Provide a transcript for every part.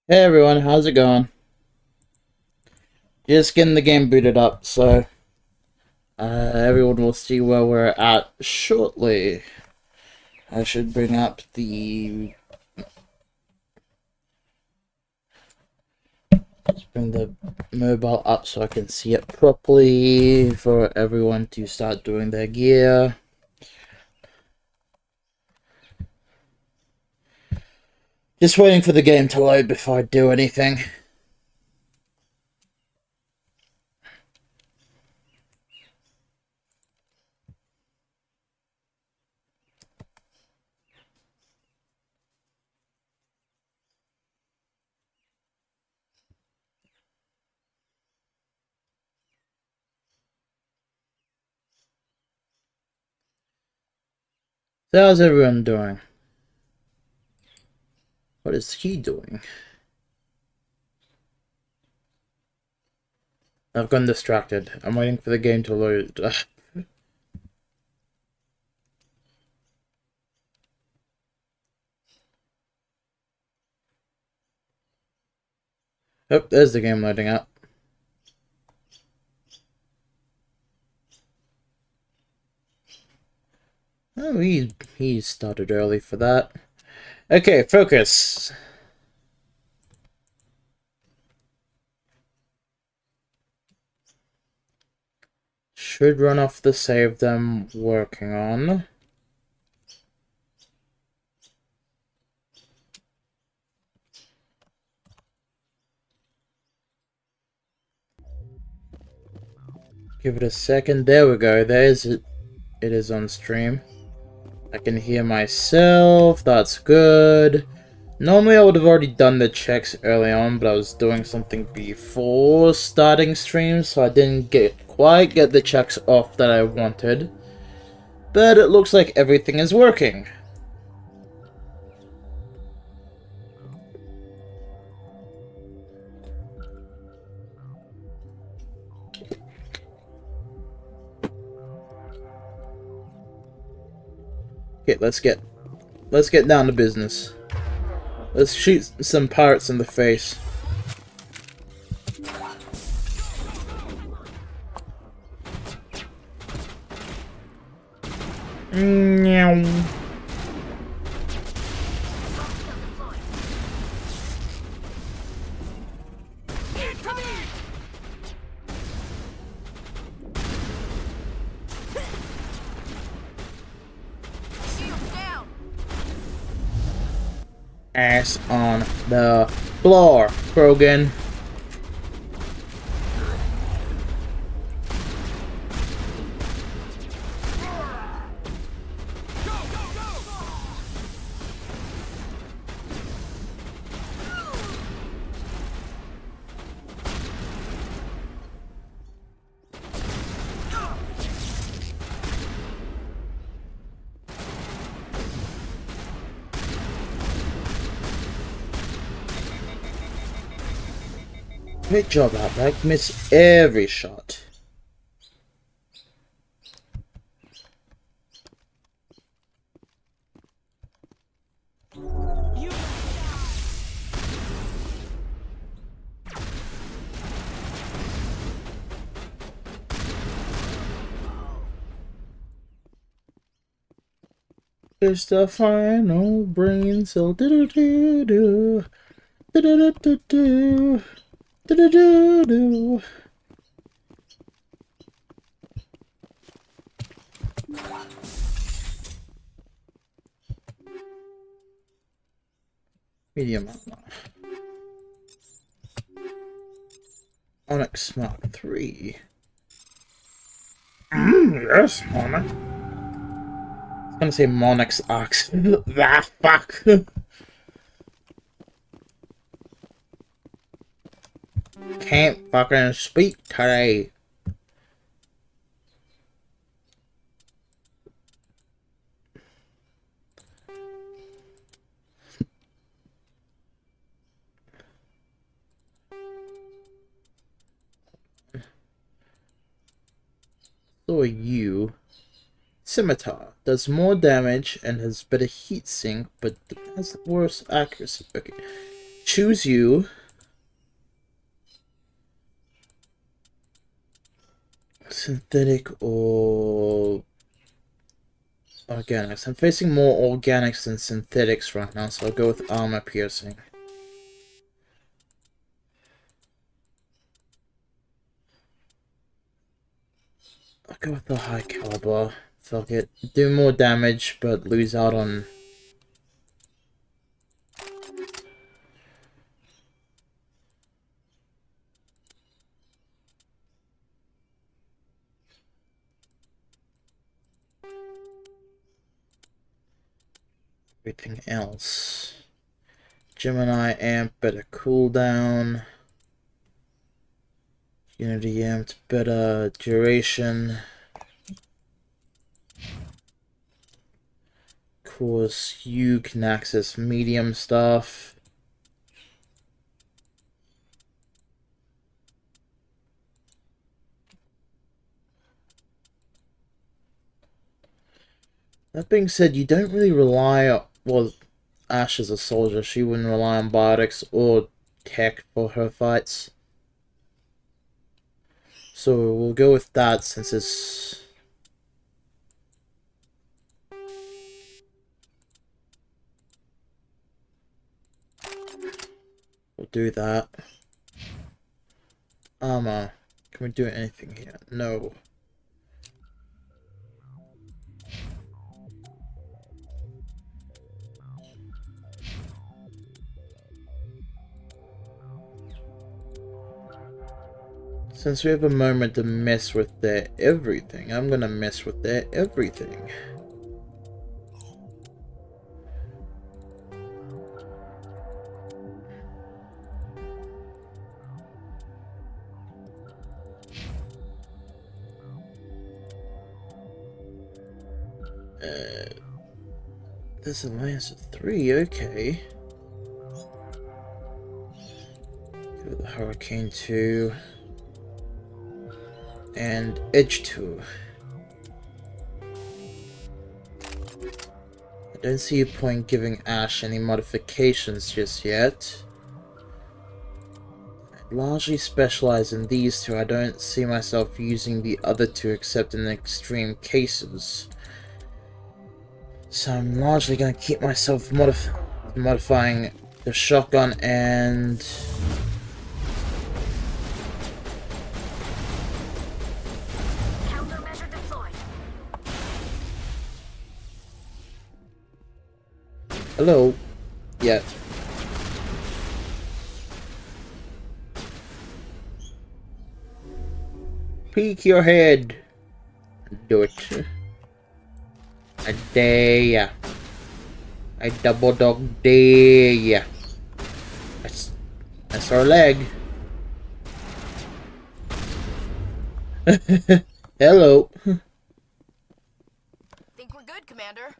Hey everyone, how's it going? Just getting the game booted up, so everyone will see where we're at shortly. I should bring the mobile up so I can see it properly for everyone to start doing their gear. Just waiting for the game to load before I do anything. So how's everyone doing? What is he doing? I've gone distracted. I'm waiting for the game to load. Oh, there's the game loading up. Oh, he started early for that. Okay, focus. Should run off the save them working on. Give it a second. There we go. There's it. It is on stream. I can hear myself. That's good. Normally I would have already done the checks early on, but I was doing something before starting stream, so I didn't quite get the checks off that I wanted. But it looks like everything is working. Okay, let's get down to business. Let's shoot some pirates in the face. Meow. Ass on the floor, Krogan. Great job, Outback. Miss every shot. It's the final brain cell. Do do do do do do do do do do. Medium armor. Onyx Mark III. Yes, Monarch. I was gonna say Monarch's Ox. Ah, fuck. Can't fucking speak today. So are you. Scimitar does more damage and has better heat sink, but has worse accuracy. Okay. choose you. Synthetic or organics? I'm facing more organics than synthetics right now, so I'll go with armor piercing. I'll go with the high caliber. Fuck it. Do more damage, but lose out on... everything else. Gemini amp, better cooldown. Unity amp, better duration. Of course, you can access medium stuff. That being said, you don't really rely on... well, Ash is a soldier. She wouldn't rely on biotics or tech for her fights. So we'll go with that since it's... we'll do that. Armor. Can we do anything here? No. Since we have a moment to mess with their everything, I'm gonna mess with their everything. This alliance of 3, okay. Go with the Hurricane 2. And Edge 2. I don't see a point giving Ash any modifications just yet. I largely specialize in these two. I don't see myself using the other two except in extreme cases. So I'm largely going to keep myself modifying the shotgun and... countermeasure deployed. Hello? Yeah. Peek your head. Do it. I dare ya. I double dog dare ya. That's our leg. Hello. Think we're good, Commander.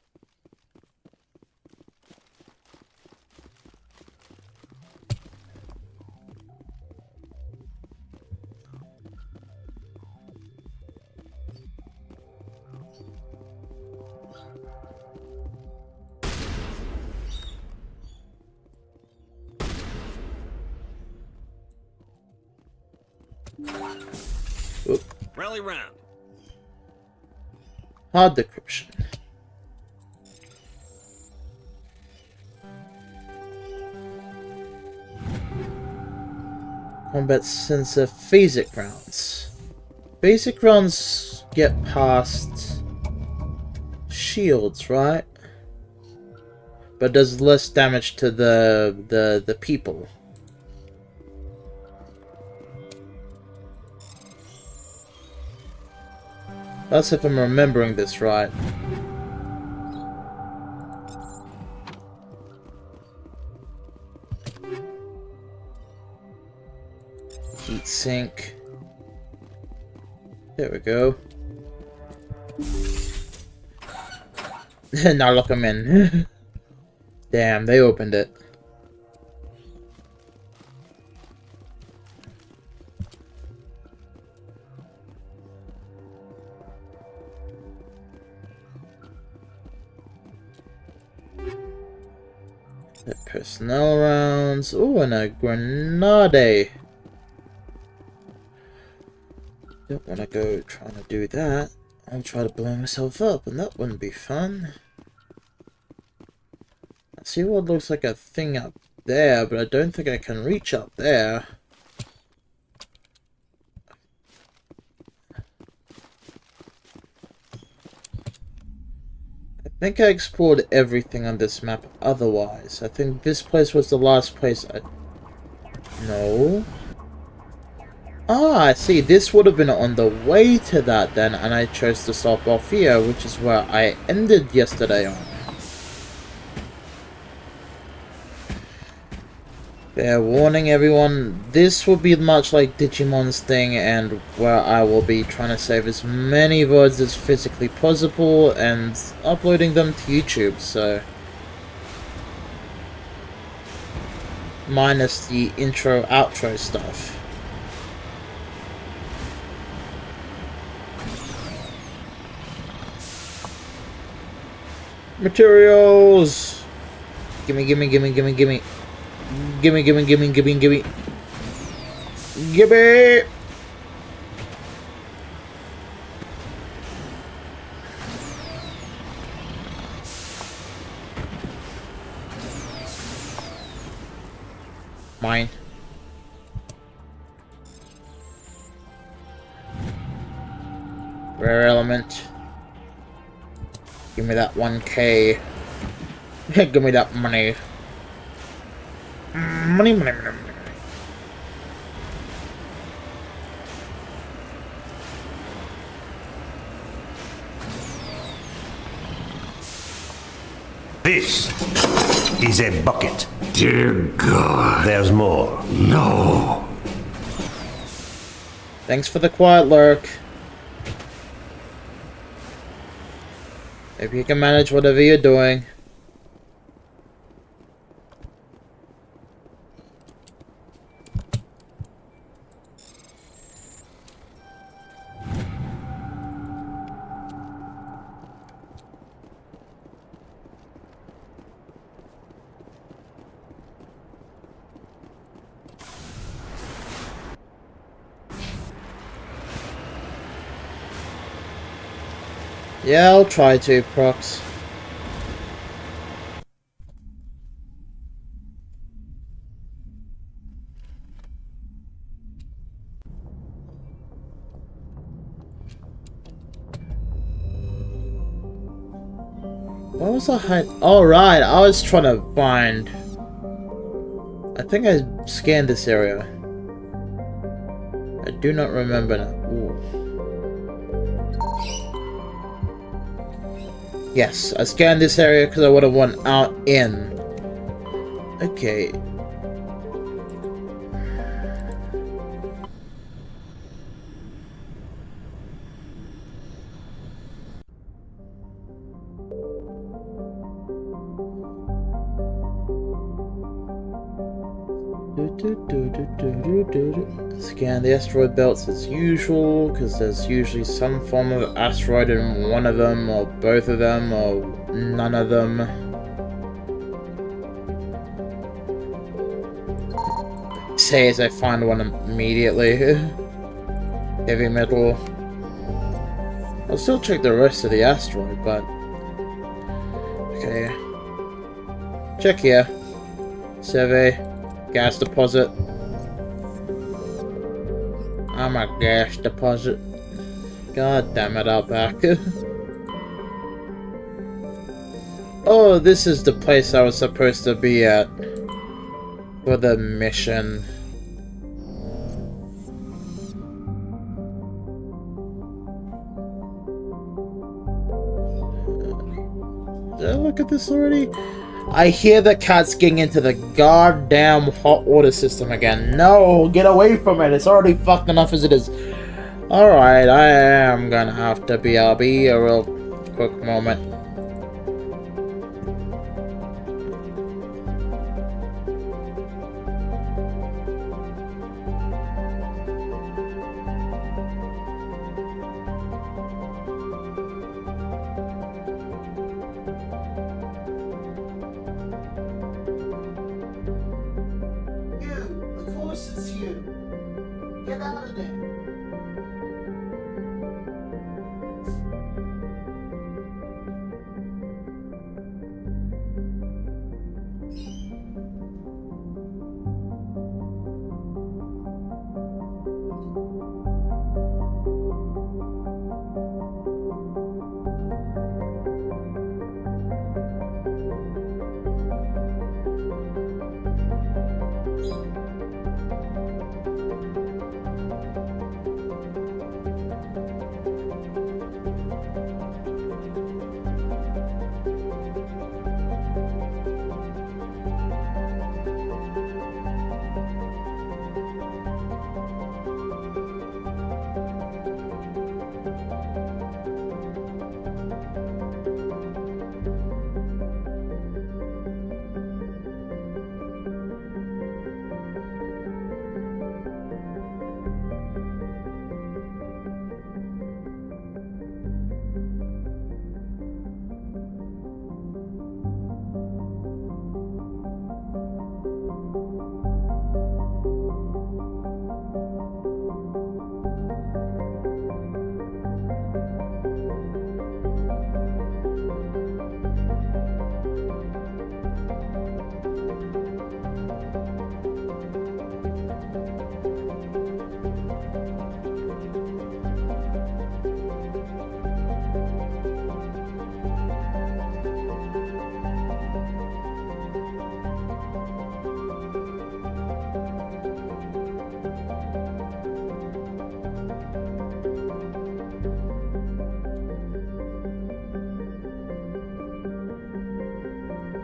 Oop. Rally round. Hard decryption. Combat sensor phasic rounds. Basic rounds get past shields, right? But does less damage to the people. That's if I'm remembering this right. Heat sink. There we go. Now look them in. Damn, they opened it. personnel rounds. Ooh, and a grenade. Don't want to go trying to do that. I'll try to blow myself up, and that wouldn't be fun. I see what looks like a thing up there, but I don't think I can reach up there. I think I explored everything on this map otherwise. I think this place was the last place I... No? Ah, I see. This would have been on the way to that then, and I chose to stop off here, which is where I ended yesterday on. Fair warning, everyone. This will be much like Digimon's thing, and where I will be trying to save as many VODs as physically possible and uploading them to YouTube, so... minus the intro-outro stuff. Materials! Gimme, gimme, gimme, gimme, gimme. Gimme, gimme, gimme, gimme, gimme. Gimme! Mine. Rare element. Give me that 1K. Give me that money. Money, money, money, money. This is a bucket. Dear God. There's more. No. Thanks for the quiet lurk. Maybe you can manage whatever you're doing. Yeah, I'll try to, Prox. What was the height? Alright, I was trying to find... I think I scanned this area. I do not remember now. Ooh. Yes, I scanned this area because I would have went out in. Okay. Scan the asteroid belts as usual, because there's usually some form of asteroid in one of them, or both of them, or none of them. Say as I find one immediately. Heavy metal. I'll still check the rest of the asteroid, but... okay. Check here. Survey. Gas deposit. I'm a gas deposit. God damn it, Outback. Oh, this is the place I was supposed to be at for the mission. Did I look at this already? I hear the cat's getting into the goddamn hot water system again. No, get away from it. It's already fucked enough as it is. Alright, I am gonna have to BRB a real quick moment. nuisance, you! Get out of there!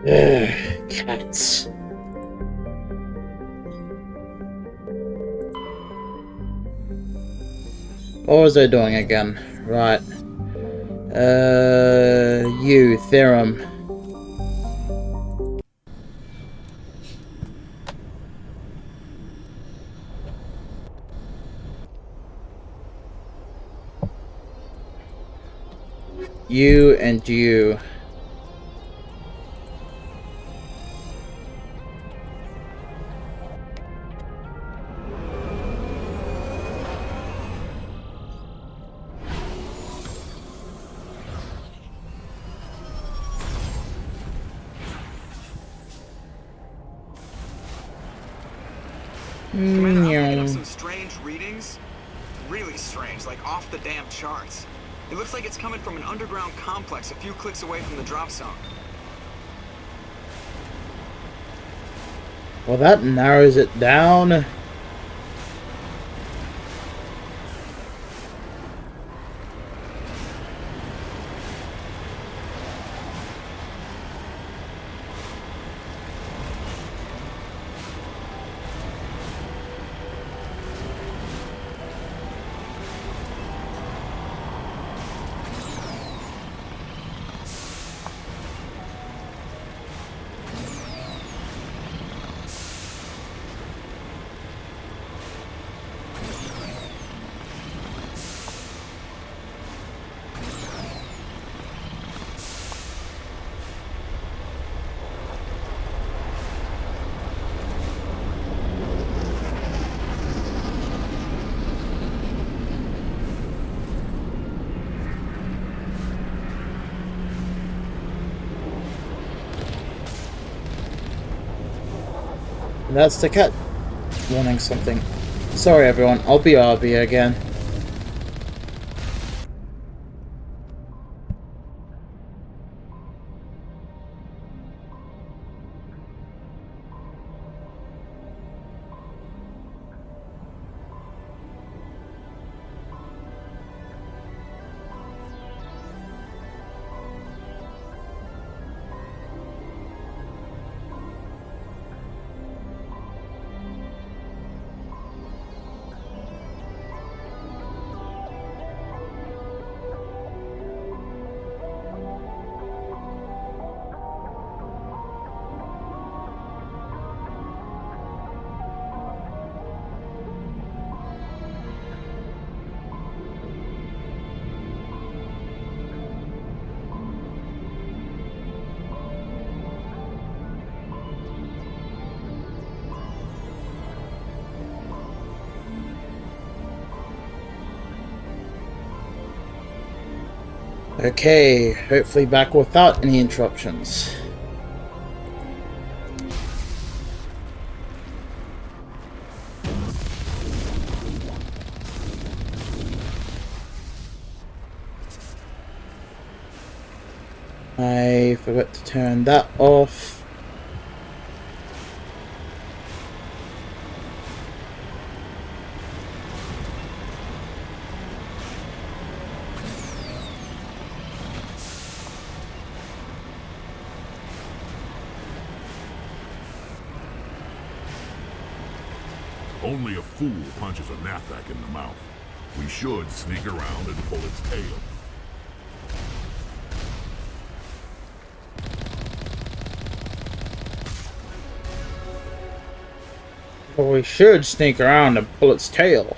Ugh, cats. What was I doing again? Right. You, Theorem. You and you. Man, I'm picking up some strange readings. Really strange, like off the damn charts. It looks like it's coming from an underground complex a few clicks away from the drop zone. Well, that narrows it down. And that's the cat wanting something. Sorry everyone, I'll be RB again. Okay, hopefully back without any interruptions. I forgot to turn that off. Only a fool punches a knapsack in the mouth. We should sneak around and pull its tail. Well, we should sneak around and pull its tail.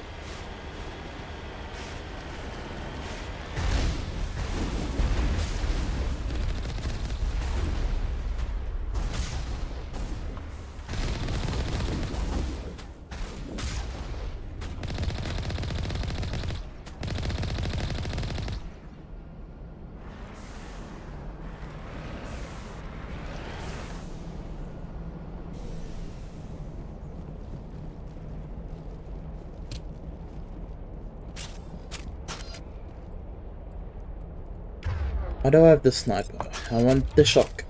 I don't have the sniper. I want the shotgun.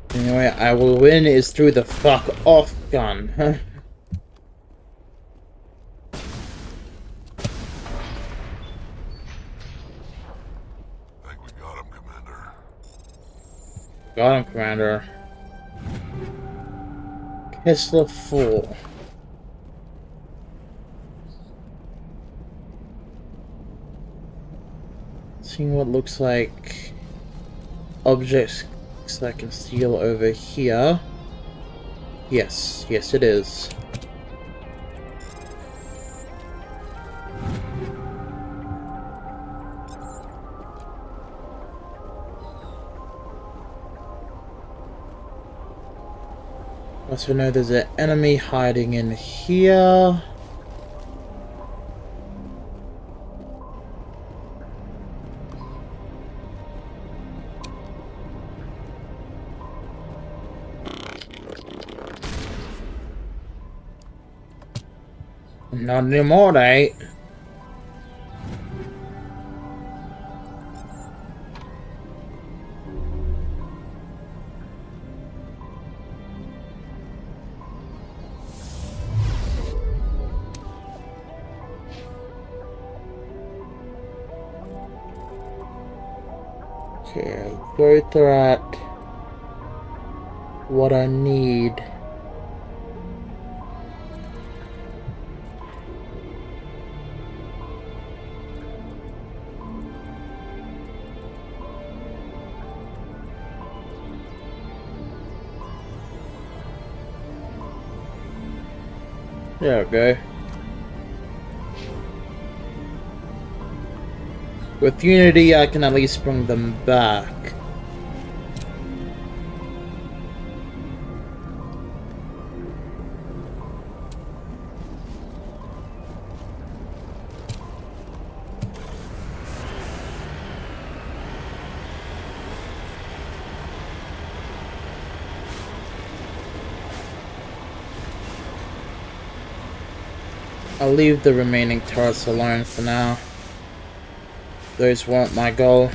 The only way I will win is through the fuck off gun. I think we got him, Commander. Got him, Commander. Kessler 4. Seeing what looks like objects I can steal over here. Yes, yes it is. Also know there's an enemy hiding in here. Not anymore, mate. Okay, both are at what I need. There we go. With Unity, I can at least bring them back. I'll leave the remaining turrets alone for now. Those weren't my goal.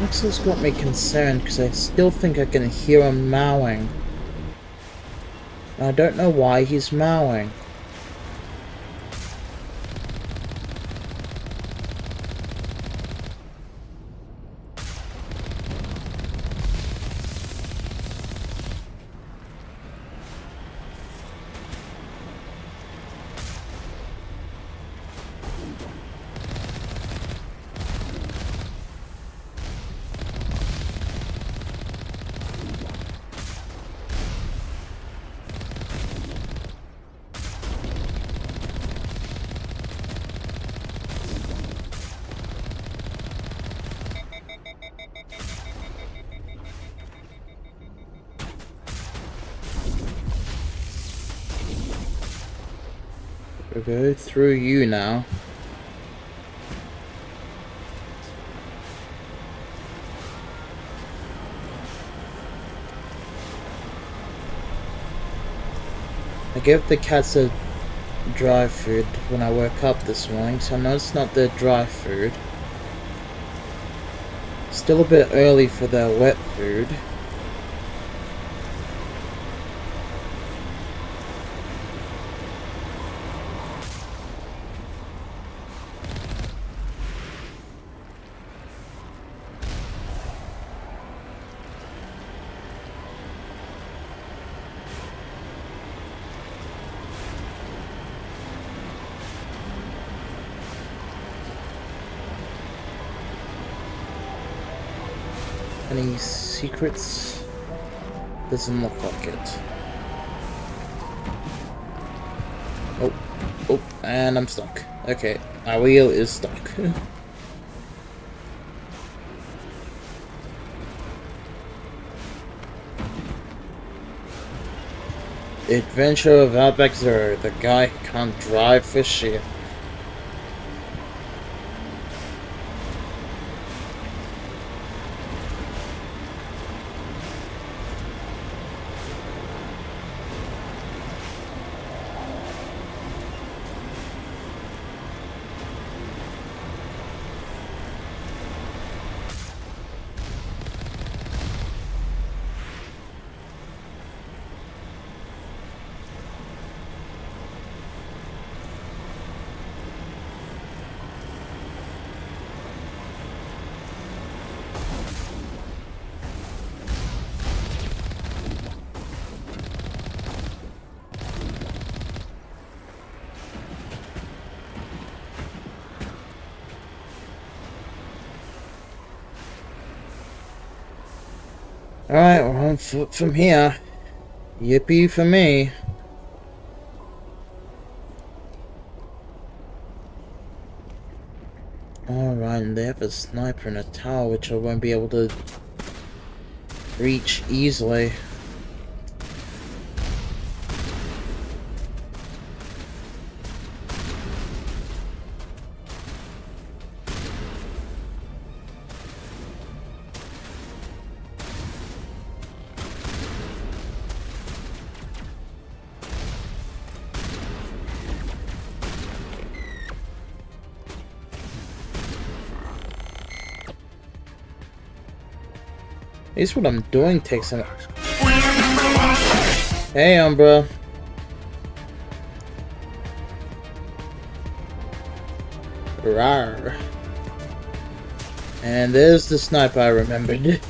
This has got me concerned because I still think I can hear him mowing. I don't know why he's mowing. We'll go through you now. I gave the cats a dry food when I woke up this morning, so I know it's not their dry food. Still a bit early for their wet food. Any secrets? Doesn't look like it. Oh, and I'm stuck. Okay, my wheel is stuck. Adventure of Outback-Zero. The guy who can't drive for shit. Alright, we're on foot from here. Yippee for me. Alright, and they have a sniper in a tower which I won't be able to reach easily. At least what I'm doing takes an... Hey, Umbra. Rawr. And there's the sniper I remembered.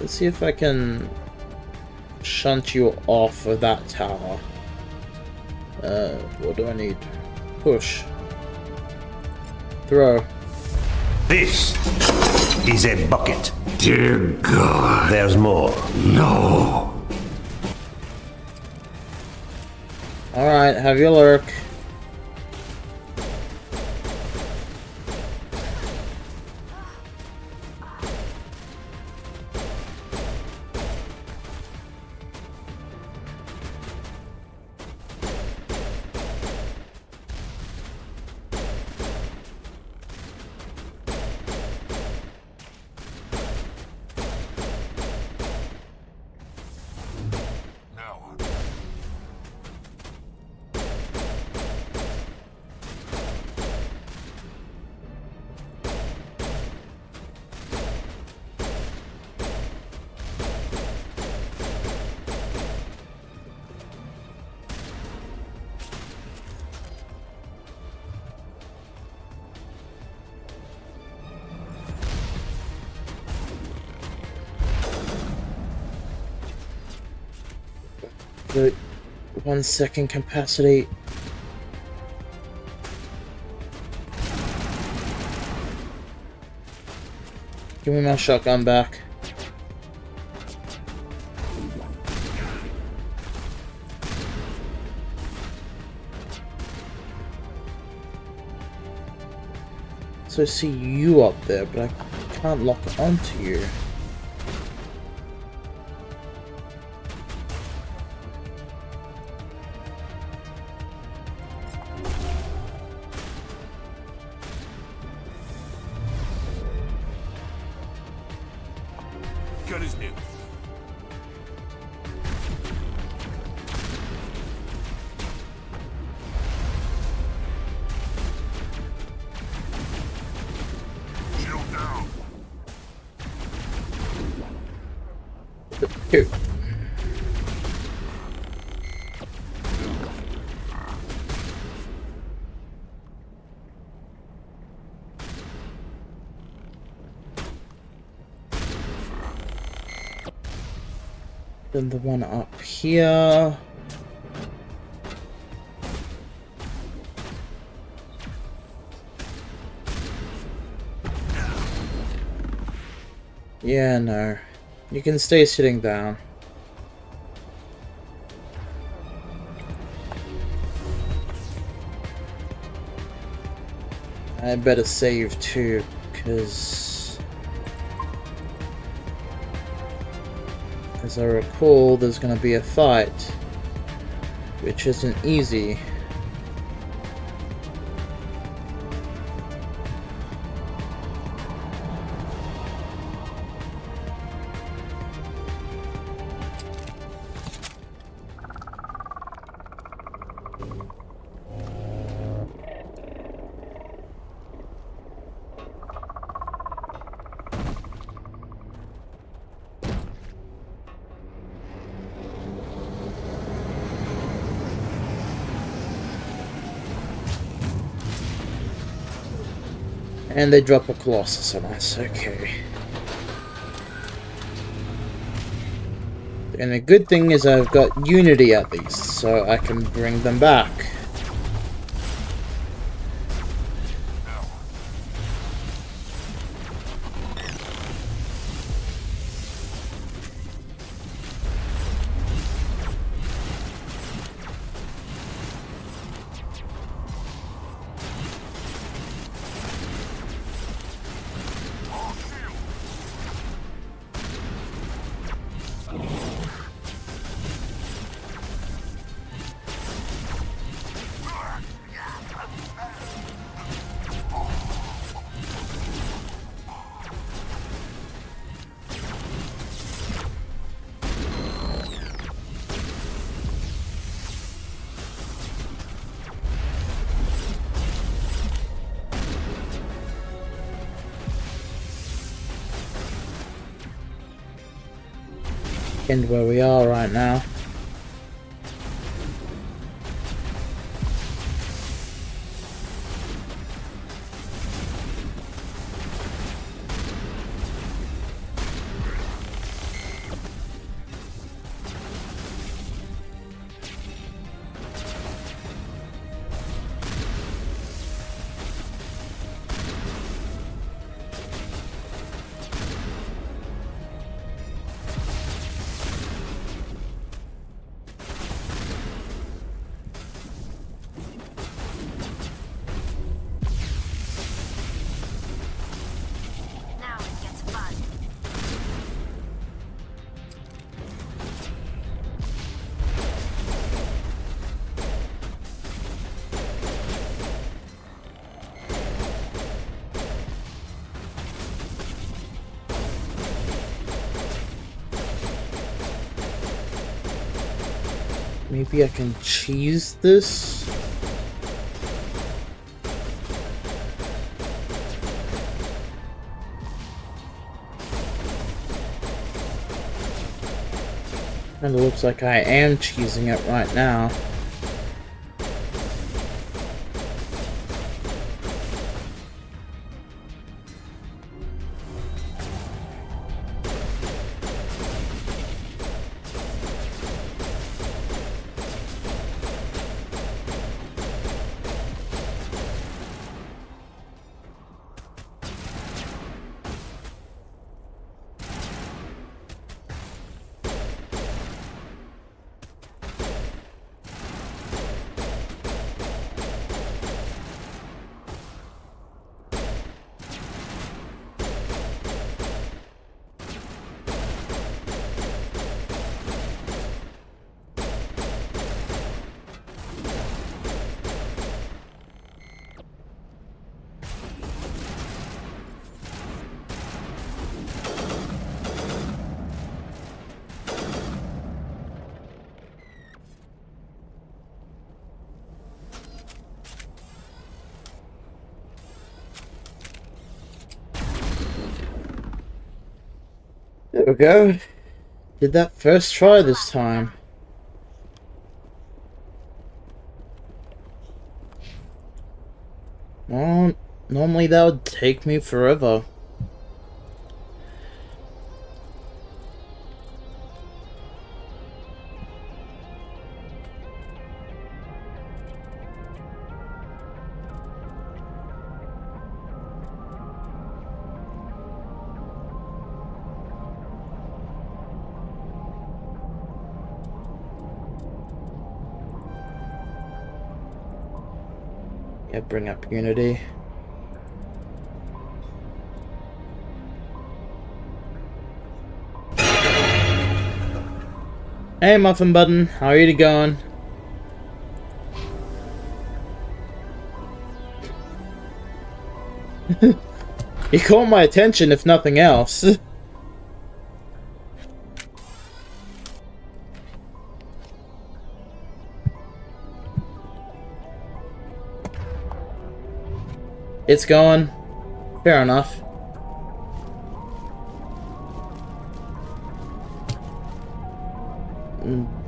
Let's see if I can shunt you off of that tower. What do I need? Push. Throw. This is a bucket. Dear God. There's more. No. Alright, have your lurk. The 1 second capacity. Give me my shotgun back. So I see you up there, but I can't lock onto you. Here. Then the one up here. Yeah, no. You can stay sitting down. I better save too, because as I recall, there's gonna be a fight, which isn't easy. And they drop a Colossus on us, okay. And the good thing is I've got Unity at least, so I can bring them back. And where we are right now. Now it gets fun. Maybe I can cheese this? And it looks like I am cheesing it right now. There we go. Did that first try this time. Well, normally that would take me forever. Yeah, bring up Unity. Hey, Muffin Button, how are you going? You caught my attention, if nothing else. It's going. Fair enough.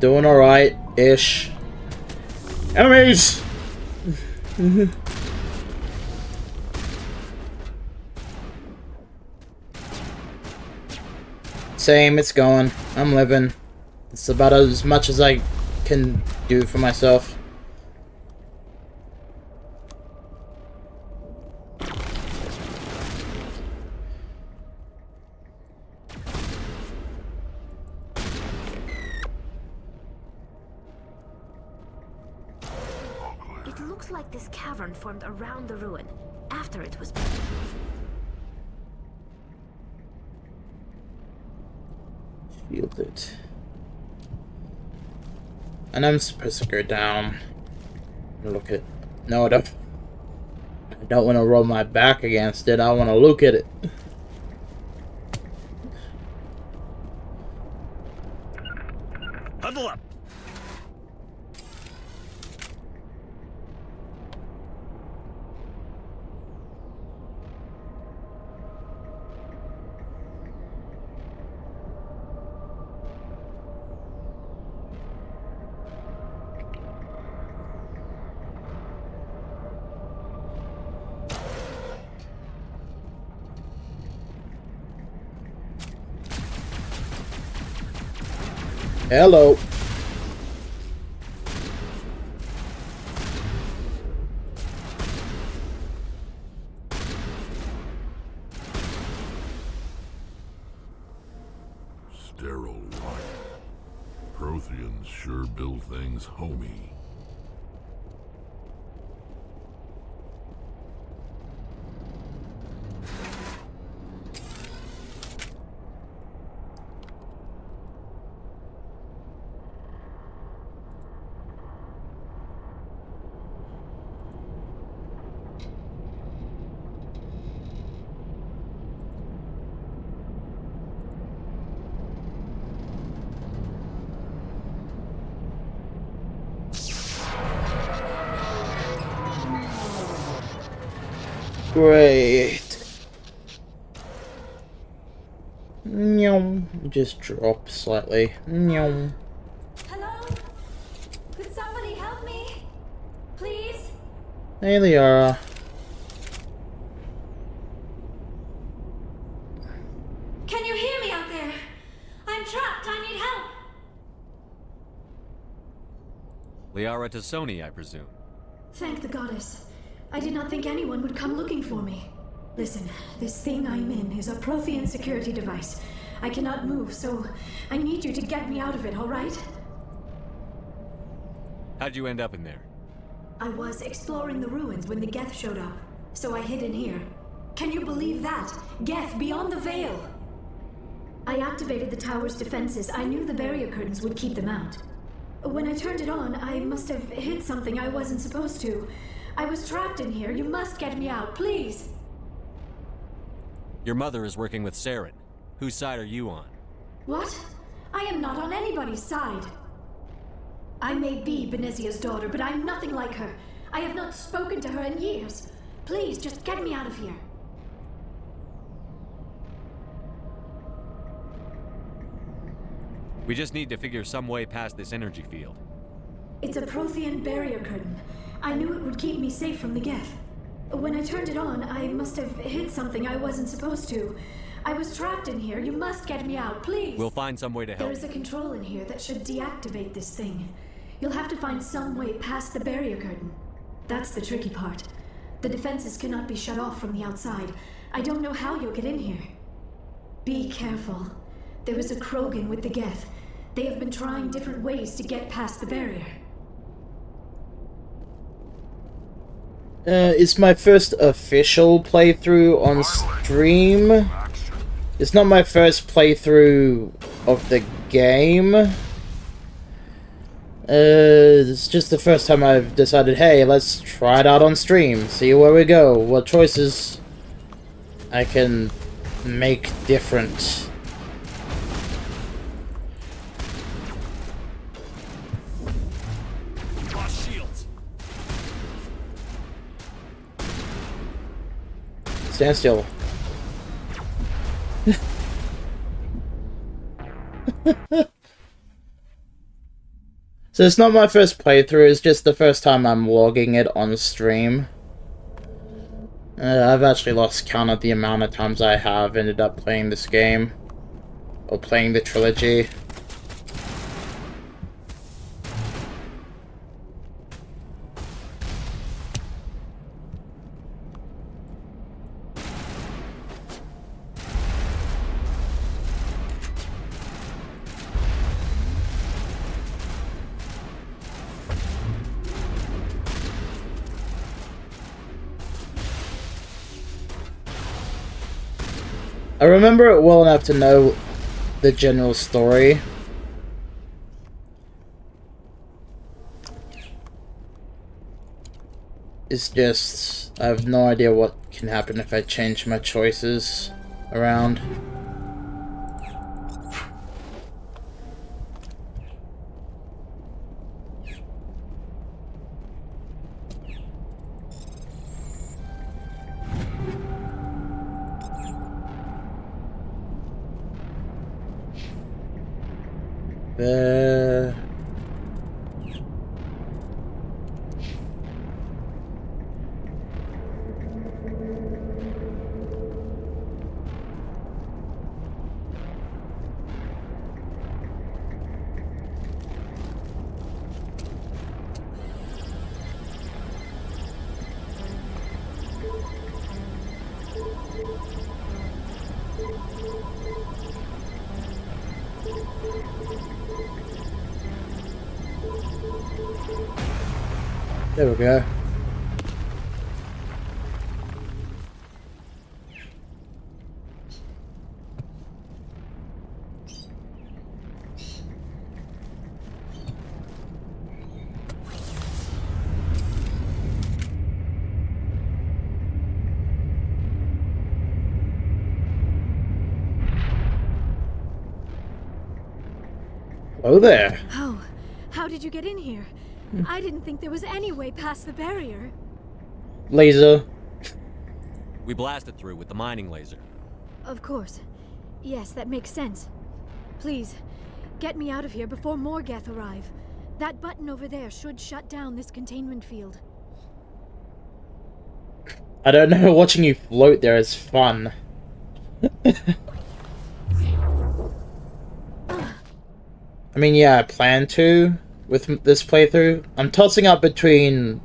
Doing alright-ish. Enemies! Same, it's going. I'm living. It's about as much as I can do for myself. It looks like this cavern formed around the ruin, after it was built. Shield it. And I'm supposed to go down. Look at... No, I don't. I don't want to roll my back against it. I want to look at it. Huddle up. Hello. Sterile life. Protheans sure build things homey. Great. Nyom. Just drop slightly. Nyom. Hello? Could somebody help me? Please? Hey, Liara. Can you hear me out there? I'm trapped. I need help. Liara to Sony, I presume. Thank the goddess. I did not think anyone would come looking for me. Listen, this thing I'm in is a Prothean security device. I cannot move, so I need you to get me out of it, all right? How'd you end up in there? I was exploring the ruins when the Geth showed up, so I hid in here. Can you believe that? Geth beyond the veil! I activated the tower's defenses. I knew the barrier curtains would keep them out. When I turned it on, I must have hit something I wasn't supposed to. I was trapped in here. You must get me out, please! Your mother is working with Saren. Whose side are you on? What? I am not on anybody's side. I may be Benezia's daughter, but I'm nothing like her. I have not spoken to her in years. Please, just get me out of here. We just need to figure some way past this energy field. It's a Prothean barrier curtain. I knew it would keep me safe from the Geth. When I turned it on, I must have hit something I wasn't supposed to. I was trapped in here. You must get me out, please. We'll find some way to help. There is a control in here that should deactivate this thing. You'll have to find some way past the barrier curtain. That's the tricky part. The defenses cannot be shut off from the outside. I don't know how you'll get in here. Be careful. There is a Krogan with the Geth. They have been trying different ways to get past the barrier. It's my first official playthrough on stream. It's not my first playthrough of the game. It's just the first time I've decided, hey, let's try it out on stream. See where we go. What choices I can make different. Stand still. So it's not my first playthrough, it's just the first time I'm logging it on stream. I've actually lost count of the amount of times I have ended up playing this game. Or playing the trilogy. I remember it well enough to know the general story. It's just, I have no idea what can happen if I change my choices around. There we go. Hello there. Oh, how did you get in here? I didn't think there was any way past the barrier. Laser. We blasted through with the mining laser. Of course. Yes, that makes sense. Please, get me out of here before more Geth arrive. That button over there should shut down this containment field. I don't know, watching you float there is fun. I mean, yeah, I plan to with this playthrough. I'm tossing up between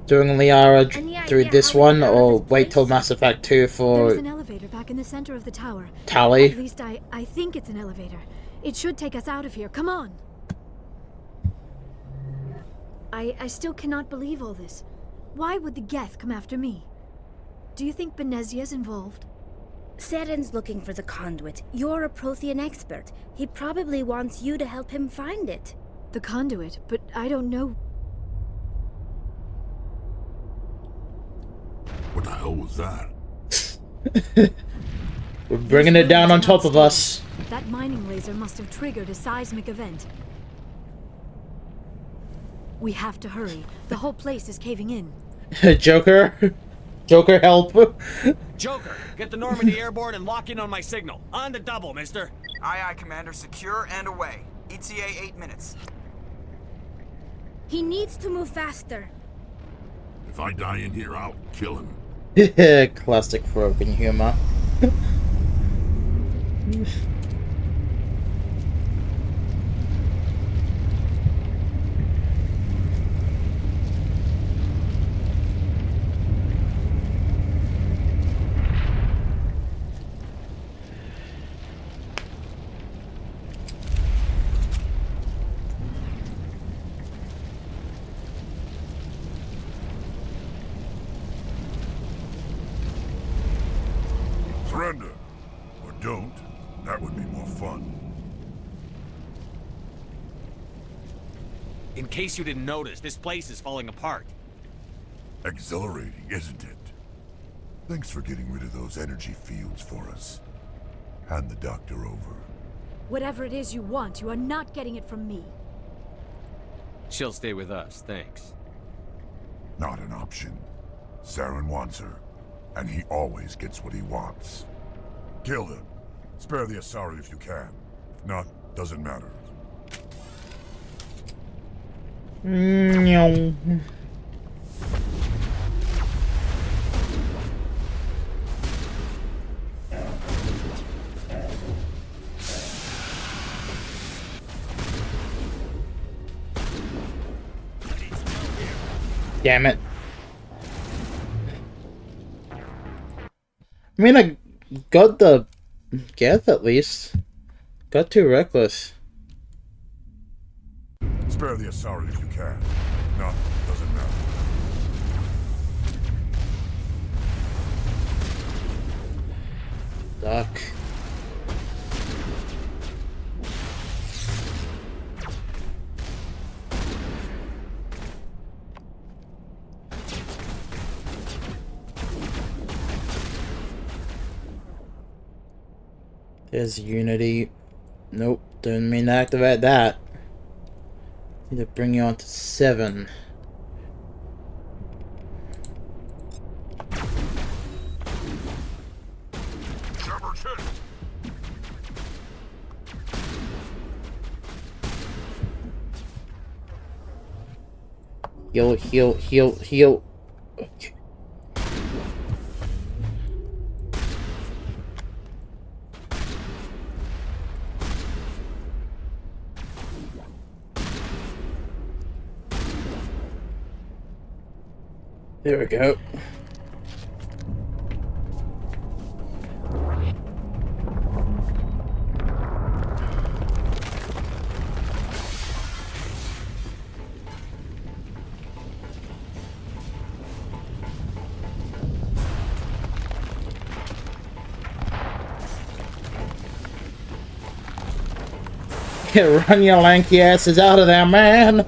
doing Liara through this one or wait till Mass Effect 2 for There's an elevator back in the center of the tower. Tally. At least I think it's an elevator. It should take us out of here. Come on. I still cannot believe all this. Why would the Geth come after me? Do you think Benezia's involved? Seren's looking for the conduit. You're a Prothean expert. He probably wants you to help him find it. The conduit, but I don't know. What the hell was that? We're bringing it down on top of us. That mining laser must have triggered a seismic event. We have to hurry. The whole place is caving in. Joker? Joker, help! Joker, get the Normandy airborne and lock in on my signal. On the double, mister. Aye, aye, Commander. Secure and away. ETA 8 minutes. He needs to move faster. If I die in here, I'll kill him. Classic broken humor. Surrender. Or don't. That would be more fun. In case you didn't notice, this place is falling apart. Exhilarating, isn't it? Thanks for getting rid of those energy fields for us. Hand the doctor over. Whatever it is you want, you are not getting it from me. She'll stay with us, thanks. Not an option. Saren wants her, and he always gets what he wants. Kill him. Spare the Asari if you can. If not, doesn't matter. No. Damn it. I mean, I got the Geth at least. Got too reckless. Spare the Asari if you can. If not, doesn't matter. Duck. There's Unity. Nope, didn't mean to activate that. Need to bring you on to 7. Heal, heal, heal, heal. Okay. There we go. Run your lanky asses out of there, man!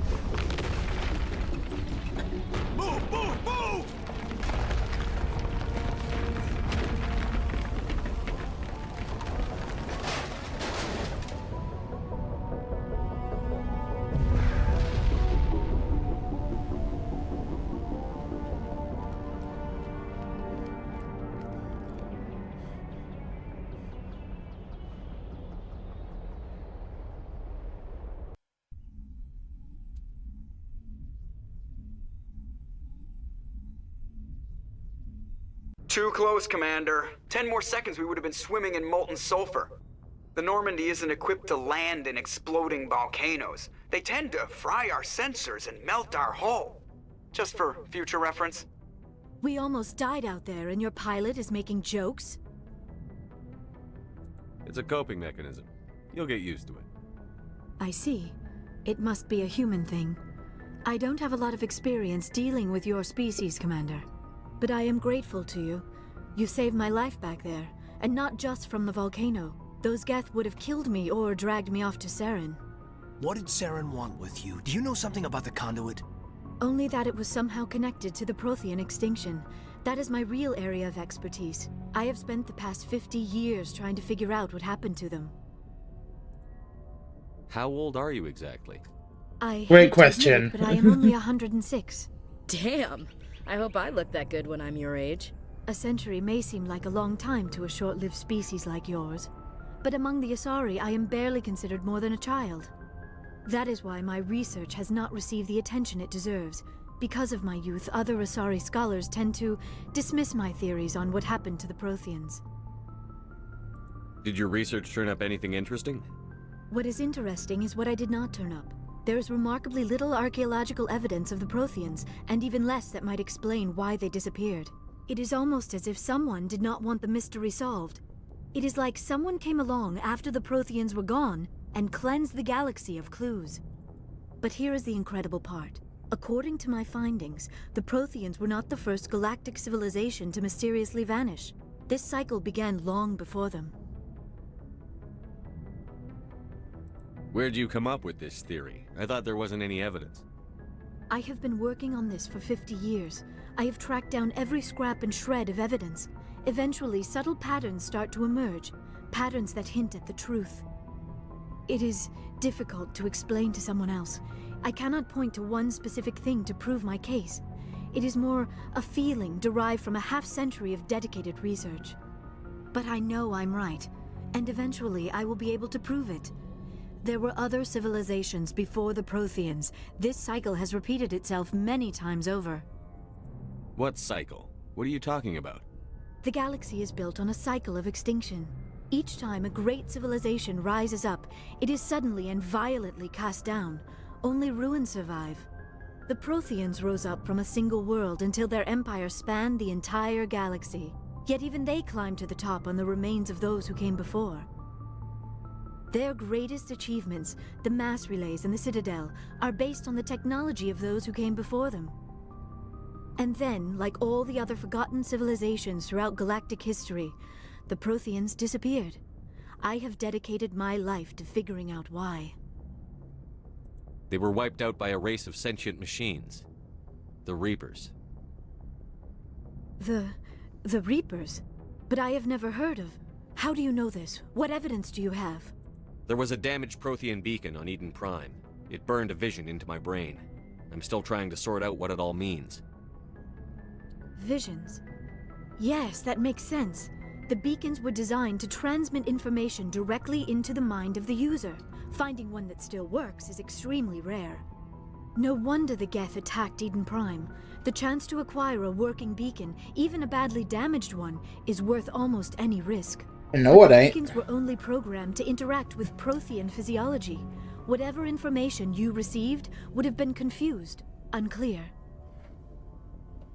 Too close, Commander. 10 more seconds we would have been swimming in molten sulfur. The Normandy isn't equipped to land in exploding volcanoes. They tend to fry our sensors and melt our hull. Just for future reference. We almost died out there, and your pilot is making jokes? It's a coping mechanism. You'll get used to it. I see. It must be a human thing. I don't have a lot of experience dealing with your species, Commander. But I am grateful to you. You saved my life back there, and not just from the volcano. Those Geth would have killed me or dragged me off to Saren. What did Saren want with you? Do you know something about the conduit? Only that it was somehow connected to the Prothean extinction. That is my real area of expertise. I have spent the past 50 years trying to figure out what happened to them. How old are you exactly? Great question. But I am only 106. Damn! I hope I look that good when I'm your age. A century may seem like a long time to a short-lived species like yours. but among the Asari I am barely considered more than a child. That is why my research has not received the attention it deserves. Because of my youth, other Asari scholars tend to dismiss my theories on what happened to the Protheans. Did your research turn up anything interesting? What is interesting is what I did not turn up. There is remarkably little archaeological evidence of the Protheans, and even less that might explain why they disappeared. It is almost as if someone did not want the mystery solved. It is like someone came along after the Protheans were gone and cleansed the galaxy of clues. But here is the incredible part. According to my findings, the Protheans were not the first galactic civilization to mysteriously vanish. This cycle began long before them. Where'd you come up with this theory? I thought there wasn't any evidence. I have been working on this for 50 years. I have tracked down every scrap and shred of evidence. Eventually, subtle patterns start to emerge, patterns that hint at the truth. It is difficult to explain to someone else. I cannot point to one specific thing to prove my case. It is more a feeling derived from a half-century of dedicated research. But I know I'm right, and eventually I will be able to prove it. There were other civilizations before the Protheans. This cycle has repeated itself many times over. What cycle? What are you talking about? The galaxy is built on a cycle of extinction. Each time a great civilization rises up, it is suddenly and violently cast down. Only ruins survive. The Protheans rose up from a single world until their empire spanned the entire galaxy. Yet even they climbed to the top on the remains of those who came before. Their greatest achievements, the mass relays and the Citadel, are based on the technology of those who came before them. And then, like all the other forgotten civilizations throughout galactic history, the Protheans disappeared. I have dedicated my life to figuring out why. They were wiped out by a race of sentient machines. The Reapers. The Reapers? But I have never heard of. How do you know this? What evidence do you have? There was a damaged Prothean beacon on Eden Prime. It burned a vision into my brain. I'm still trying to sort out what it all means. Visions? Yes, that makes sense. The beacons were designed to transmit information directly into the mind of the user. Finding one that still works is extremely rare. No wonder the Geth attacked Eden Prime. The chance to acquire a working beacon, even a badly damaged one, is worth almost any risk. No, it ain't. Beacons were only programmed to interact with Prothean physiology. Whatever information you received would have been confused, unclear.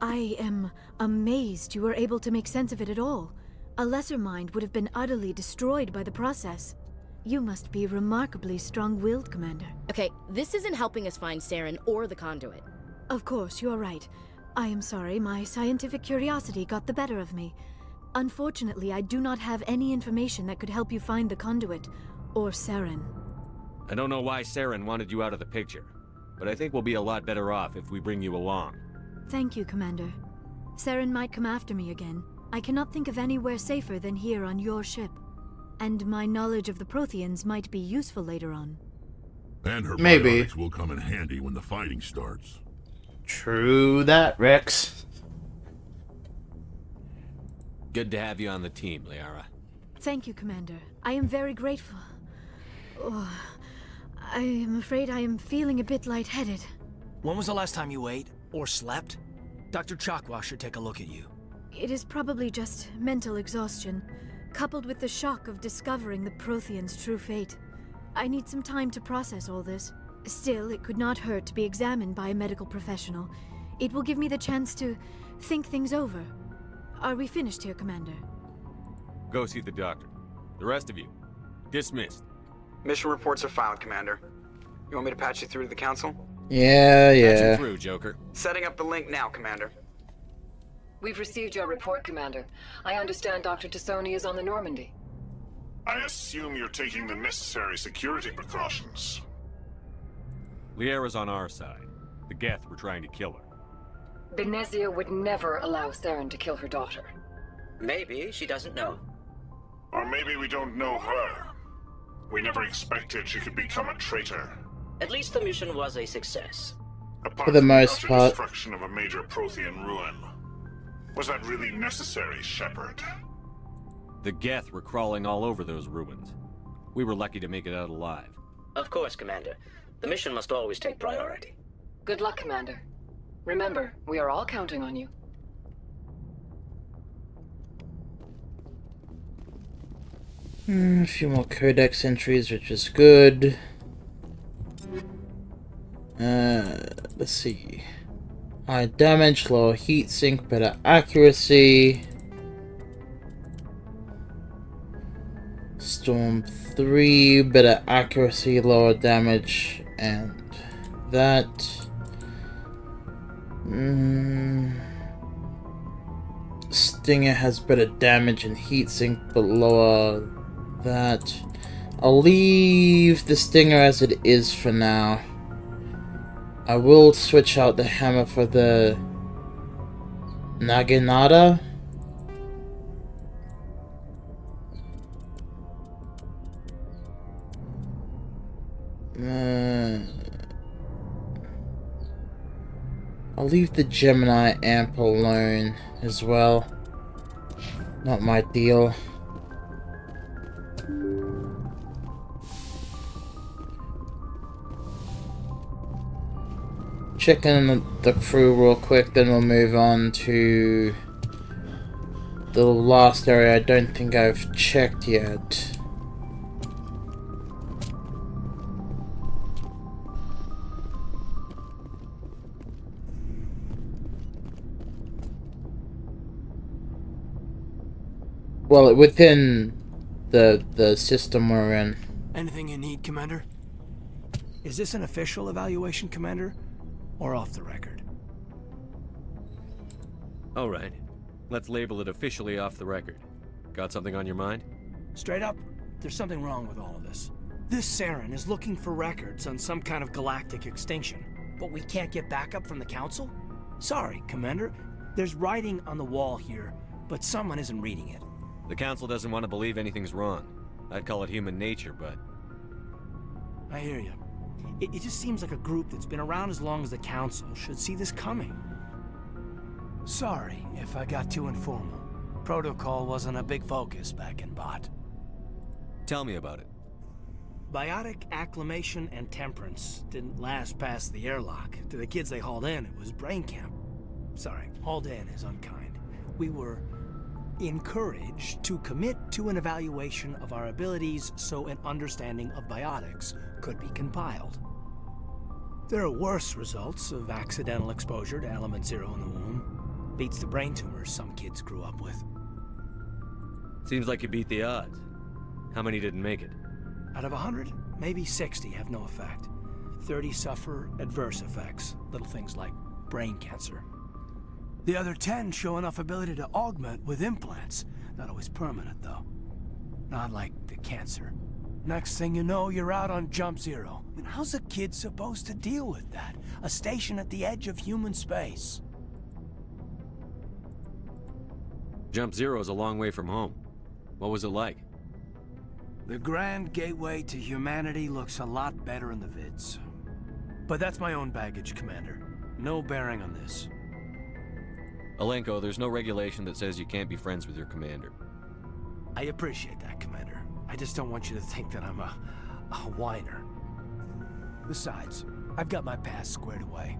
I am amazed you were able to make sense of it at all. A lesser mind would have been utterly destroyed by the process. You must be remarkably strong-willed, Commander. Okay, this isn't helping us find Saren or the conduit. Of course, you're right. I am sorry, my scientific curiosity got the better of me. Unfortunately, I do not have any information that could help you find the conduit, or Saren. I don't know why Saren wanted you out of the picture, but I think we'll be a lot better off if we bring you along. Thank you, Commander. Saren might come after me again. I cannot think of anywhere safer than here on your ship. And my knowledge of the Protheans might be useful later on. And her Maybe. biotics will come in handy when the fighting starts. True that, Rex. Good to have you on the team, Liara. Thank you, Commander. I am very grateful. Oh, I am afraid I am feeling a bit lightheaded. When was the last time you ate or slept? Dr. Chakwa should take a look at you. It is probably just mental exhaustion, coupled with the shock of discovering the Protheans' true fate. I need some time to process all this. Still, it could not hurt to be examined by a medical professional. It will give me the chance to think things over. Are we finished here, Commander? Go see the doctor. The rest of you, dismissed. Mission reports are filed, Commander. You want me to patch you through to the Council? Yeah. Patch you through, Joker. Setting up the link now, Commander. We've received your report, Commander. I understand Dr. Tassoni is on the Normandy. I assume you're taking the necessary security precautions. Liara's on our side. The Geth were trying to kill her. Benezia would never allow Saren to kill her daughter. Maybe she doesn't know. Or maybe we don't know her. We never expected she could become a traitor. At least the mission was a success. Apart For the from most utter part. destruction of a major Prothean ruin. Was that really necessary, Shepard? The Geth were crawling all over those ruins. We were lucky to make it out alive. Of course, Commander. The mission must always take priority. Good luck, Commander. Remember, we are all counting on you. A few more codex entries, which is good. Let's see. High damage, lower heat sink, better accuracy. Storm 3, better accuracy, lower damage, and that. Stinger has better damage and heat sink, but lower that. I'll leave the Stinger as it is for now. I will switch out the hammer for the Naginata. I'll leave the Gemini amp alone as well. Not my deal. Checking the crew real quick, then we'll move on to the last area I don't think I've checked yet. Well, within the system we're in. Anything you need, Commander? Is this an official evaluation, Commander? Or off the record? Alright. Let's label it officially off the record. Got something on your mind? Straight up, there's something wrong with all of this. This Saren is looking for records on some kind of galactic extinction, but we can't get backup from the Council? Sorry, Commander. There's writing on the wall here, but someone isn't reading it. The Council doesn't want to believe anything's wrong. I'd call it human nature, but... I hear you. It just seems like a group that's been around as long as the Council should see this coming. Sorry if I got too informal. Protocol wasn't a big focus back in Bot. Tell me about it. Biotic acclimation and temperance didn't last past the airlock. To the kids they hauled in, it was brain camp. Sorry, hauled in is unkind. We were encouraged to commit to an evaluation of our abilities so an understanding of biotics could be compiled. There are worse results of accidental exposure to element 0 in the womb. Beats the brain tumors some kids grew up with. Seems like you beat the odds. How many didn't make it? Out of 100, maybe 60 have no effect. 30 suffer adverse effects, little things like brain cancer. The other 10 show enough ability to augment with implants. Not always permanent, though. Not like the cancer. Next thing you know, you're out on Jump Zero. I mean, how's a kid supposed to deal with that? A station at the edge of human space. Jump Zero's a long way from home. What was it like? The grand gateway to humanity looks a lot better in the vids. But that's my own baggage, Commander. No bearing on this. Alenko, there's no regulation that says you can't be friends with your commander. I appreciate that, Commander. I just don't want you to think that I'm a whiner. Besides, I've got my past squared away.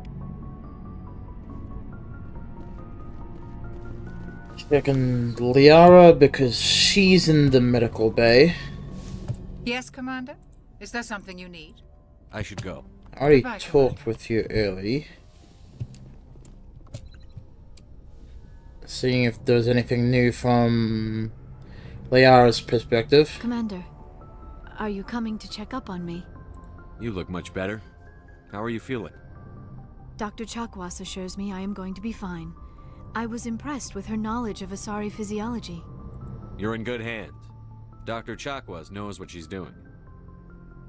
Checking Liara because she's in the medical bay. Yes, Commander? Is there something you need? I should go. I already talked with you early. Seeing if there's anything new from Liara's perspective. Commander, are you coming to check up on me? You look much better. How are you feeling? Dr. Chakwas assures me I am going to be fine. I was impressed with her knowledge of Asari physiology. You're in good hands. Dr. Chakwas knows what she's doing.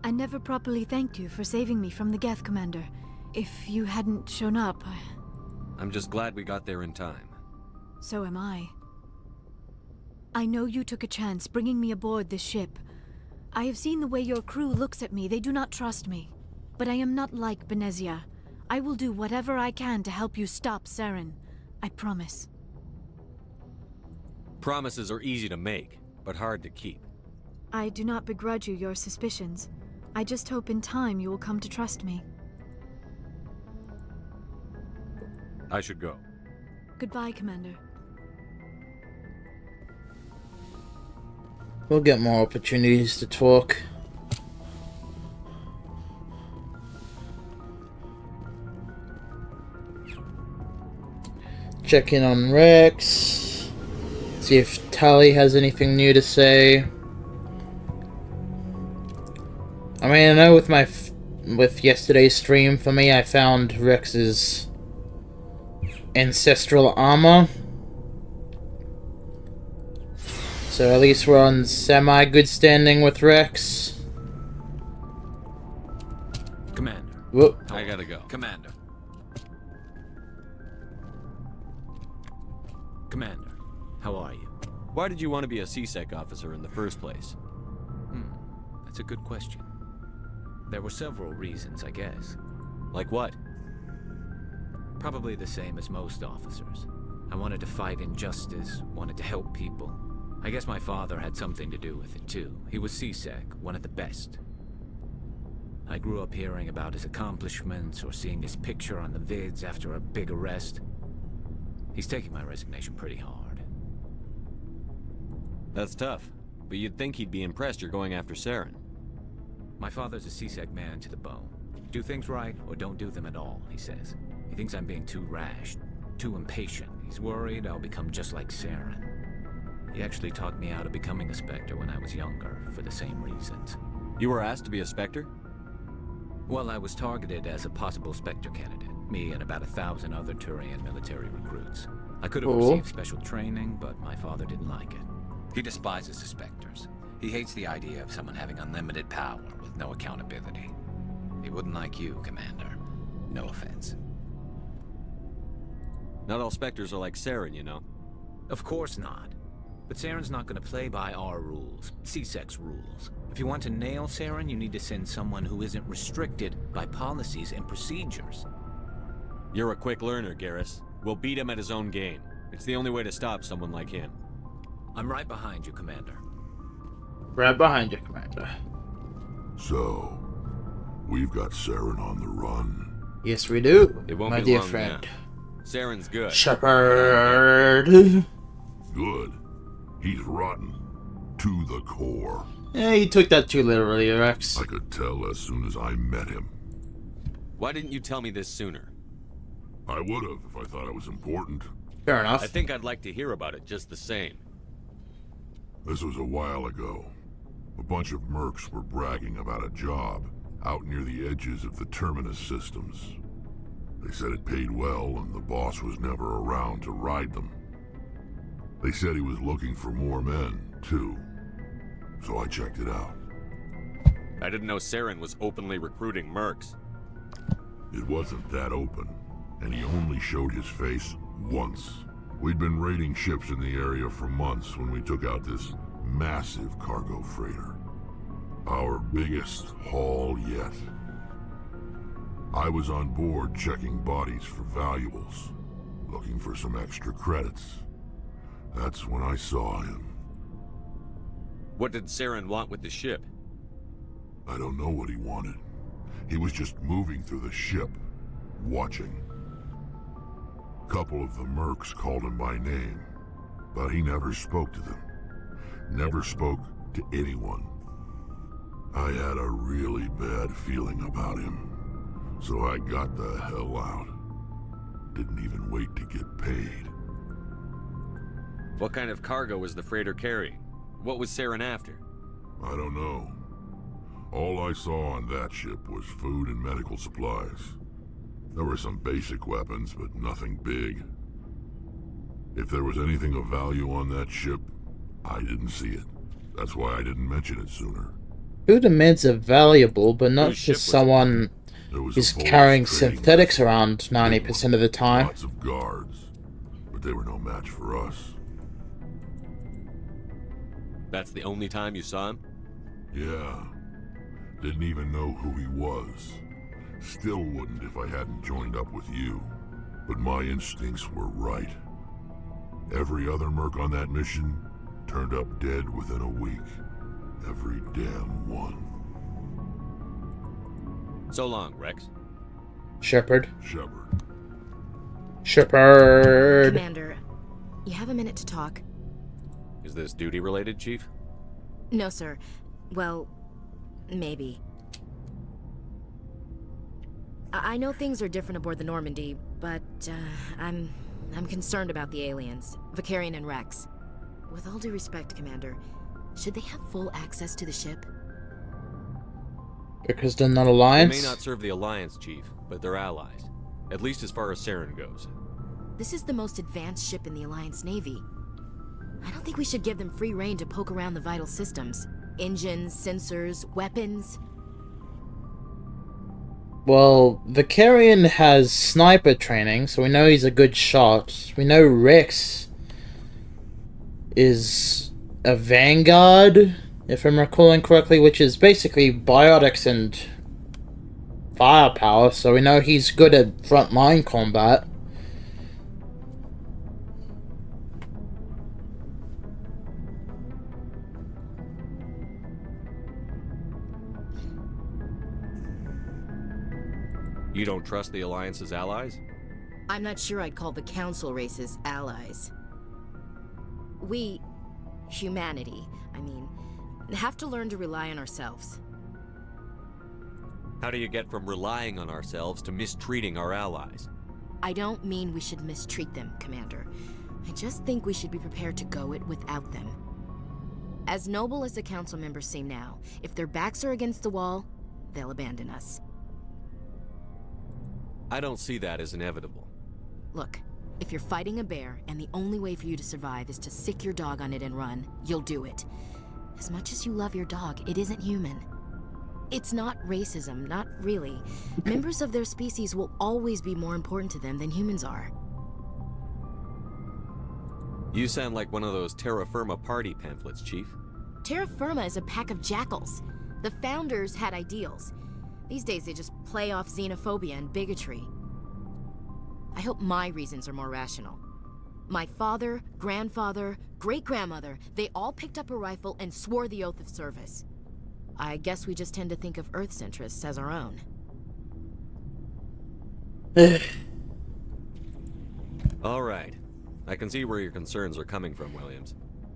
I never properly thanked you for saving me from the Geth, Commander. If you hadn't shown up... I'm just glad we got there in time. So am I. I know you took a chance bringing me aboard this ship. I have seen the way your crew looks at me. They do not trust me. But I am not like Benezia. I will do whatever I can to help you stop Saren. I promise. Promises are easy to make, but hard to keep. I do not begrudge you your suspicions. I just hope in time you will come to trust me. I should go. Goodbye, Commander. We'll get more opportunities to talk. Check in on Rex. See if Tali has anything new to say. I mean, I know with yesterday's stream, for me, I found Rex's ancestral armor. So at least we're on semi-good standing with Rex. Commander. Whoop. I gotta go. Commander. Commander, how are you? Why did you want to be a CSEC officer in the first place? That's a good question. There were several reasons, I guess. Like what? Probably the same as most officers. I wanted to fight injustice, wanted to help people. I guess my father had something to do with it too. He was CSEC, one of the best. I grew up hearing about his accomplishments or seeing his picture on the vids after a big arrest. He's taking my resignation pretty hard. That's tough, but you'd think he'd be impressed you're going after Saren. My father's a CSEC man to the bone. Do things right or don't do them at all, he says. He thinks I'm being too rash, too impatient. He's worried I'll become just like Saren. He actually talked me out of becoming a Spectre when I was younger, for the same reasons. You were asked to be a Spectre? Well, I was targeted as a possible Spectre candidate. Me and about 1,000 other Turian military recruits. I could have received special training, but my father didn't like it. He despises the Spectres. He hates the idea of someone having unlimited power with no accountability. He wouldn't like you, Commander. No offense. Not all Spectres are like Saren, you know. Of course not. But Saren's not going to play by our rules, CSEC's rules. If you want to nail Saren, you need to send someone who isn't restricted by policies and procedures. You're a quick learner, Garrus. We'll beat him at his own game. It's the only way to stop someone like him. I'm right behind you, Commander. Right behind you, Commander. So, we've got Saren on the run. Yes, we do. It won't my be dear long friend. Now. Saren's good. Shepard. Good. He's rotten. To the core. Yeah, you took that too literally, Rex. I could tell as soon as I met him. Why didn't you tell me this sooner? I would have if I thought it was important. Fair enough. I think I'd like to hear about it just the same. This was a while ago. A bunch of mercs were bragging about a job out near the edges of the Terminus systems. They said it paid well and the boss was never around to ride them. They said he was looking for more men, too. So I checked it out. I didn't know Saren was openly recruiting mercs. It wasn't that open, and he only showed his face once. We'd been raiding ships in the area for months when we took out this massive cargo freighter. Our biggest haul yet. I was on board checking bodies for valuables, looking for some extra credits. That's when I saw him. What did Saren want with the ship? I don't know what he wanted. He was just moving through the ship, watching. A couple of the mercs called him by name, but he never spoke to them. Never spoke to anyone. I had a really bad feeling about him, so I got the hell out. Didn't even wait to get paid. What kind of cargo was the freighter carrying? What was Saren after? I don't know. All I saw on that ship was food and medical supplies. There were some basic weapons, but nothing big. If there was anything of value on that ship, I didn't see it. That's why I didn't mention it sooner. Food and meds are valuable, but not to someone who's carrying synthetics around 90% of the time. Lots of guards, but they were no match for us. That's the only time you saw him? Yeah. Didn't even know who he was. Still wouldn't if I hadn't joined up with you. But my instincts were right. Every other merc on that mission turned up dead within a week. Every damn one. So long, Rex. Shepard. Shepard. Shepard. Commander, you have a minute to talk? Is this duty related, Chief? No, sir. Well, maybe. I know things are different aboard the Normandy, but I'm concerned about the aliens, Vicarian and Rex. With all due respect, Commander, should they have full access to the ship? Because they're not Alliance? They may not serve the Alliance, Chief, but they're allies. At least as far as Saren goes. This is the most advanced ship in the Alliance Navy. I don't think we should give them free rein to poke around the vital systems. Engines, sensors, weapons. Well, Vicarian has sniper training, so we know he's a good shot. We know Rex is a vanguard, if I'm recalling correctly, which is basically biotics and firepower, so we know he's good at frontline combat. You don't trust the Alliance's allies? I'm not sure I'd call the Council races allies. We, humanity, I mean, have to learn to rely on ourselves. How do you get from relying on ourselves to mistreating our allies? I don't mean we should mistreat them, Commander. I just think we should be prepared to go it without them. As noble as the Council members seem now, if their backs are against the wall, they'll abandon us. I don't see that as inevitable. Look, if you're fighting a bear and the only way for you to survive is to sick your dog on it and run, you'll do it. As much as you love your dog, it isn't human. It's not racism, not really. Members of their species will always be more important to them than humans are. You sound like one of those Terra Firma party pamphlets, Chief. Terra Firma is a pack of jackals. The founders had ideals. These days they just play off xenophobia and bigotry. I hope my reasons are more rational. My father, grandfather, great-grandmother, they all picked up a rifle and swore the oath of service. I guess we just tend to think of Earth's interests as our own. All right. I can see where your concerns are coming from, Williams.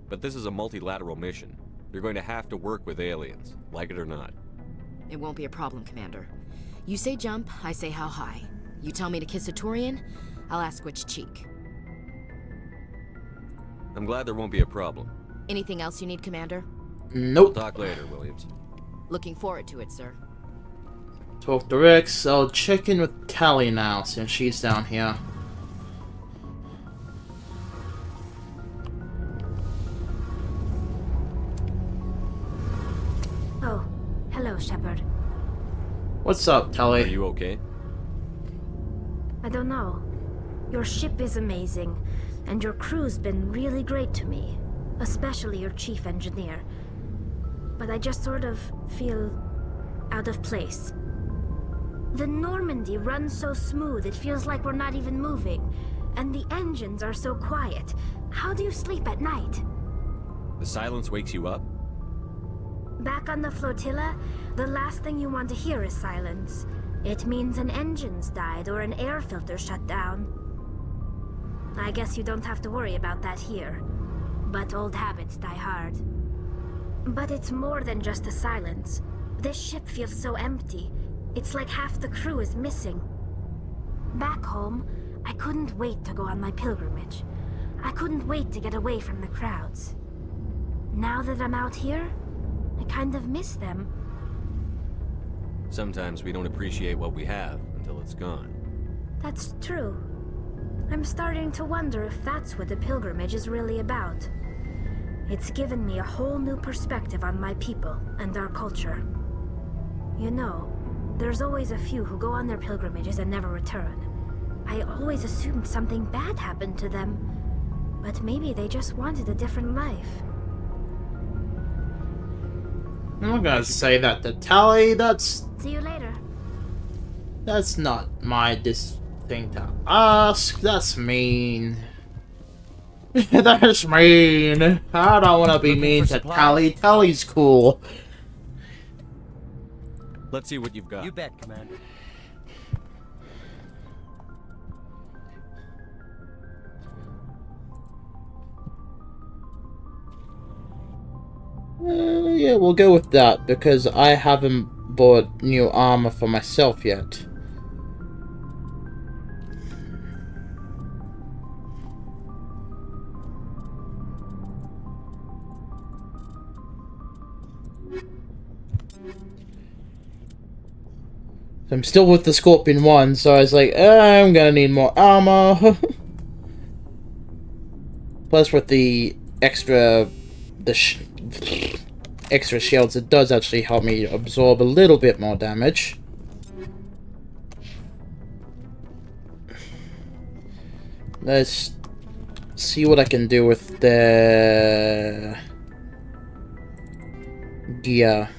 But this is a multilateral mission. You're going to have to work with aliens, like it or not. It won't be a problem, Commander. You say jump, I say how high. You tell me to kiss a Turian, I'll ask which cheek. I'm glad there won't be a problem. Anything else you need, Commander? Nope. We'll talk later, Williams. Looking forward to it, sir. Talk to Rex. I'll check in with Tally now, since she's down here. Oh, hello, Shepard. What's up, Tally? Are you okay? I don't know. Your ship is amazing, and your crew's been really great to me. Especially your chief engineer. But I just sort of feel out of place. The Normandy runs so smooth it feels like we're not even moving. And the engines are so quiet. How do you sleep at night? The silence wakes you up? Back on the flotilla, the last thing you want to hear is silence. It means an engine's died or an air filter shut down. I guess you don't have to worry about that here. But old habits die hard. But it's more than just the silence. This ship feels so empty. It's like half the crew is missing. Back home, I couldn't wait to go on my pilgrimage. I couldn't wait to get away from the crowds. Now that I'm out here, I kind of miss them. Sometimes we don't appreciate what we have until it's gone. That's true. I'm starting to wonder if that's what the pilgrimage is really about. It's given me a whole new perspective on my people and our culture. You know, there's always a few who go on their pilgrimages and never return. I always assumed something bad happened to them, but maybe they just wanted a different life. I'm not gonna say that to Tally. That's... See you later. That's not my thing to ask. That's mean. That's mean. I don't want to be mean to Tally. Tally's cool. Let's see what you've got. You bet, Commander. Yeah, we'll go with that, because I haven't bought new armor for myself yet. I'm still with the Scorpion 1, so I was like, I'm gonna need more armor. Plus with the extra shields, it does actually help me absorb a little bit more damage. Let's see what I can do with the gear.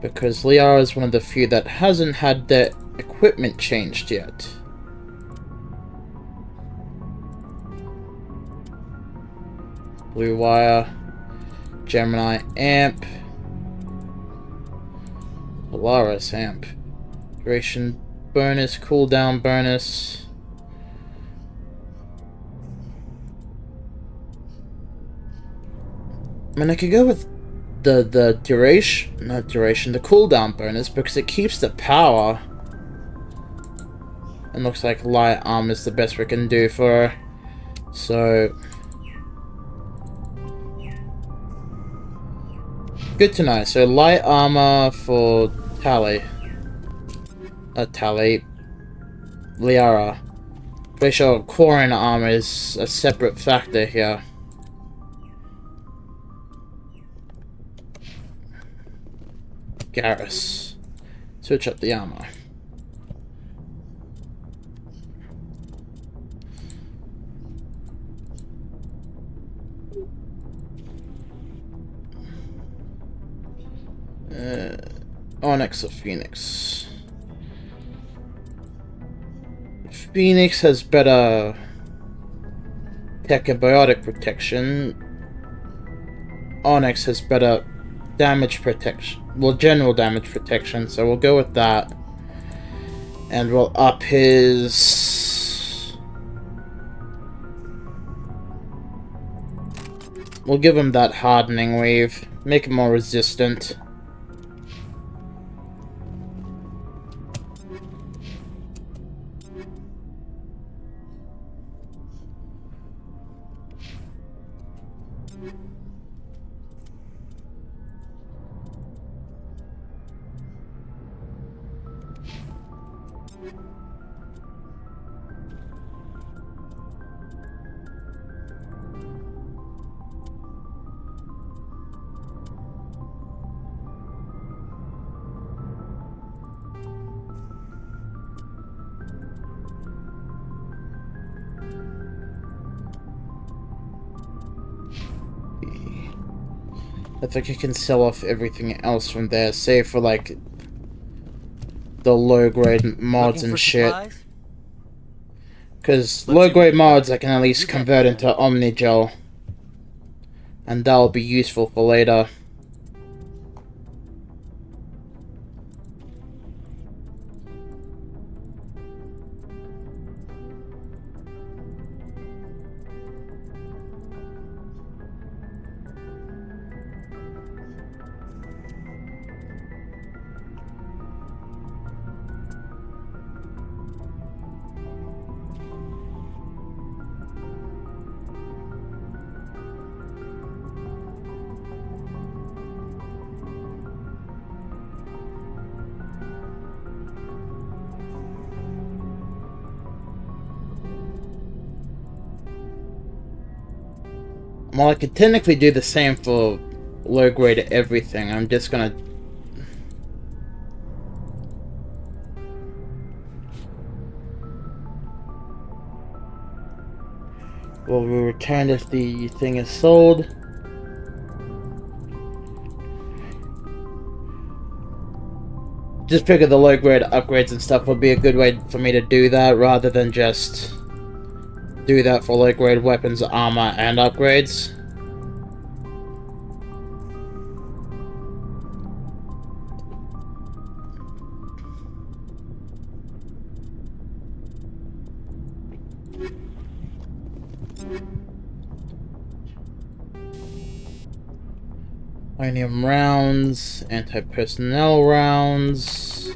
Because Liara is one of the few that hasn't had their equipment changed yet. Blue wire, Gemini amp, Polaris amp, duration bonus, cooldown bonus. I mean, I could go with the cooldown bonus, because it keeps the power. It looks like light armor is the best we can do for her. So good to know. So light armor for Tally. Liara. Pretty sure Quarren armor is a separate factor here. Garrus. Switch up the armor. Onyx or Phoenix? Phoenix has better tech and biotic protection. Onyx has better damage protection. Well, general damage protection, so we'll go with that. And we'll up his... We'll give him that hardening wave. Make him more resistant. I think I can sell off everything else from there, save for like the low-grade mods and shit. Because low-grade mods I can at least convert into Omnigel, and that'll be useful for later. Well, I could technically do the same for low-grade everything. I'm just gonna... Will we return if the thing is sold? just figured the low-grade upgrades and stuff would be a good way for me to do that, rather than just do that for low-grade weapons, armor, and upgrades. Titanium rounds, anti-personnel rounds,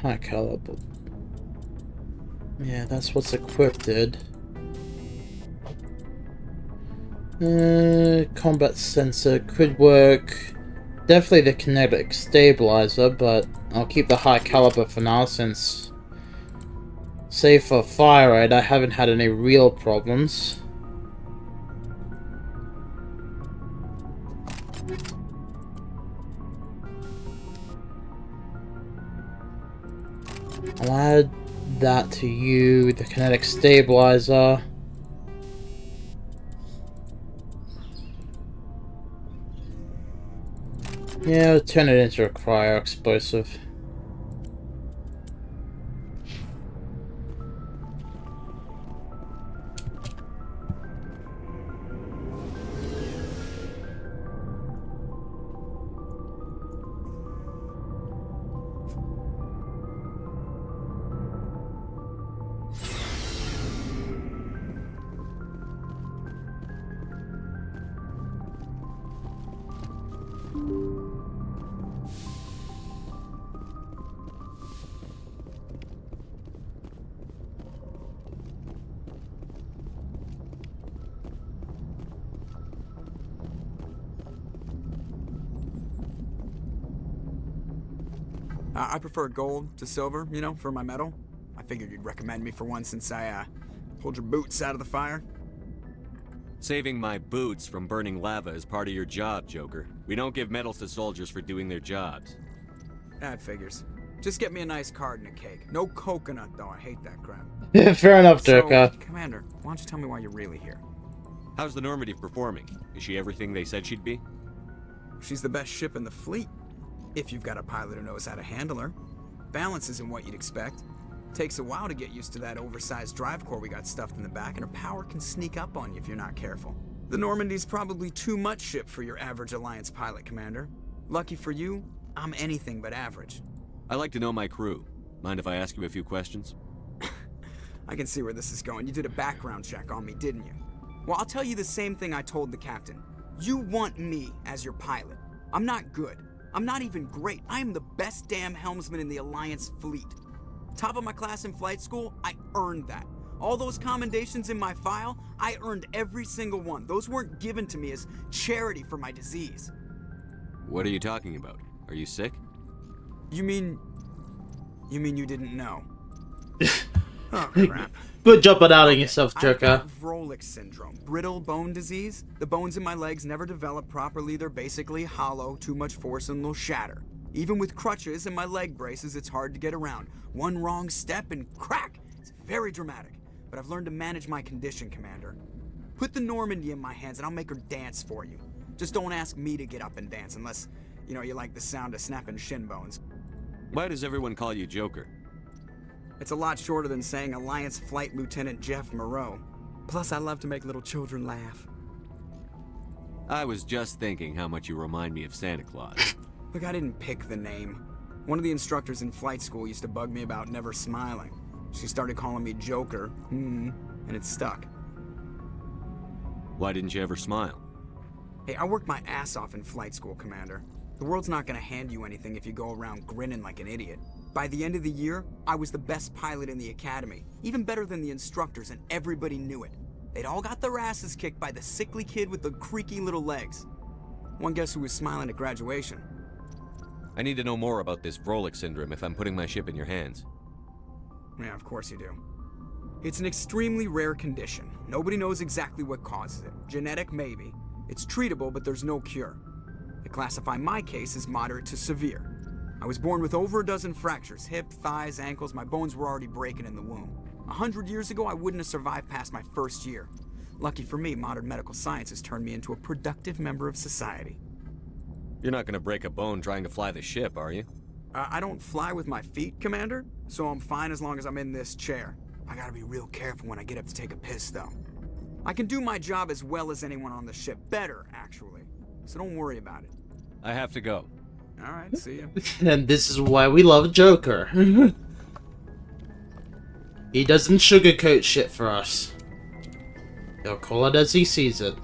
high caliber. Yeah, that's what's equipped. Combat sensor could work. Definitely the kinetic stabilizer, but I'll keep the high caliber for now since, save for fire rate, I haven't had any real problems. I'll add that to you, the kinetic stabilizer. Yeah, I'll turn it into a cryo explosive. I prefer gold to silver, you know, for my metal. I figured you'd recommend me for one since I, pulled your boots out of the fire. Saving my boots from burning lava is part of your job, Joker. We don't give medals to soldiers for doing their jobs. That figures. Just get me a nice card and a cake. No coconut, though. I hate that crap. Fair enough, Joker. So, Commander, why don't you tell me why you're really here? How's the Normandy performing? Is she everything they said she'd be? She's the best ship in the fleet. If you've got a pilot who knows how to handle her. Balance isn't what you'd expect. Takes a while to get used to that oversized drive core we got stuffed in the back, and her power can sneak up on you if you're not careful. The Normandy's probably too much ship for your average Alliance pilot, Commander. Lucky for you, I'm anything but average. I like to know my crew. Mind if I ask you a few questions? I can see where this is going. You did a background check on me, didn't you? Well, I'll tell you the same thing I told the captain. You want me as your pilot. I'm not good. I'm not even great. I am the best damn helmsman in the Alliance fleet. Top of my class in flight school, I earned that. All those commendations in my file, I earned every single one. Those weren't given to me as charity for my disease. What are you talking about? Are you sick? You mean you didn't know? Oh, crap. Good job at outing yourself, Joker. I've got Vrolik syndrome, brittle bone disease. The bones in my legs never develop properly. They're basically hollow, too much force and they'll shatter. Even with crutches and my leg braces, it's hard to get around. One wrong step and crack! It's very dramatic. But I've learned to manage my condition, Commander. Put the Normandy in my hands and I'll make her dance for you. Just don't ask me to get up and dance unless, you know, you like the sound of snapping shin bones. Why does everyone call you Joker? It's a lot shorter than saying Alliance Flight Lieutenant Jeff Moreau. Plus, I love to make little children laugh. I was just thinking how much you remind me of Santa Claus. Look, I didn't pick the name. One of the instructors in flight school used to bug me about never smiling. She started calling me Joker, and it stuck. Why didn't you ever smile? Hey, I worked my ass off in flight school, Commander. The world's not gonna hand you anything if you go around grinning like an idiot. By the end of the year, I was the best pilot in the academy, even better than the instructors, and everybody knew it. They'd all got their asses kicked by the sickly kid with the creaky little legs. One guess who was smiling at graduation? I need to know more about this Vrolik syndrome if I'm putting my ship in your hands. Yeah, of course you do. It's an extremely rare condition. Nobody knows exactly what causes it. Genetic, maybe. It's treatable, but there's no cure. They classify my case as moderate to severe. I was born with over a dozen fractures, hip, thighs, ankles. My bones were already breaking in the womb. 100 years ago, I wouldn't have survived past my first year. Lucky for me, modern medical science has turned me into a productive member of society. You're not gonna break a bone trying to fly the ship, are you? I don't fly with my feet, Commander, so I'm fine as long as I'm in this chair. I gotta be real careful when I get up to take a piss, though. I can do my job as well as anyone on the ship. Better, actually. So don't worry about it. I have to go. Alright, see ya. And this is why we love Joker. He doesn't sugarcoat shit for us. He'll call it as he sees it.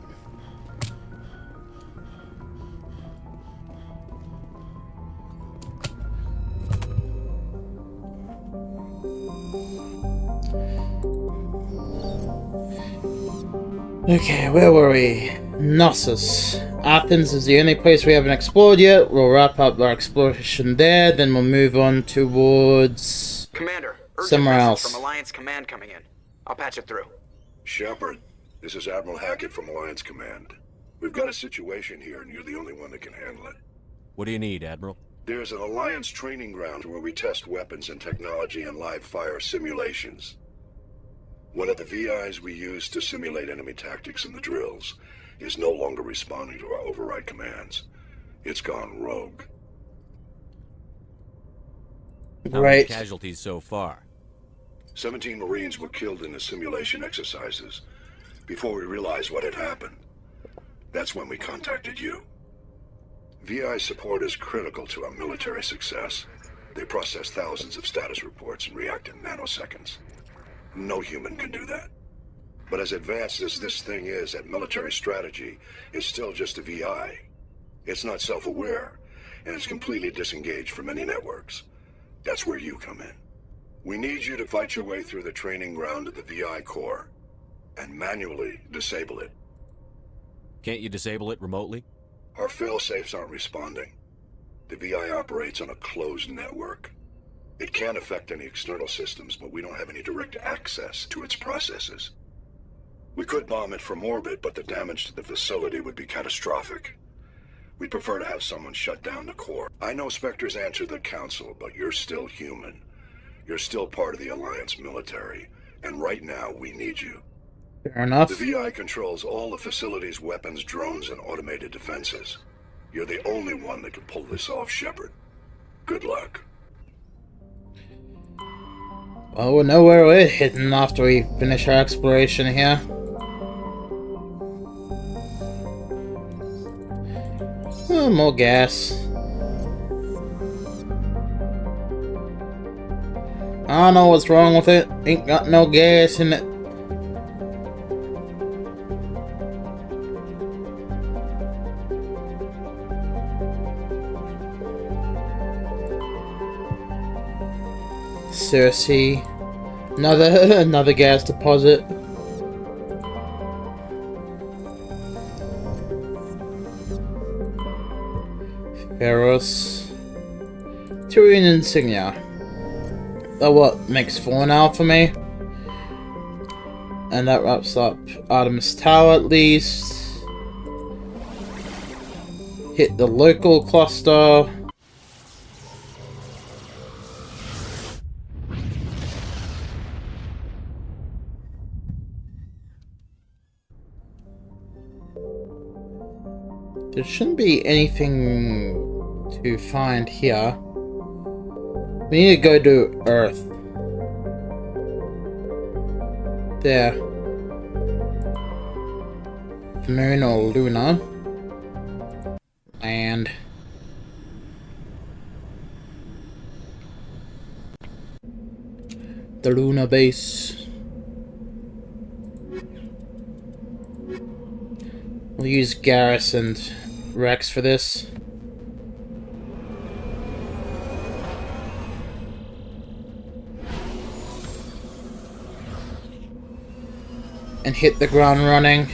Okay, where were we? Knossos. Athens is the only place we haven't explored yet. We'll wrap up our exploration there, then we'll move on towards... Commander, urgent somewhere message else. from Alliance Command coming in. I'll patch it through. Shepard, this is Admiral Hackett from Alliance Command. We've got a situation here, and you're the only one that can handle it. What do you need, Admiral? There's an Alliance training ground where we test weapons and technology in live fire simulations. One of the VIs we use to simulate enemy tactics in the drills is no longer responding to our override commands. It's gone rogue. How many casualties so far? 17 Marines were killed in the simulation exercises before we realized what had happened. That's when we contacted you. VI support is critical to our military success. They process thousands of status reports and react in nanoseconds. No human can do that. But as advanced as this thing is at military strategy, it's still just a VI. It's not self-aware, and it's completely disengaged from any networks. That's where you come in. We need you to fight your way through the training ground of the VI core, and manually disable it. Can't you disable it remotely? Our fail-safes aren't responding. The VI operates on a closed network. It can affect any external systems, but we don't have any direct access to its processes. We could bomb it from orbit, but the damage to the facility would be catastrophic. We'd prefer to have someone shut down the core. I know Spectres answer the Council, but you're still human. You're still part of the Alliance military, and right now we need you. Fair enough. The VI controls all the facility's weapons, drones, and automated defenses. You're the only one that can pull this off, Shepard. Good luck. Well, we'll know where we're heading after we finish our exploration here. Oh, more gas. I don't know what's wrong with it. Ain't got no gas in it. Cersei. Another gas deposit. Ferros. Tyrian insignia. That what makes 4 now for me. And that wraps up Artemis Tower at least. Hit the local cluster. There shouldn't be anything to find here. We need to go to Earth. There. Moon or Luna. And the Luna base. We'll use Garrus and Rex for this. And hit the ground running.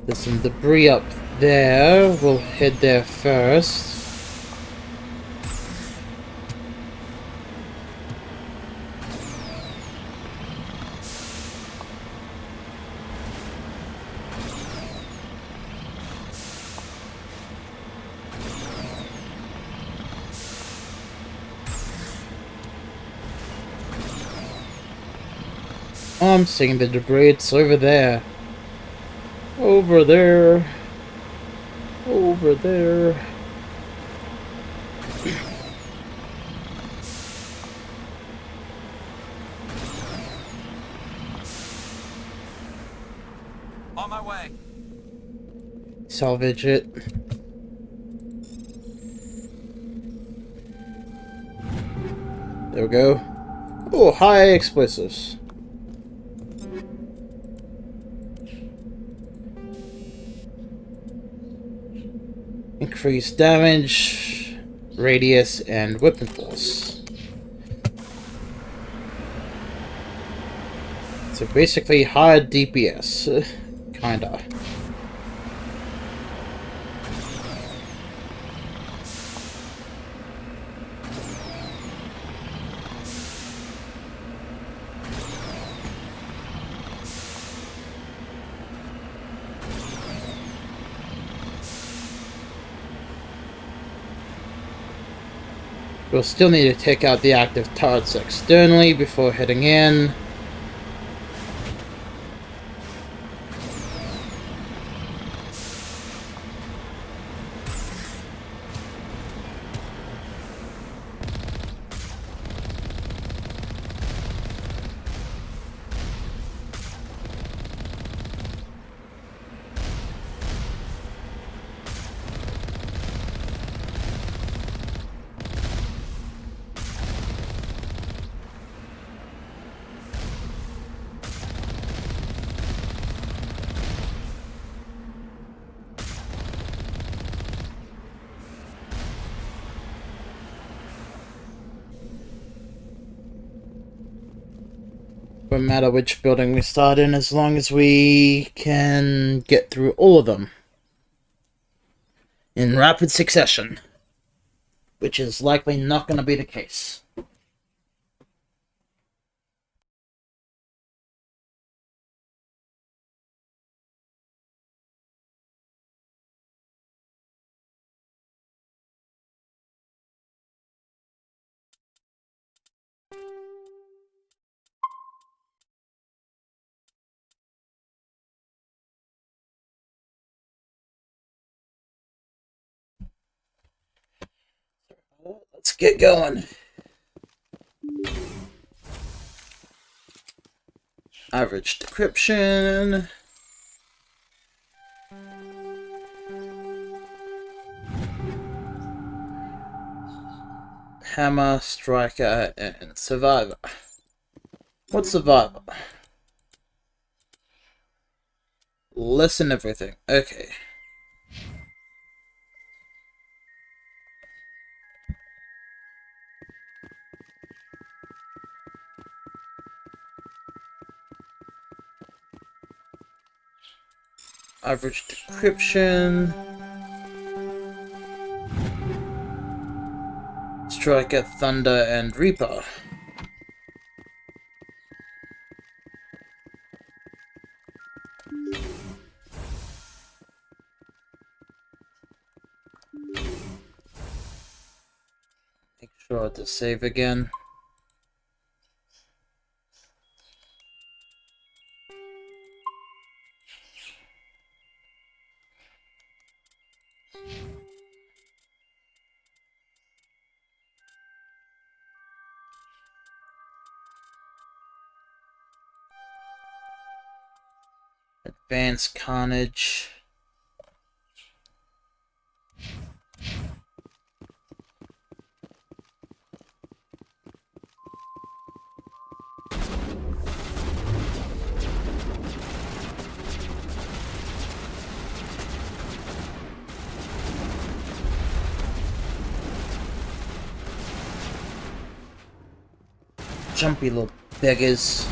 There's some debris up there. We'll head there first. I'm seeing the debris. It's over there. Over there. Over there. On my way. Salvage it. There we go. Oh, high explosives. Increased damage, radius, and weapon force. So basically higher DPS. Kinda. We'll still need to take out the active turrets externally before heading in. Won't matter which building we start in as long as we can get through all of them in rapid succession, which is likely not going to be the case. Let's get going. Average decryption. Hammer, striker, and survivor. What's survivor? Listen everything. Okay. Average decryption. Striker, Thunder, and Reaper. Make sure to save again. Advanced Carnage. Jumpy little beggars.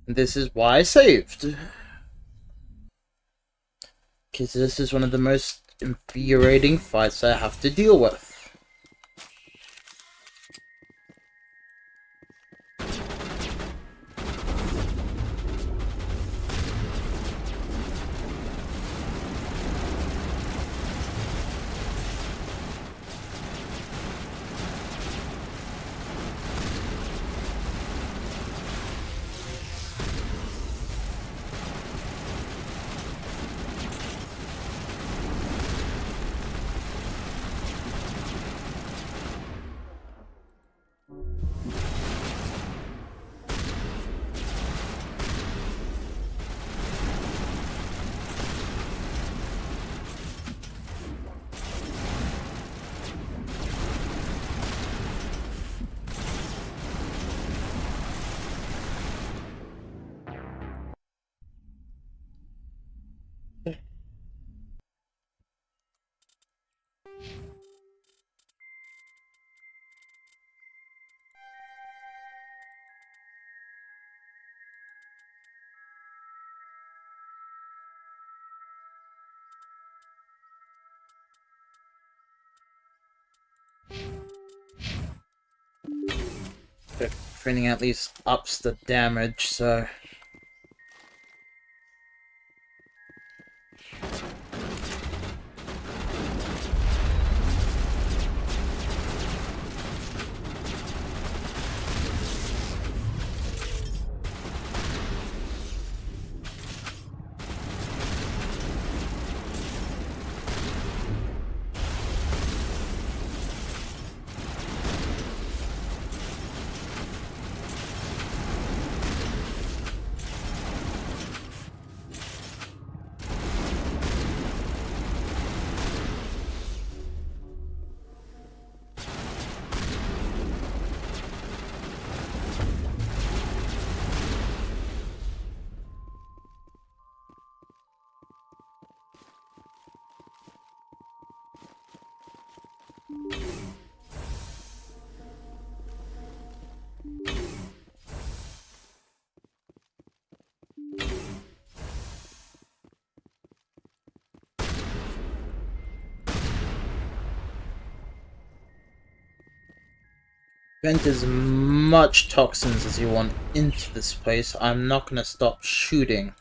This is why I saved. Because this is one of the most infuriating fights I have to deal with. Training at least ups the damage, so... Vent as much toxins as you want into this place. I'm not gonna stop shooting.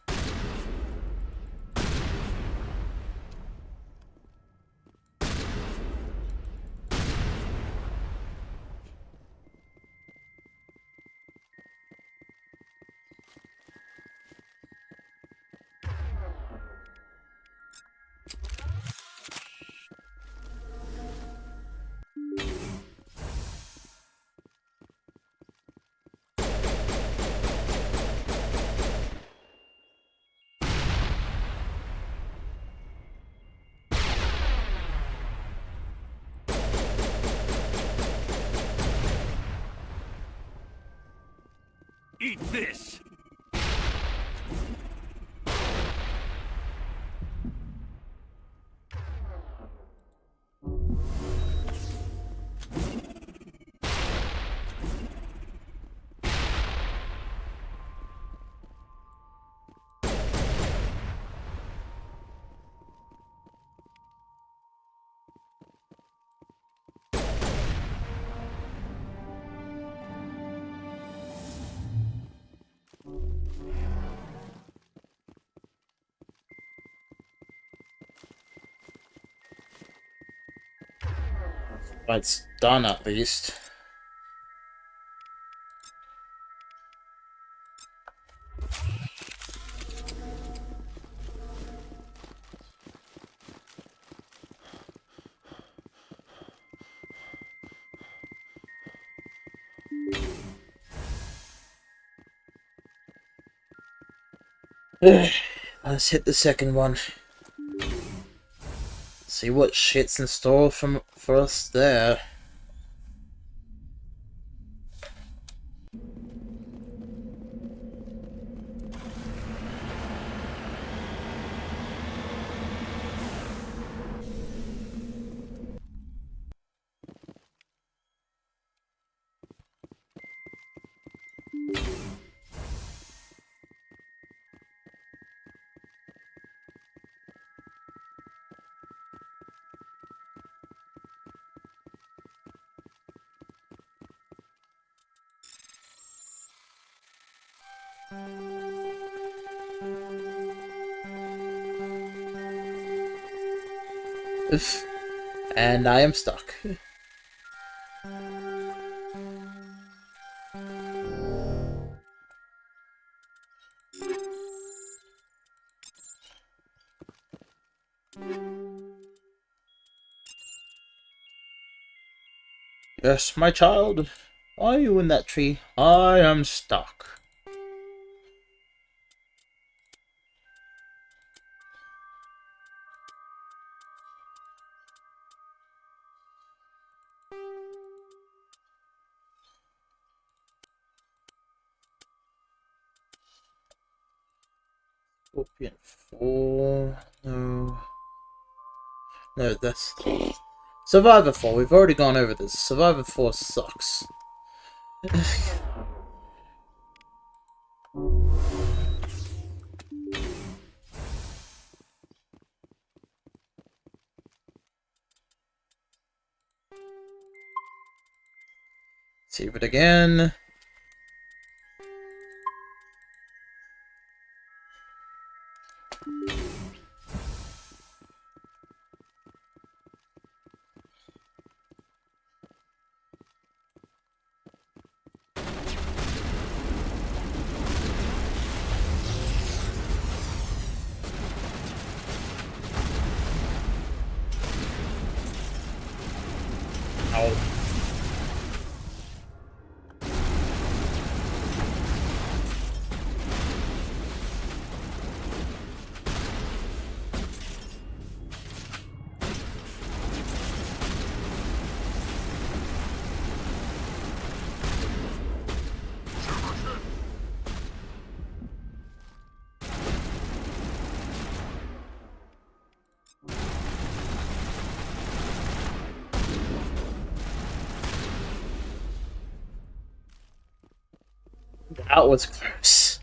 Eat this! It's done at least. Let's hit the second one. See what shit's in store for us there. Oof. And I am stuck. Yes, my child. Are you in that tree? I am stuck. Scorpion 4. No. No, that's... Survivor 4. We've already gone over this. Survivor 4 sucks. Save it again. That was close.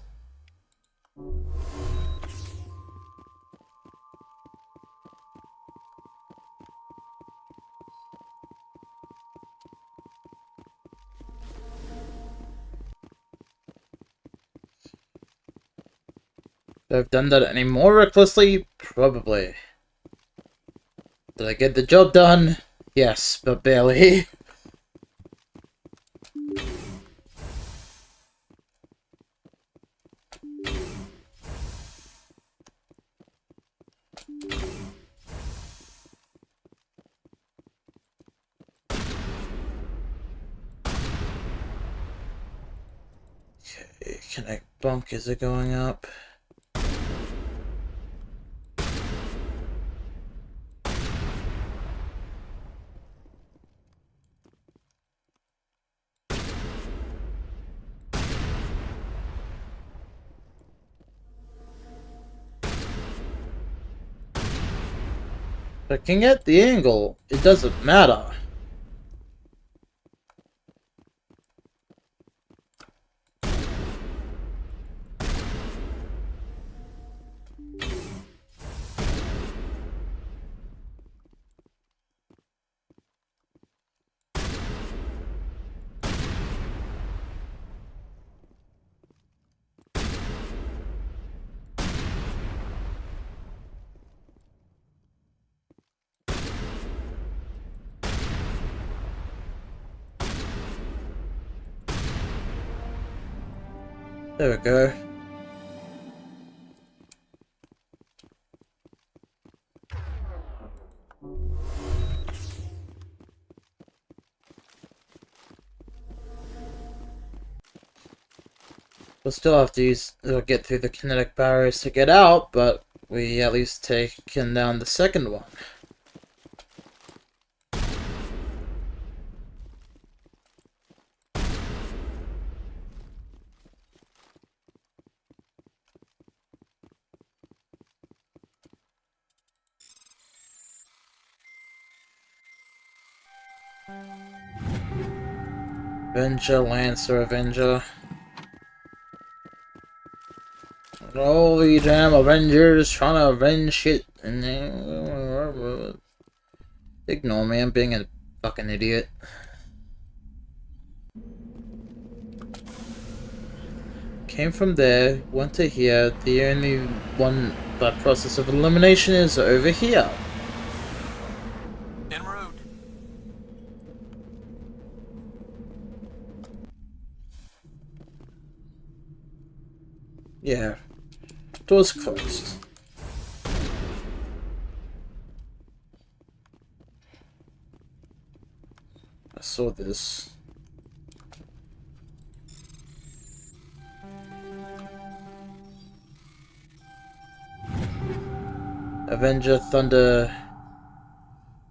Could I've done that any more recklessly? Probably. Did I get the job done? Yes, but barely. Okay, connect bunkers are going up. I can get the angle, it doesn't matter. There we go. We'll still have to get through the kinetic barriers to get out, but we at least taken down the second one. Avenger, Lancer, Avenger. All the damn Avengers trying to avenge shit. Ignore me, I'm being a fucking idiot. Came from there, went to here. The only one by process of elimination is over here. En route. Yeah. Door's closed. I saw this. Avenger, Thunder.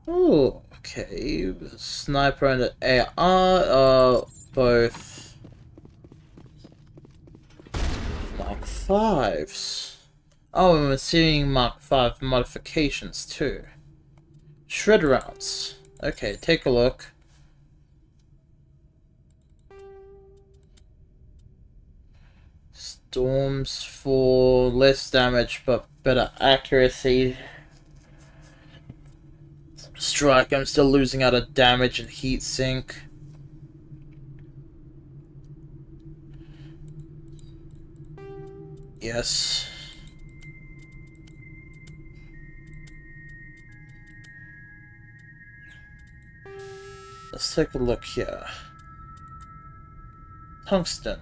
Oh, okay. Sniper and AR are both Mark 5s. Oh, and we're seeing Mark 5 modifications too. Shred rounds. Okay, take a look. Storms for less damage but better accuracy. Strike, I'm still losing out of damage and heat sink. Yes. Let's take a look here. Tungsten.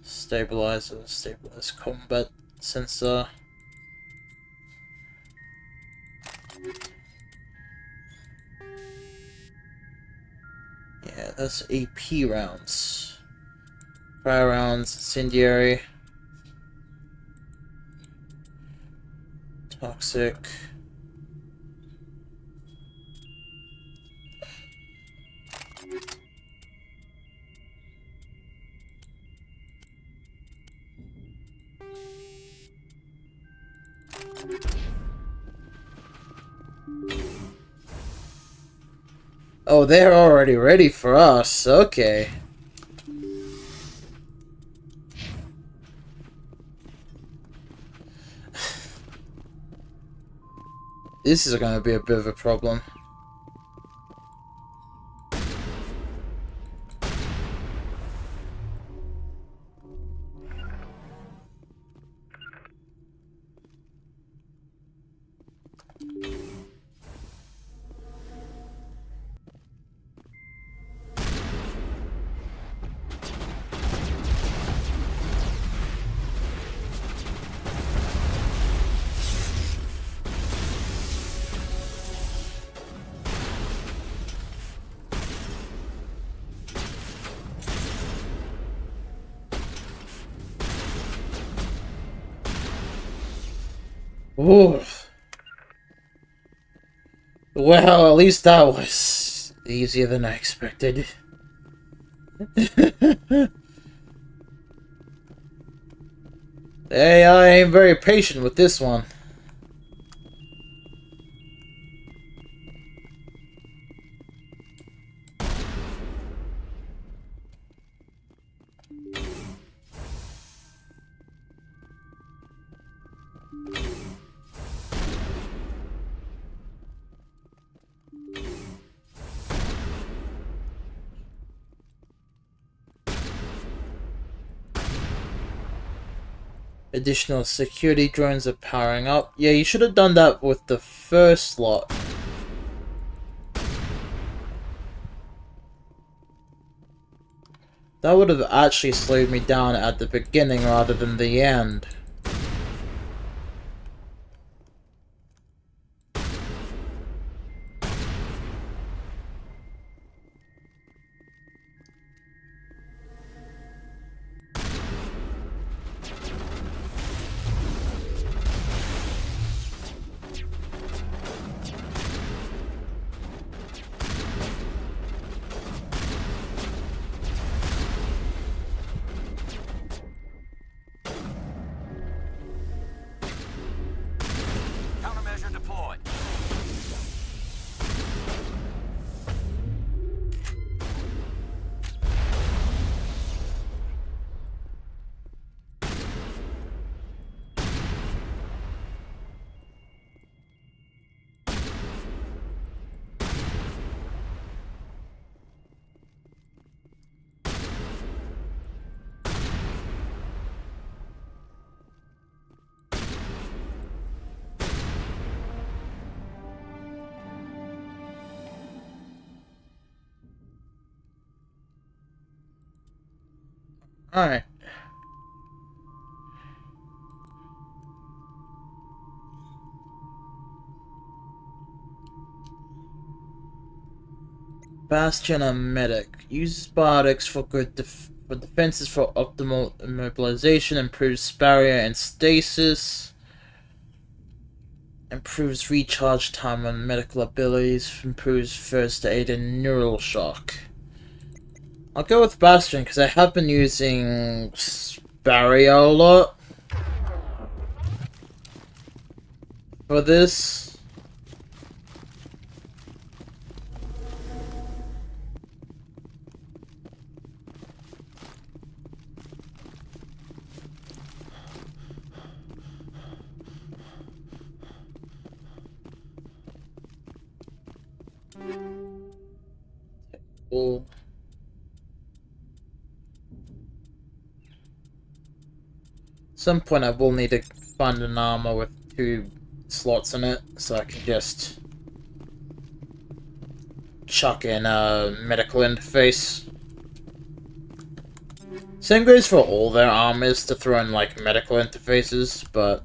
Stabilizer, stabilize combat sensor. Yeah, that's AP rounds. Fire rounds, incendiary. Toxic. Oh, they're already ready for us. Okay. This is going to be a bit of a problem. Ooh. Well, at least that was easier than I expected. Hey, I ain't very patient with this one. Additional security drones are powering up. Yeah, you should have done that with the first lot. That would have actually slowed me down at the beginning rather than the end. Countermeasure deployed. Alright. Bastion and Medic. Uses biotics for good for defenses for optimal immobilization, improves barrier and stasis, improves recharge time and medical abilities, improves first aid and neural shock. I'll go with Bastion because I have been using barrier a lot for this. Cool. At some point I will need to find an armor with 2 slots in it, so I can just chuck in a medical interface. Same goes for all their armors, to throw in like medical interfaces, but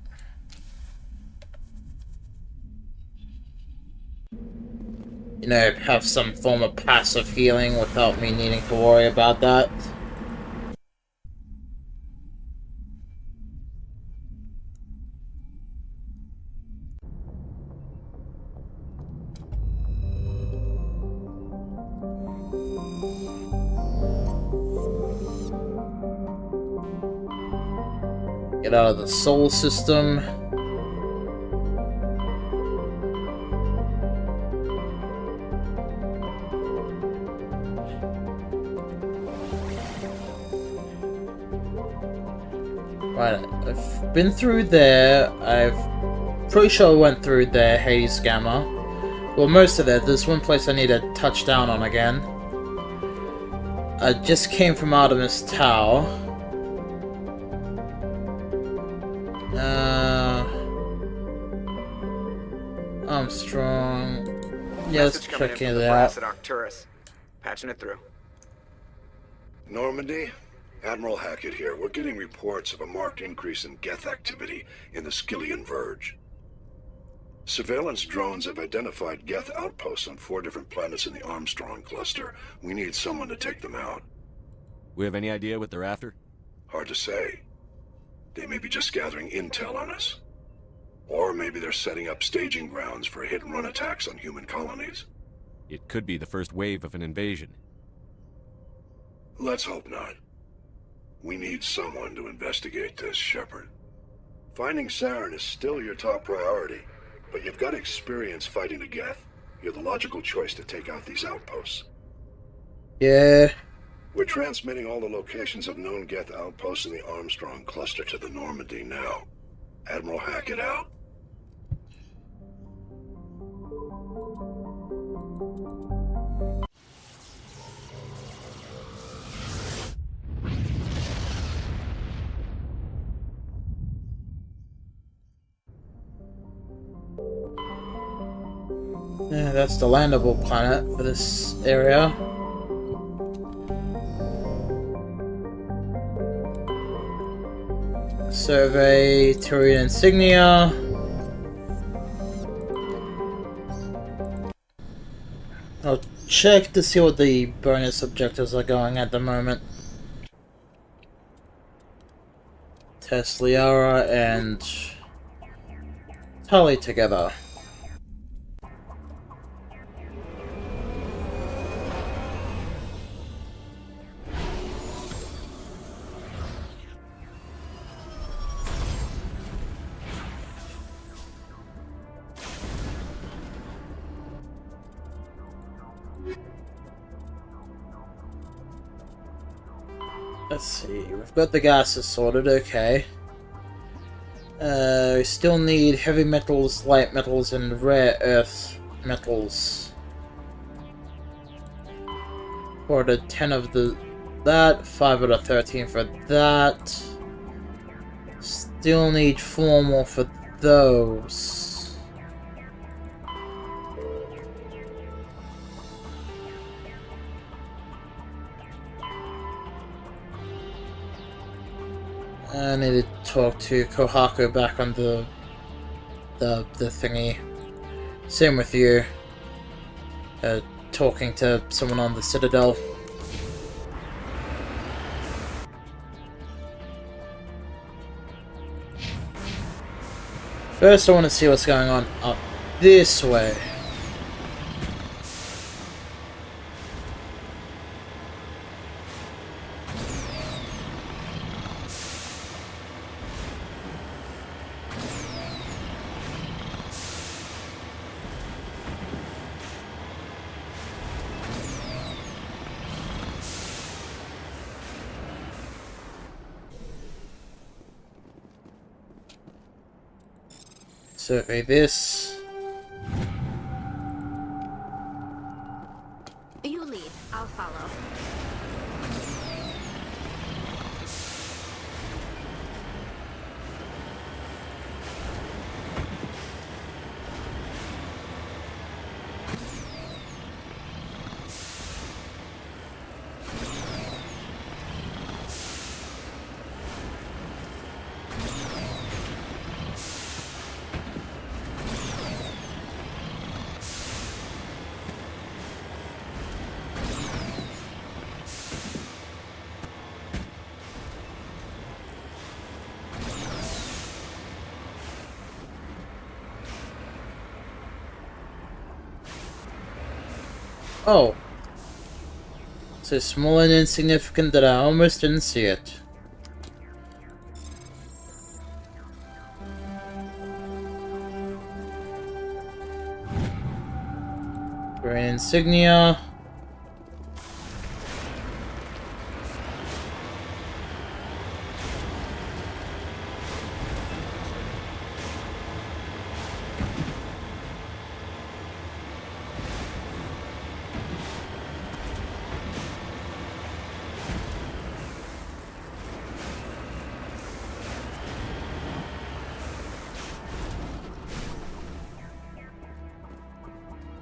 you know, have some form of passive healing without me needing to worry about that. Get out of the soul system. Right, I've been through there. I've pretty sure I went through there, Hades Gamma. Well, most of it. There's one place I need to touch down on again. I just came from Artemis Tower. Armstrong. Yeah, let's Message coming check in it from the out. brass at Arcturus. Patching it through. Normandy? Admiral Hackett here. We're getting reports of a marked increase in Geth activity in the Skyllian Verge. Surveillance drones have identified Geth outposts on 4 different planets in the Armstrong cluster. We need someone to take them out. We have any idea what they're after? Hard to say. They may be just gathering intel on us. Or maybe they're setting up staging grounds for hit-and-run attacks on human colonies. It could be the first wave of an invasion. Let's hope not. We need someone to investigate this, Shepard. Finding Saren is still your top priority, but you've got experience fighting the Geth. You're the logical choice to take out these outposts. Yeah. We're transmitting all the locations of known Geth outposts in the Armstrong cluster to the Normandy now. Admiral Hackett out. Yeah, that's the landable planet for this area. Survey Turian insignia. I'll check to see what the bonus objectives are going at the moment. Test Liara and Tully together. Let's see, we've got the gases sorted, okay. We still need heavy metals, light metals, and rare earth metals. 4 out of 10 of that, 5 out of 13 for that. Still need 4 more for those. I need to talk to Kohaku back on the thingy. Same with you. Talking to someone on the Citadel. First, I want to see what's going on up this way. Survey this. You lead. I'll follow. Oh. So small and insignificant that I almost didn't see it. Green insignia.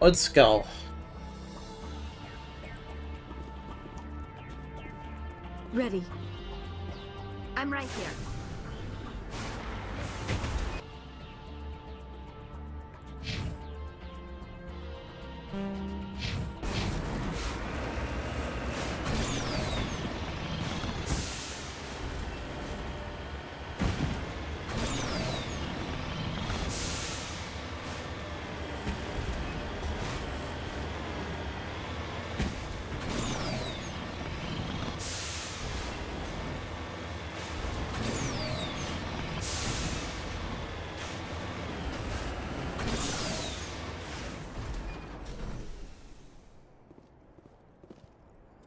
Let's go. Ready. I'm right here.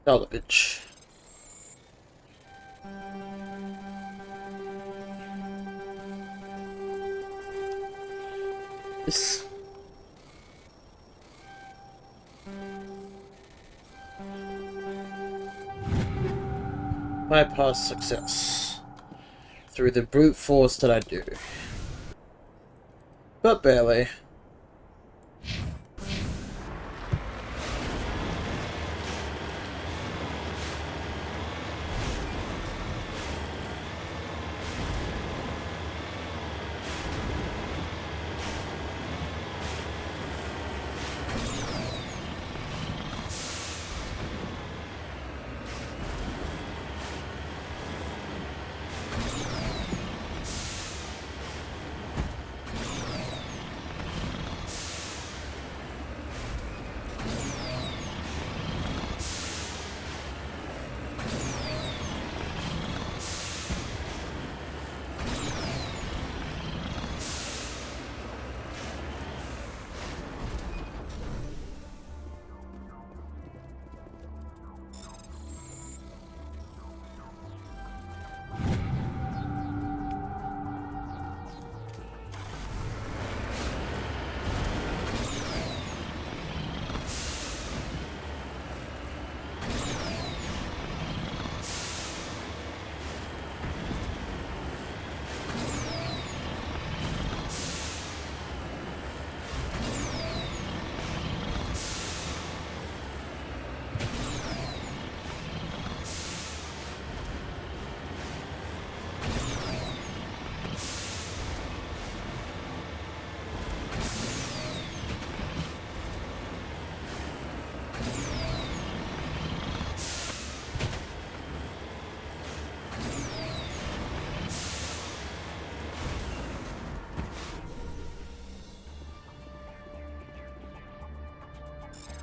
Salvage. This. Bypass success. Through the brute force that I do. But barely.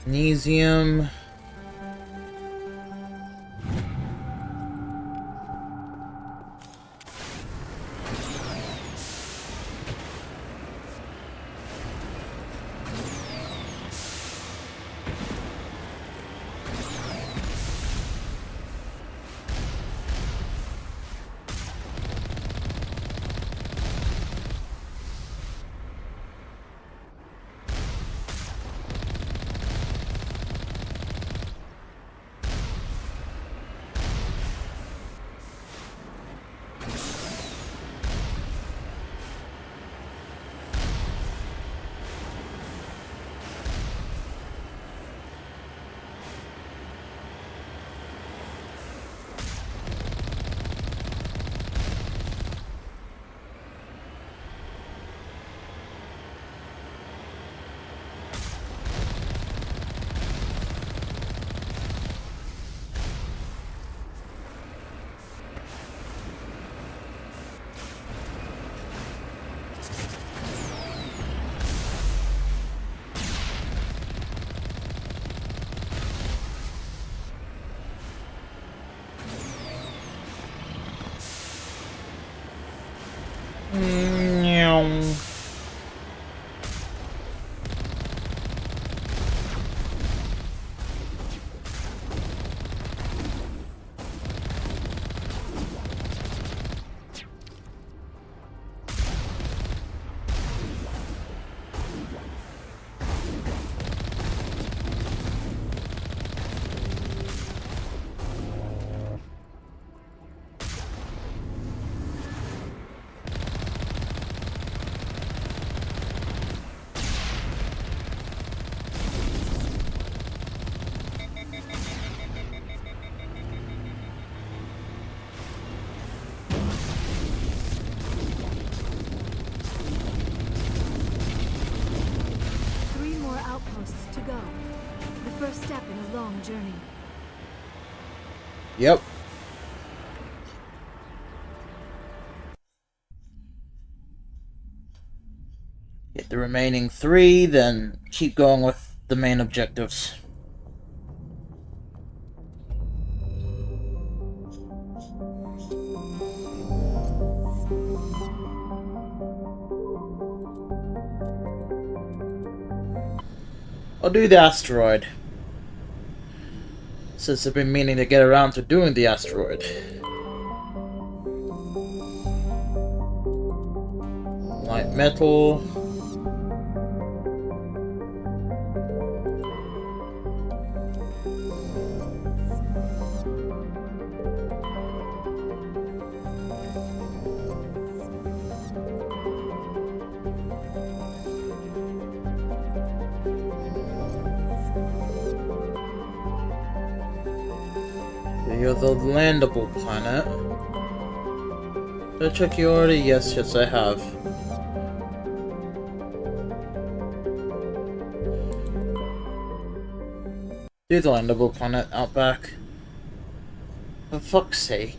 Magnesium. journey. Yep. Get the remaining 3, then keep going with the main objectives. I'll do the asteroid, since I've been meaning to get around to doing the asteroid. Light metal. You're the landable planet. Did I check you already? Yes, I have. Do the landable planet, Outback. For fuck's sake.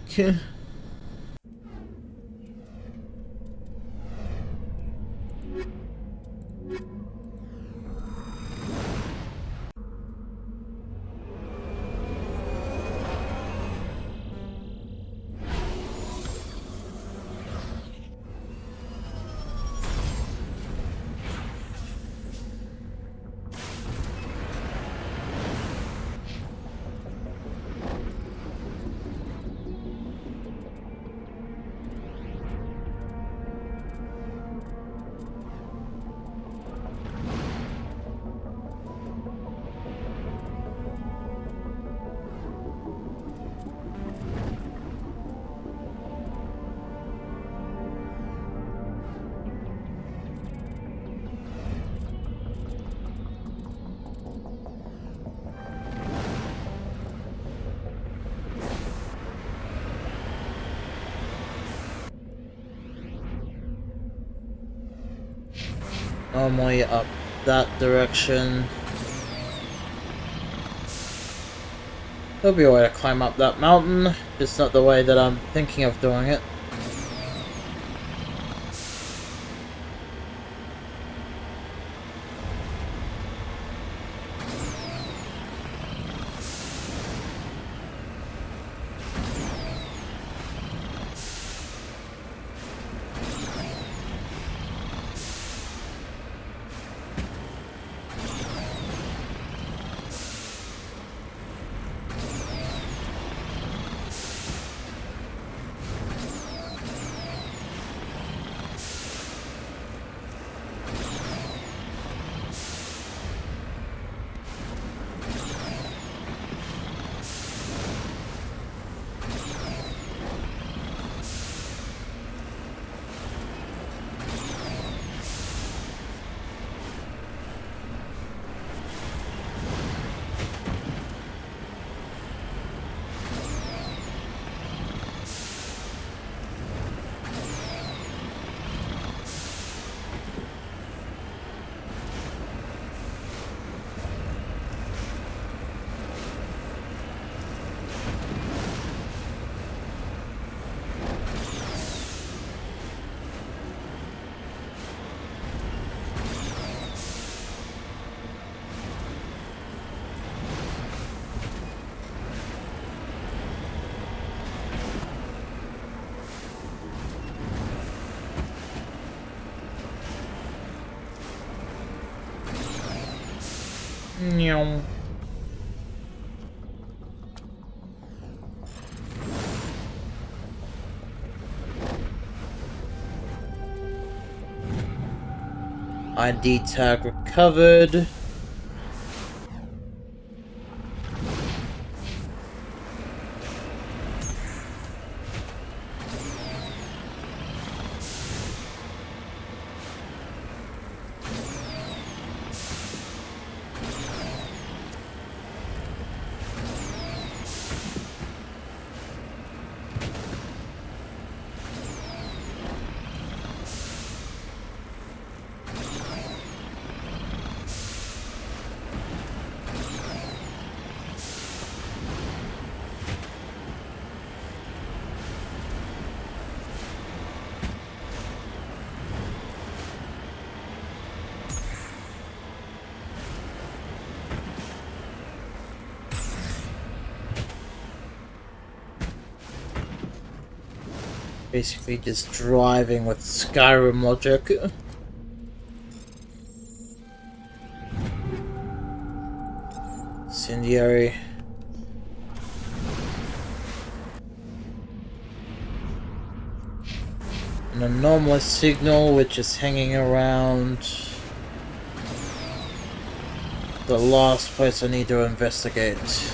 Normally up that direction. There'll be a way to climb up that mountain. It's not the way that I'm thinking of doing it. Meow. ID tag recovered. Basically just driving with Skyrim logic. Incendiary. An anomalous signal which is hanging around the last place I need to investigate.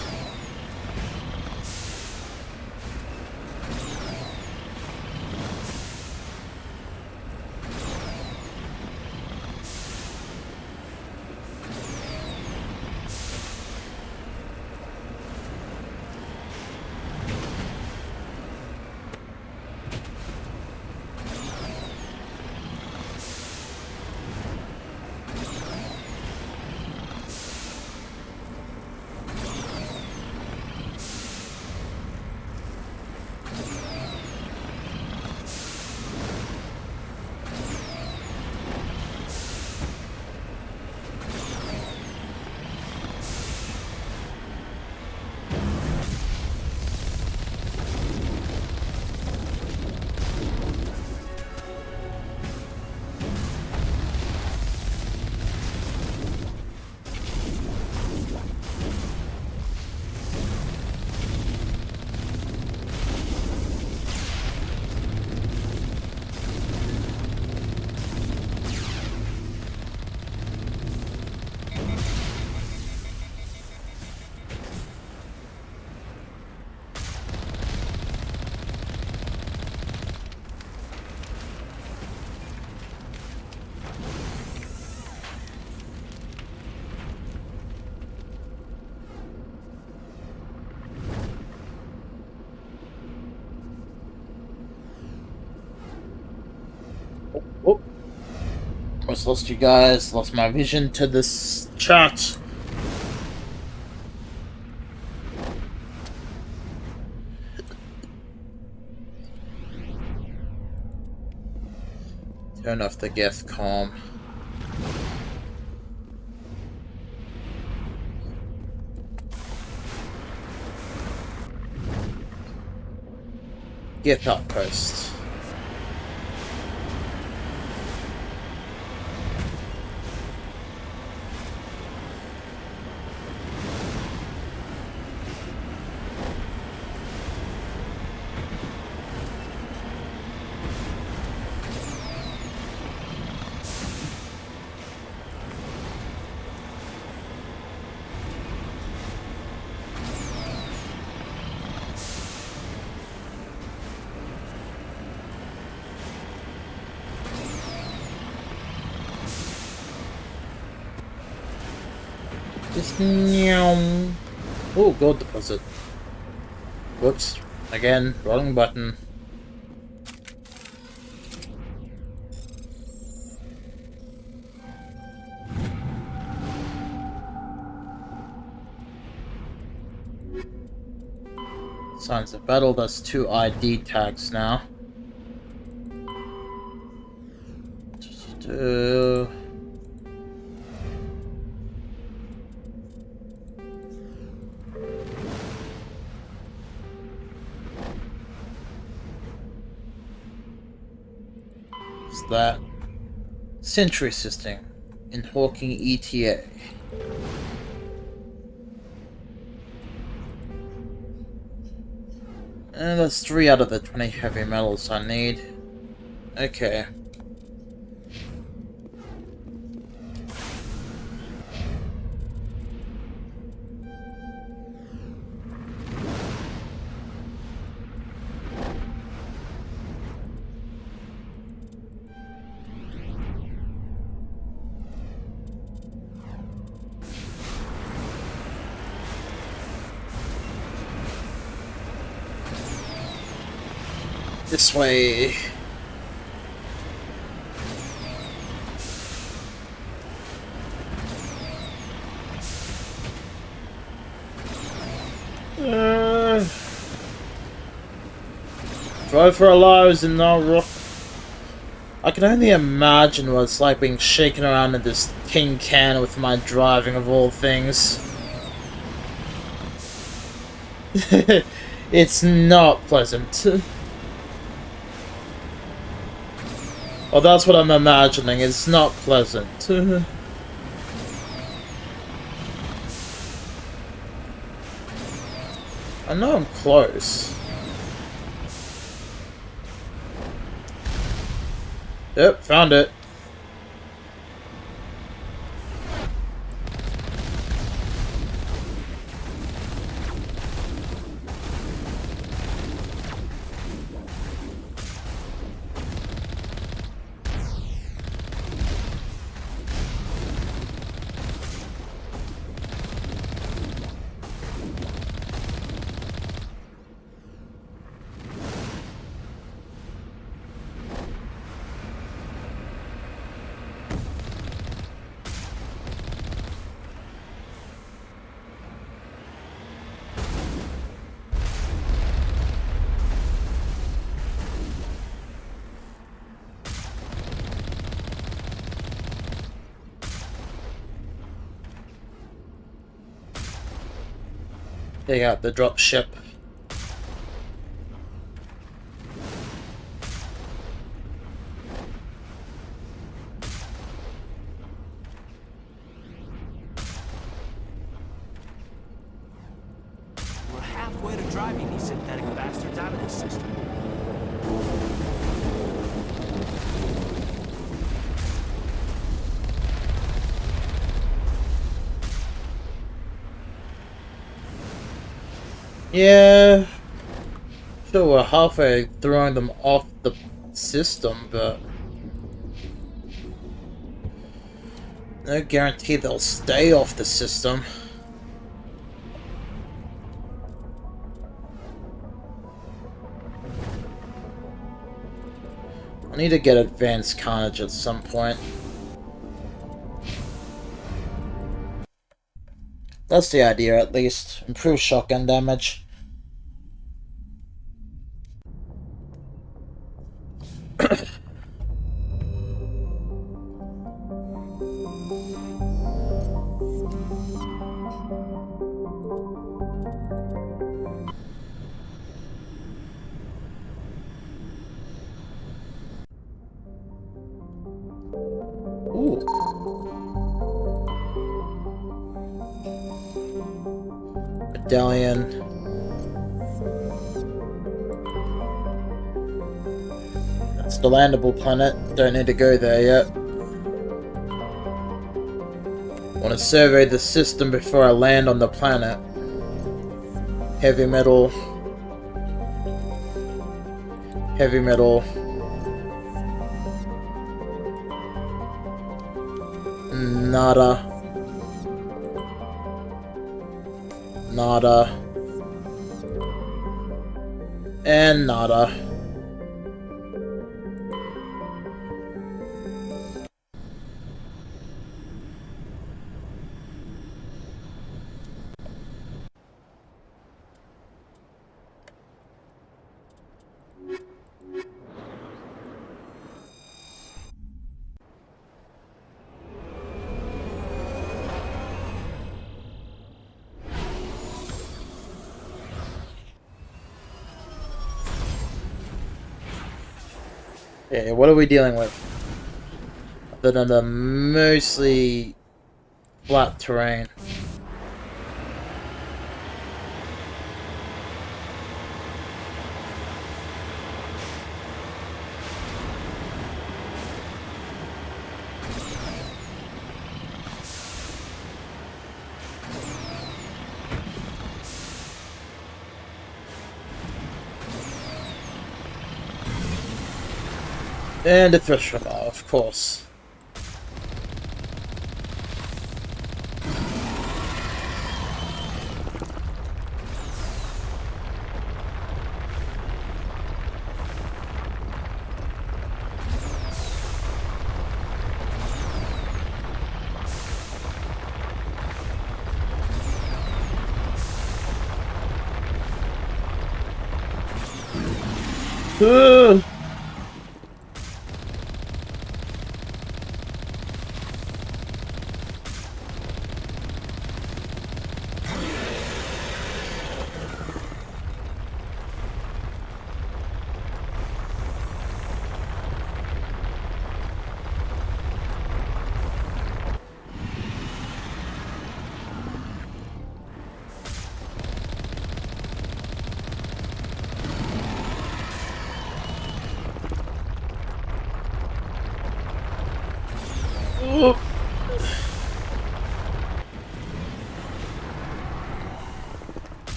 Oh. Almost lost you guys, lost my vision to this chat. Turn off the Geth comm. Geth outpost. Just oh, gold deposit. Whoops. Again, wrong button. Signs of battle, that's 2 ID tags now. That Sentry System in Hawking ETA. And that's 3 out of the 20 heavy metals I need. Okay. This way. Drive for our lives and not rock. I can only imagine what it's like being shaken around in this tin can with my driving of all things. It's not pleasant. Well, that's what I'm imagining. It's not pleasant. I know I'm close. Yep, found it. They got the drop ship. We're halfway to driving these synthetic bastards out of this system. Yeah. Sure, we're halfway throwing them off the system, but no guarantee they'll stay off the system. I need to get advanced carnage at some point. That's the idea, at least. Improve shotgun damage. Medallion. That's the landable planet. Don't need to go there yet. Want to survey the system before I land on the planet. Heavy metal. Heavy metal. Nada. Nada. And nada. Okay, what are we dealing with? Other than the mostly flat terrain. And the threshold, of course.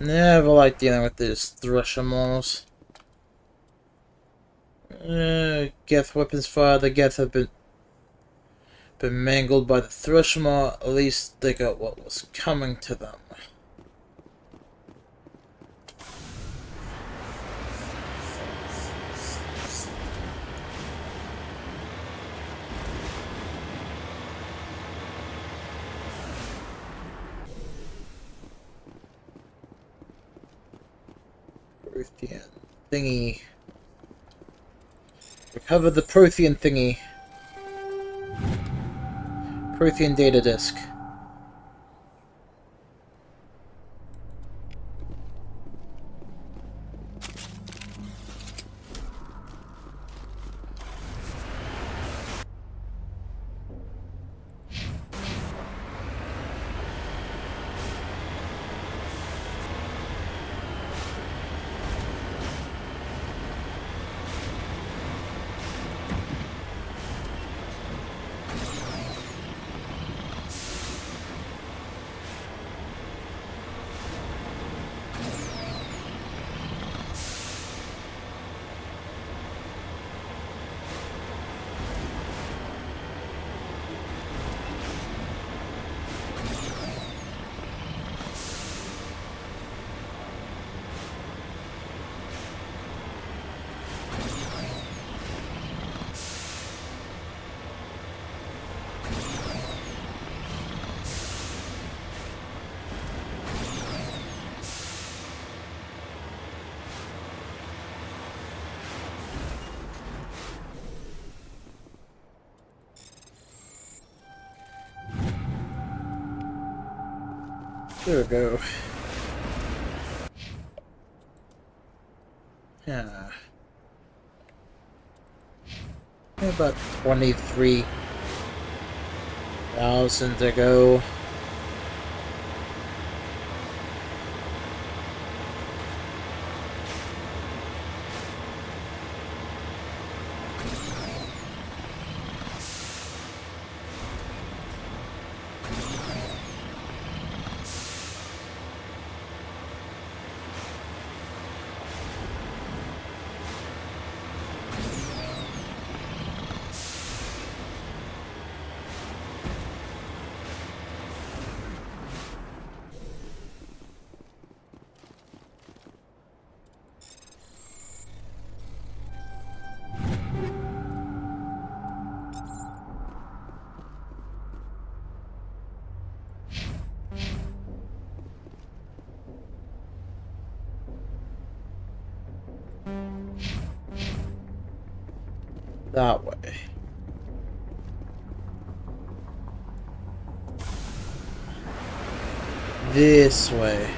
Never like dealing with these Threshamals. Geth weapons fire. The Geth have been mangled by the Threshamal. At least they got what was coming to them. Prothean thingy. Recover the Prothean thingy. Prothean data disk. There we go. Yeah. About 23,000 to go. That way. This way.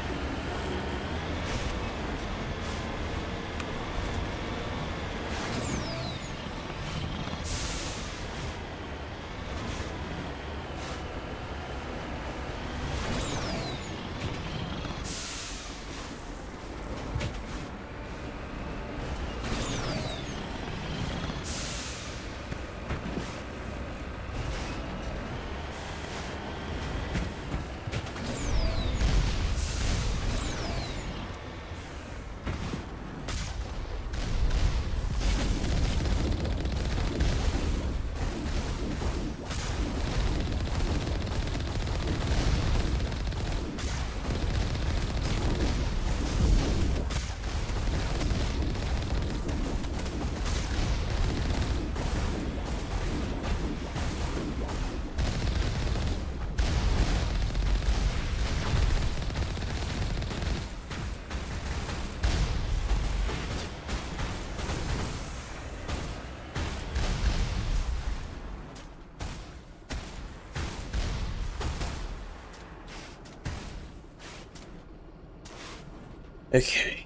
Okay.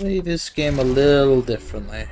play this game a little differently.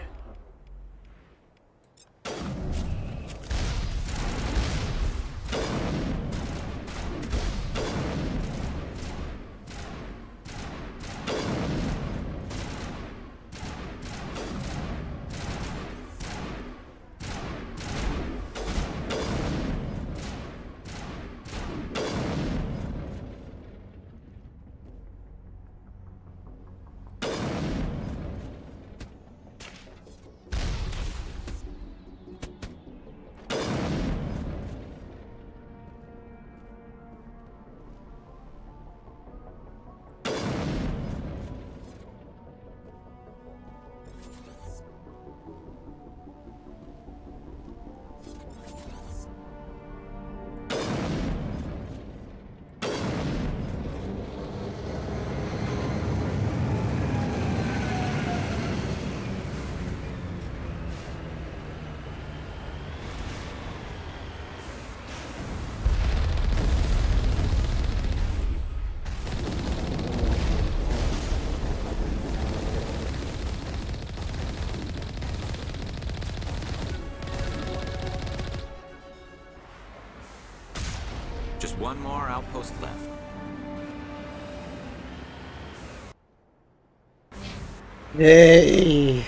Just one more outpost left. Yay!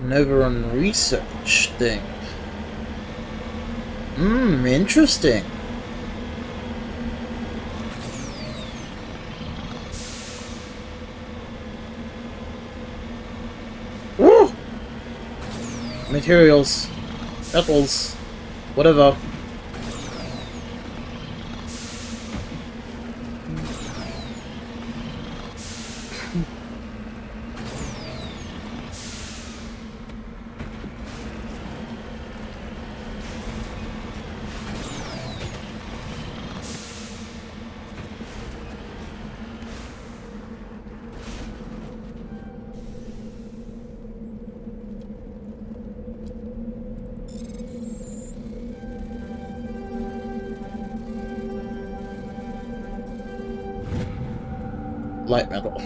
Never on research thing. Interesting. Woo! Materials, metals, whatever. Light metal.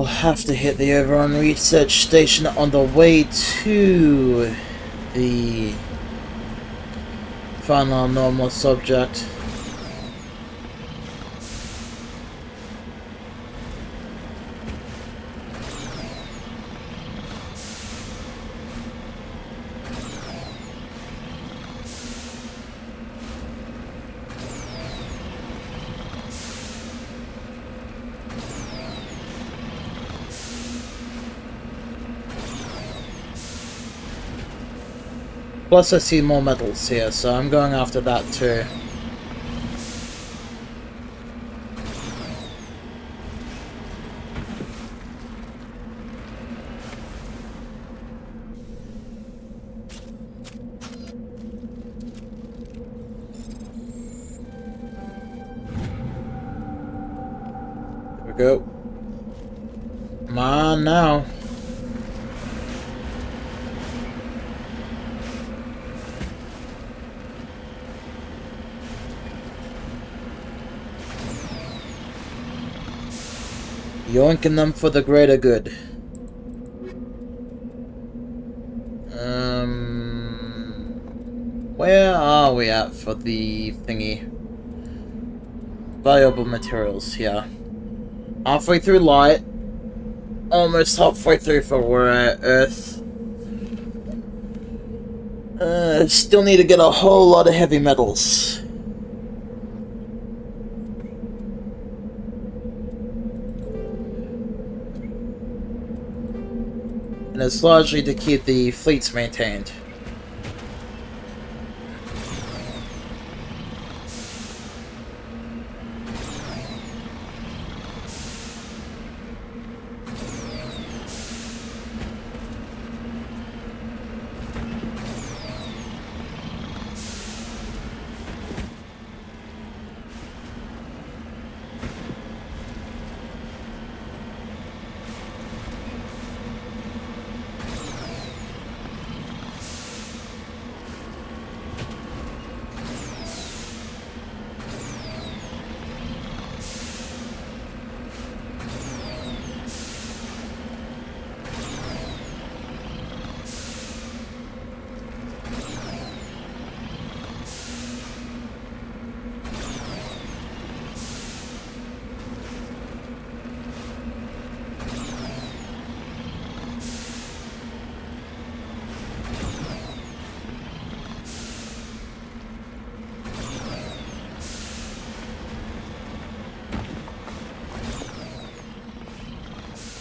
I'll have to hit the overrun research station on the way to the final normal subject. Plus I see more metals here, so I'm going after that too. There we go. Come on now. Yoinking them for the greater good. Where are we at for the thingy? Valuable materials, yeah. Halfway through light. Almost halfway through for Earth. Still need to get a whole lot of heavy metals. And it's largely to keep the fleets maintained.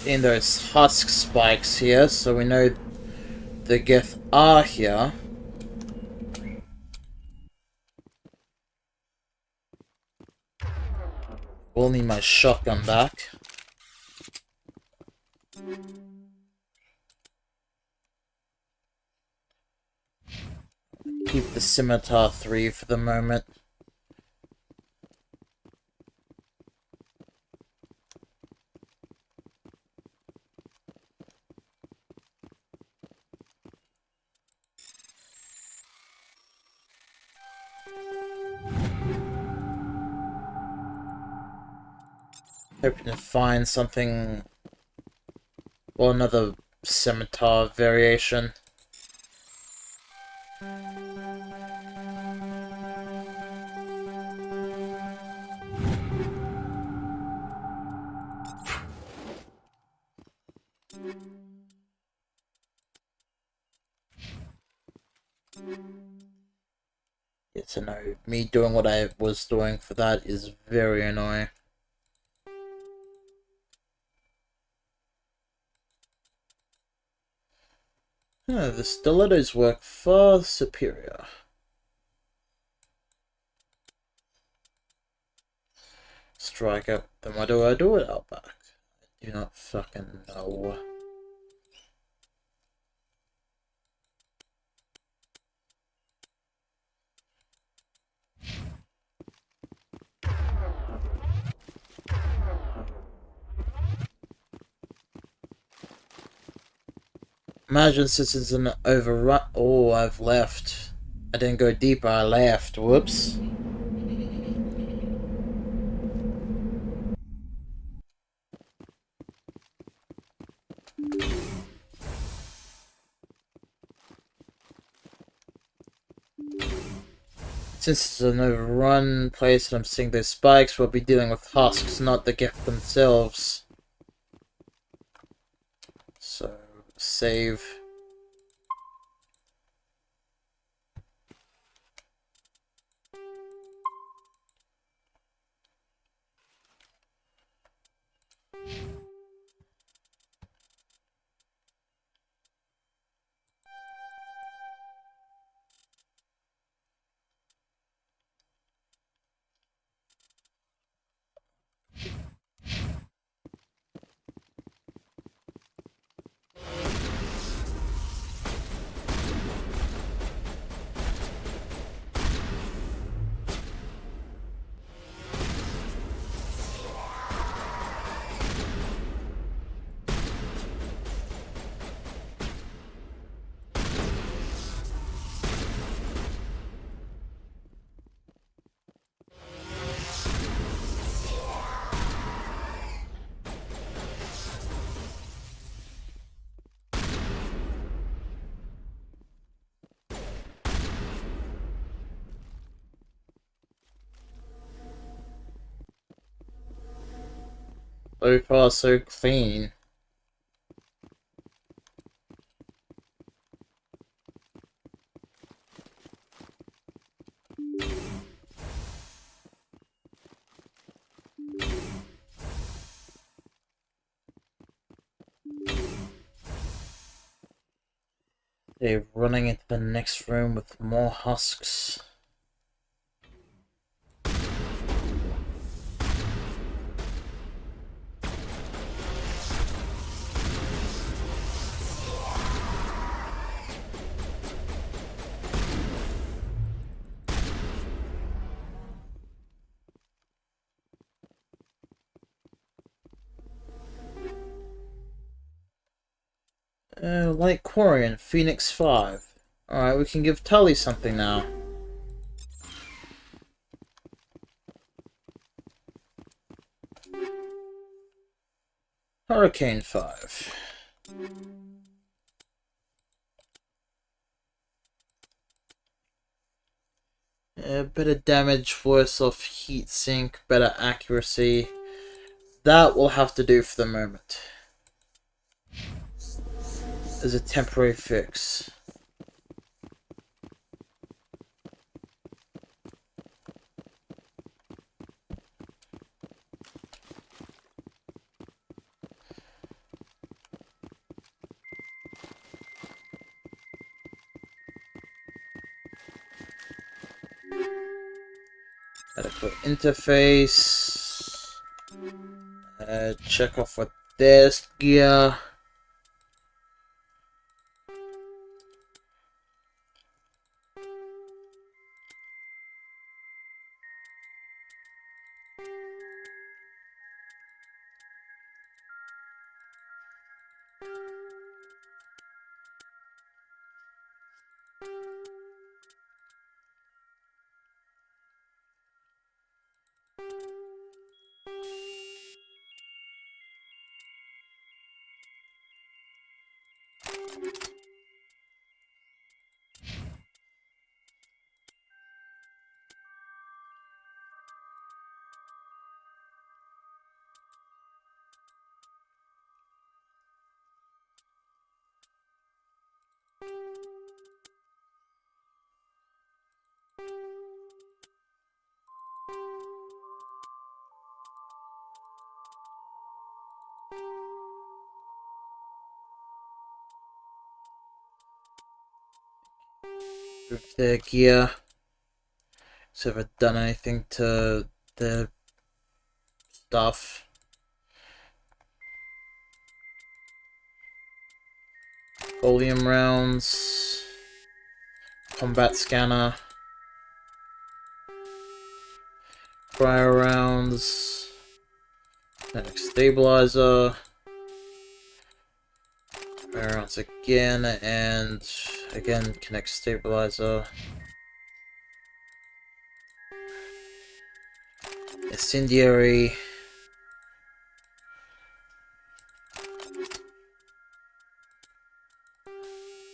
In those husk spikes here, so we know the Geth are here. We'll need my shotgun back. Keep the Scimitar 3 for the moment. Hoping to find something, or another scimitar variation. Yeah, so no, me doing what I was doing for that is very annoying. The stilettos work far superior. Strike up. Then why do I do it, Outback? I do not fucking know. Imagine this is an overrun. Oh, I've left. I didn't go deeper, I left. Whoops. Since it's an overrun place and I'm seeing those spikes, we'll be dealing with husks, not the gift themselves. So, save. So far, so clean. They're running into the next room with more husks. Light Quarian, Phoenix 5. Alright, we can give Tully something now. Hurricane 5. Better damage, worse off heat sink, better accuracy. That will have to do for the moment. As a temporary fix. Adequate interface. Check off what desk gear. With their gear. So have I done anything to the stuff? Volume rounds. Combat scanner. Fire rounds. Kinetic stabilizer. Fire rounds again, and again, kinetic stabilizer. Incendiary.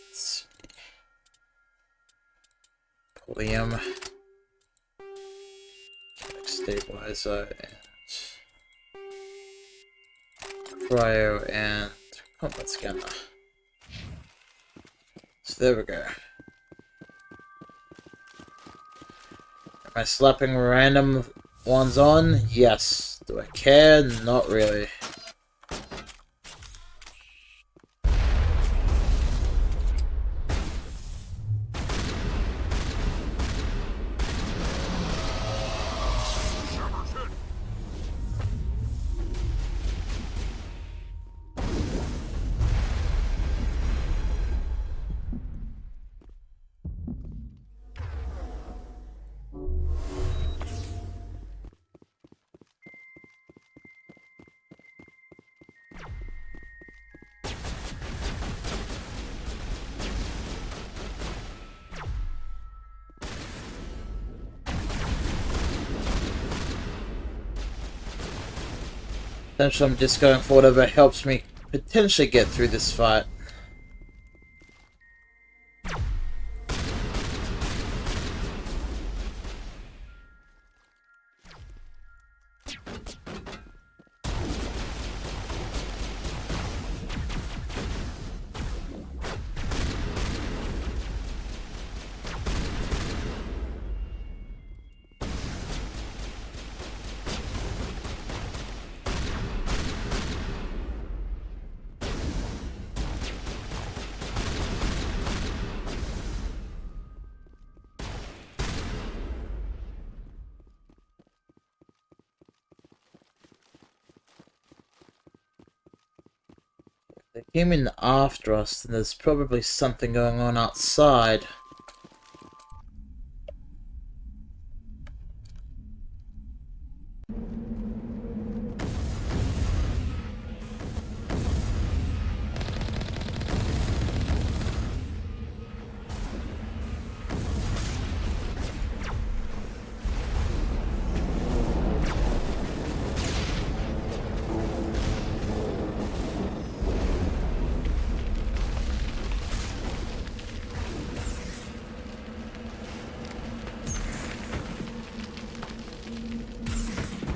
Let's see. Podium. stabilizer and cryo and combat scanner. So there we go. Am I slapping random ones on? Yes. Do I care? Not really. Essentially, I'm just going for whatever helps me potentially get through this fight. They came in after us, and there's probably something going on outside.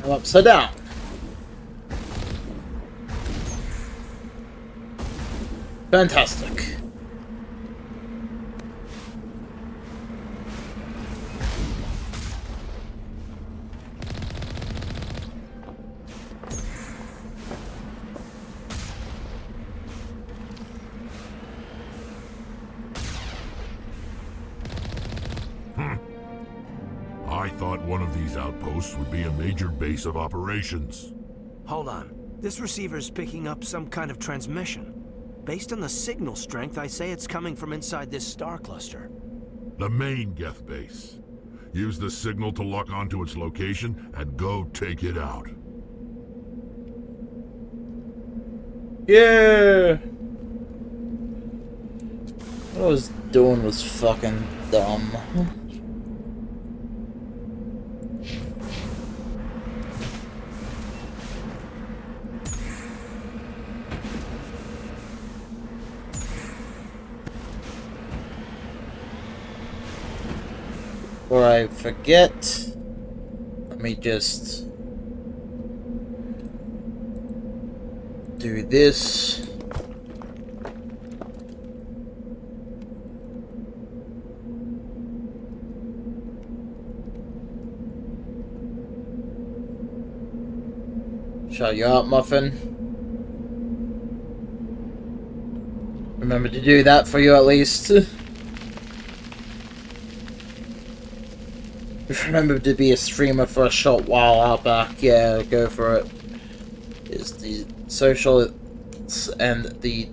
I'm upside down. Fantastic. I thought one of these outposts would be a major base of operations. Hold on. This receiver's picking up some kind of transmission. Based on the signal strength, I say it's coming from inside this star cluster. The main Geth base. Use the signal to lock onto its location and go take it out. Yeah. What I was doing was fucking dumb. Before I forget, let me just do this. Shut you up, Muffin. Remember to do that for you at least. Remember to be a streamer for a short while, Outback. Yeah, go for it. Is the social and the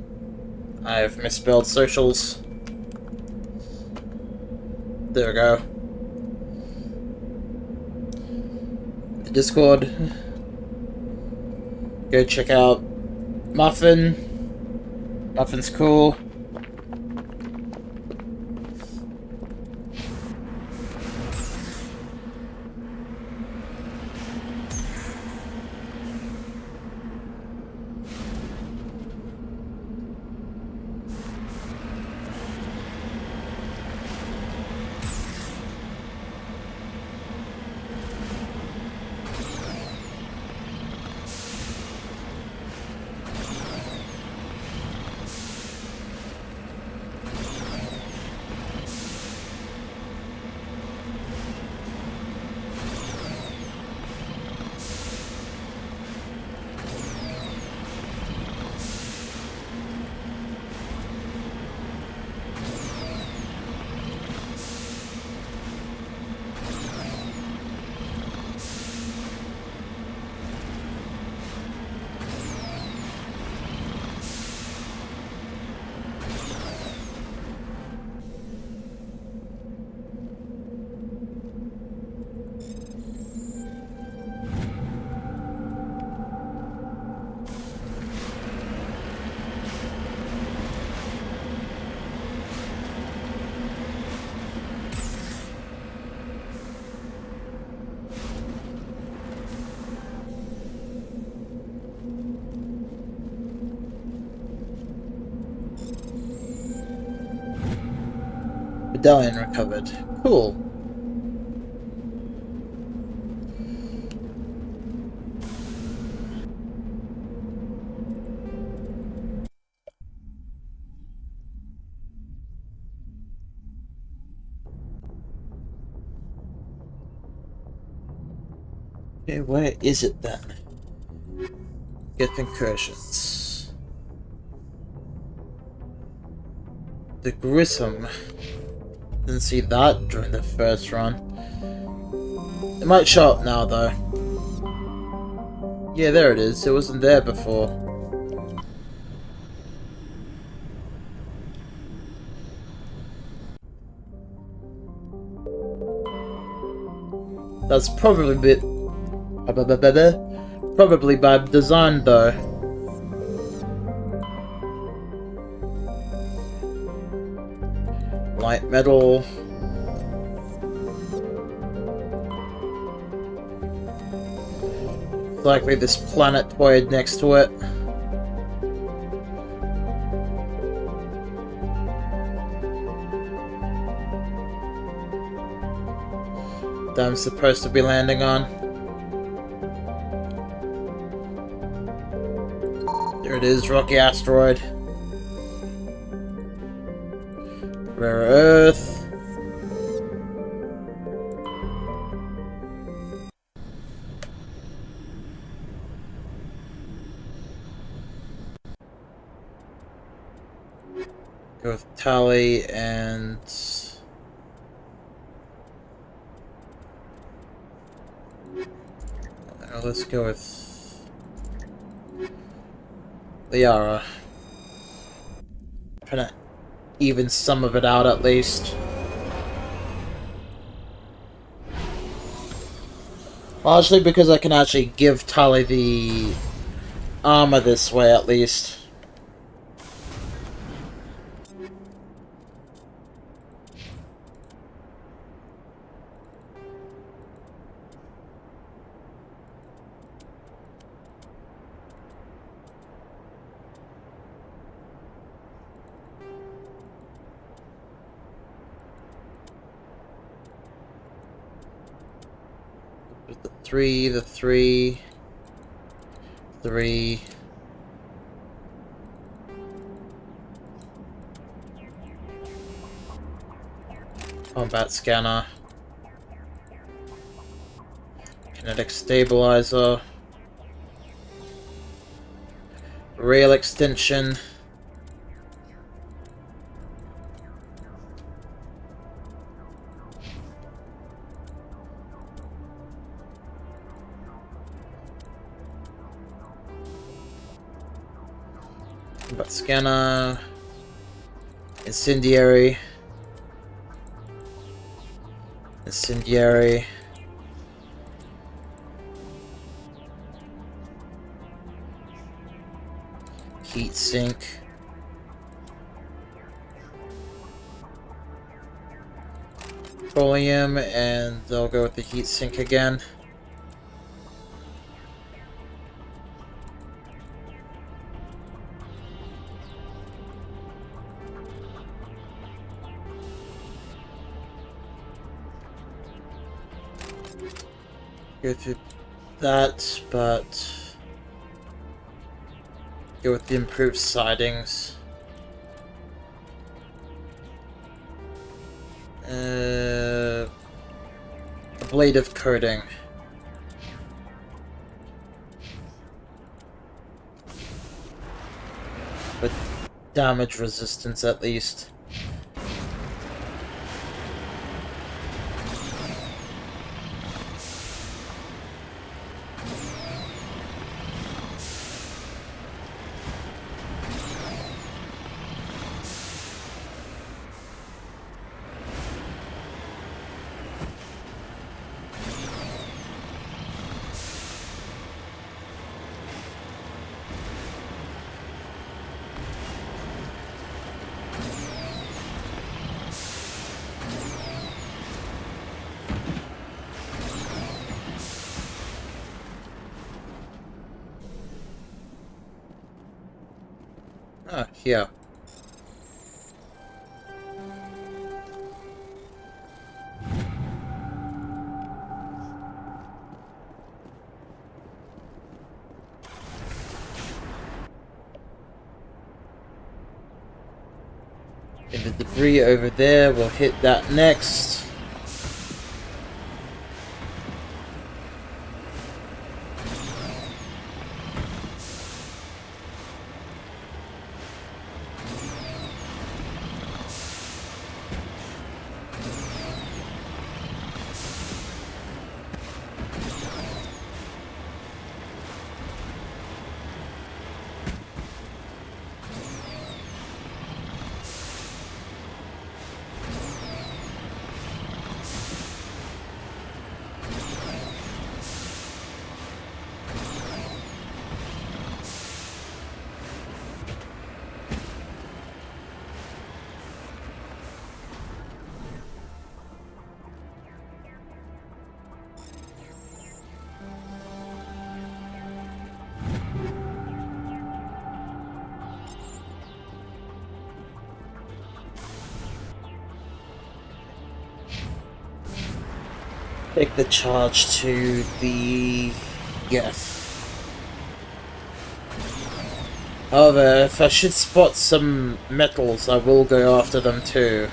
I've misspelled socials. There we go. The Discord. Go check out Muffin. Muffin's cool. Medallion recovered. Cool. Okay, where is it then? Get incursions. The Grissom. Didn't see that during the first run. It might show up now though. Yeah, there it is. It wasn't there before. That's probably probably by design though. Light metal. Likely this planetoid next to it. That I'm supposed to be landing on. There it is, rocky asteroid. Rare earth. Go with Tally and... let's go with... Liara. Trying to even some of it out at least. Largely because I can actually give Tally the armor this way at least. The three. Combat scanner. Kinetic stabilizer. Rail extension. Combat scanner. Incendiary. Incendiary. Heat sink. Petroleum, and I'll go with the heat sink again. Go through that, but go with the improved sidings. Ablative coating. With damage resistance at least. Ah, here. Okay, the debris over there, we'll hit that next. Take the charge to the Geth. However, if I should spot some metals, I will go after them too.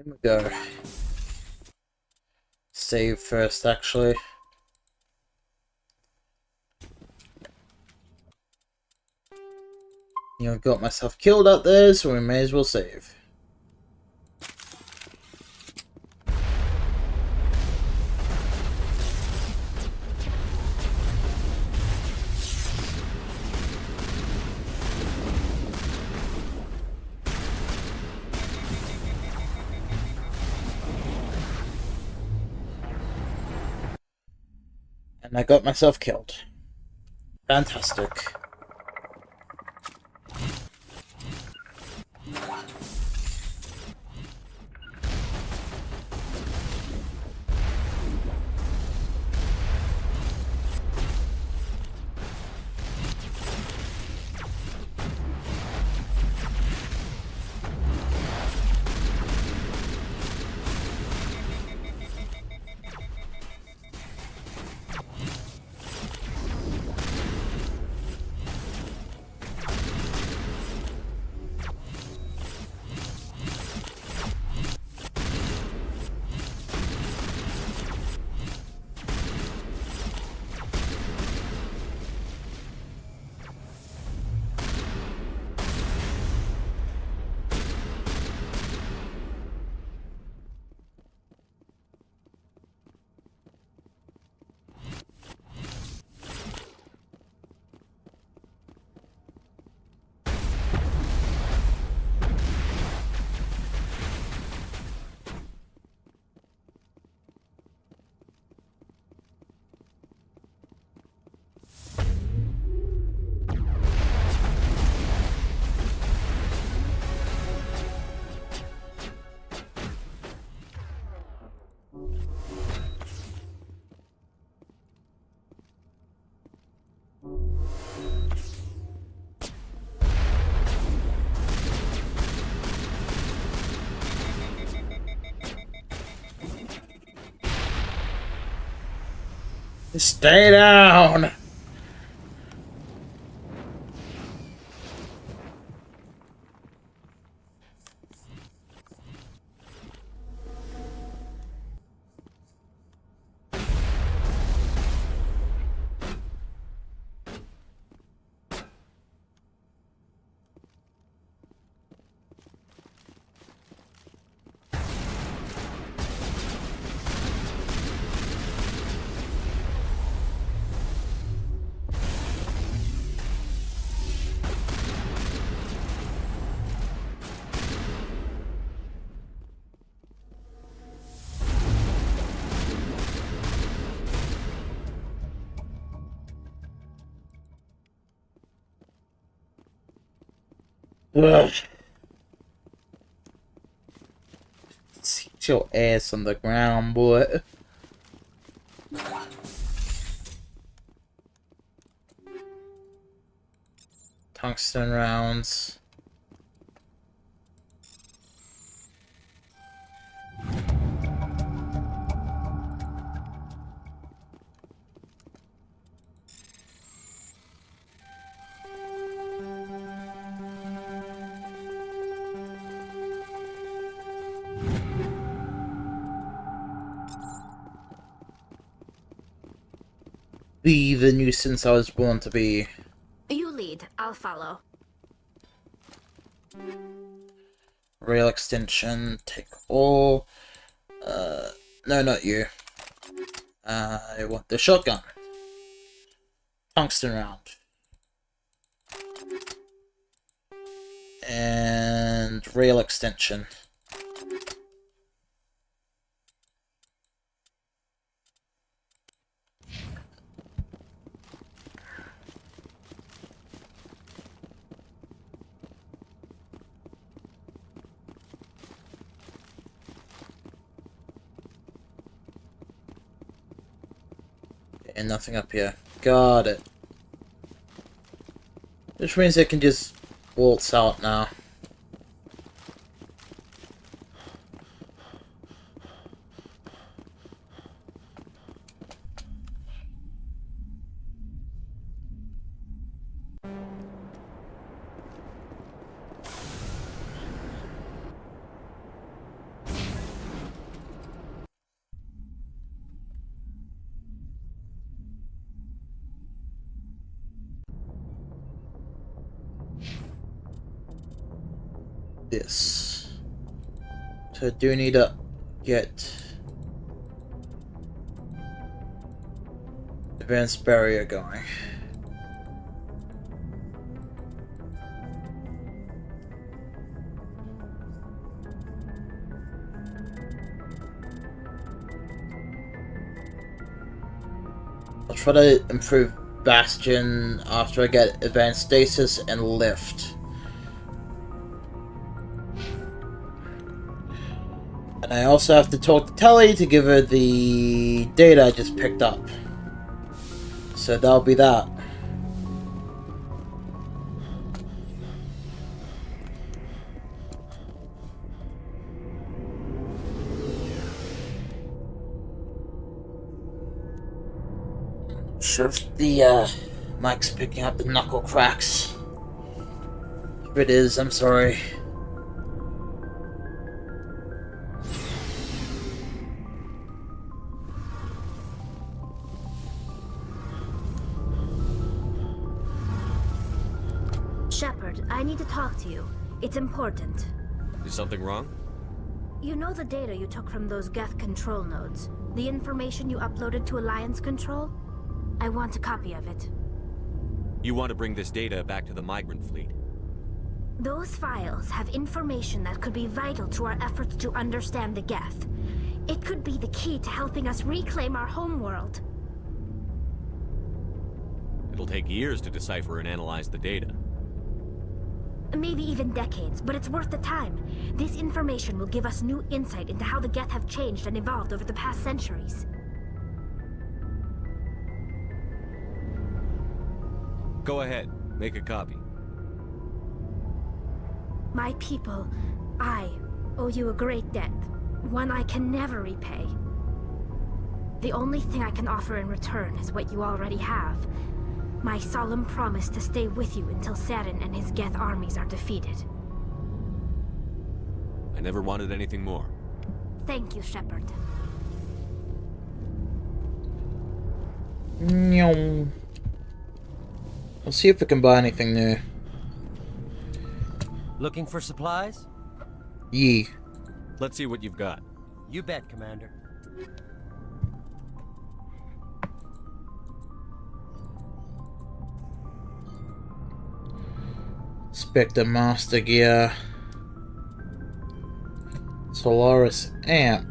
Here we go. Save first, actually. You know, got myself killed out there, so we may as well save. And I got myself killed. Fantastic. Stay down! Ugh. Sit your ass on the ground, boy. Tungsten rounds. Be the nuisance I was born to be. You lead, I'll follow. Rail extension, take all. No, not you. I want the shotgun. Tungsten round. And rail extension. And nothing up here. Got it. Which means I can just waltz out now. this. So I do need to get advanced barrier going. I'll try to improve Bastion after I get advanced stasis and lift. And I also have to talk to Telly to give her the data I just picked up. So that'll be that. Sure if the mic's picking up the knuckle cracks. If it is, I'm sorry. Shepard, I need to talk to you. It's important. Is something wrong? You know the data you took from those Geth control nodes? The information you uploaded to Alliance Control? I want a copy of it. You want to bring this data back to the migrant fleet? Those files have information that could be vital to our efforts to understand the Geth. It could be the key to helping us reclaim our homeworld. It'll take years to decipher and analyze the data. Maybe even decades, but it's worth the time. This information will give us new insight into how the Geth have changed and evolved over the past centuries. Go ahead, make a copy. My people, I owe you a great debt, one I can never repay. The only thing I can offer in return is what you already have. My solemn promise to stay with you until Saturn and his Geth armies are defeated. I never wanted anything more. Thank you, Shepard. I'll see if we can buy anything new. Looking for supplies? Yee. Let's see what you've got. You bet, Commander. Spectre Master Gear. Solaris Amp.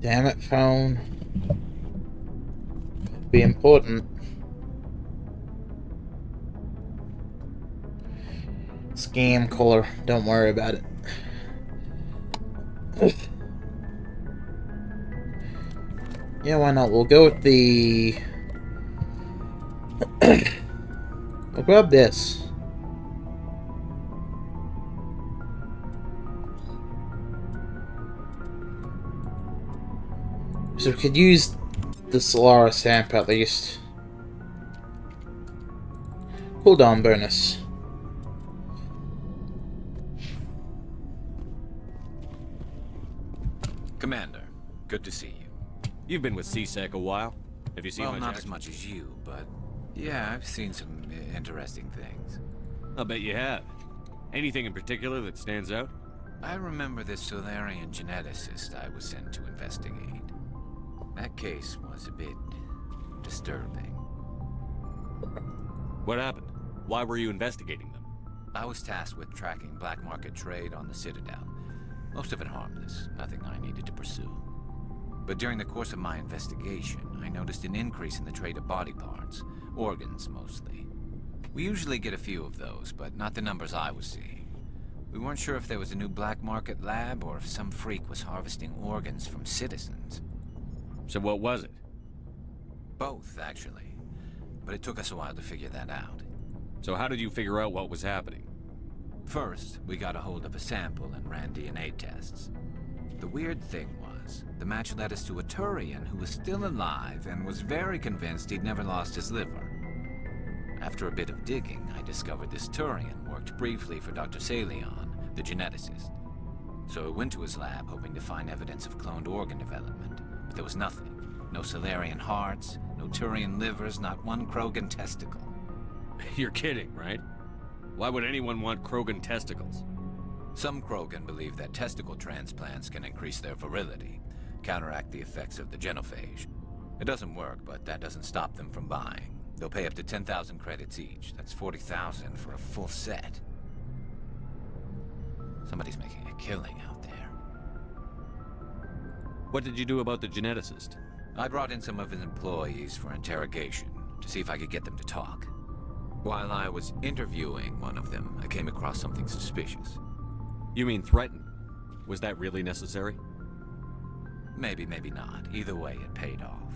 Damn it, phone. Could be important. Scam caller. Don't worry about it. Yeah, why not? We'll go with the... I'll grab this. So we could use the Solaris amp at least. Cooldown bonus. Commander, good to see you. You've been with CSEC a while. Have you seen Well, much not action? as much as you, but yeah, I've seen some interesting things. I'll bet you have. Anything in particular that stands out? I remember this Solarian geneticist I was sent to investigate. That case was a bit disturbing. What happened? Why were you investigating them? I was tasked with tracking black market trade on the Citadel. Most of it harmless, nothing I needed to pursue. But during the course of my investigation, I noticed an increase in the trade of body parts, organs mostly. We usually get a few of those, but not the numbers I was seeing. We weren't sure if there was a new black market lab or if some freak was harvesting organs from citizens. So what was it? Both, actually. But it took us a while to figure that out. So how did you figure out what was happening? First, we got a hold of a sample and ran DNA tests. The weird thing was, the match led us to a Turian who was still alive and was very convinced he'd never lost his liver. After a bit of digging, I discovered this Turian worked briefly for Dr. Salion, the geneticist. So I went to his lab hoping to find evidence of cloned organ development, but there was nothing. No Salarian hearts, no Turian livers, not one Krogan testicle. You're kidding, right? Why would anyone want Krogan testicles? Some Krogan believe that testicle transplants can increase their virility, counteract the effects of the genophage. It doesn't work, but that doesn't stop them from buying. They'll pay up to 10,000 credits each. That's 40,000 for a full set. Somebody's making a killing out there. What did you do about the geneticist? I brought in some of his employees for interrogation, to see if I could get them to talk. While I was interviewing one of them, I came across something suspicious. You mean threatened? Was that really necessary? Maybe, maybe not. Either way, it paid off.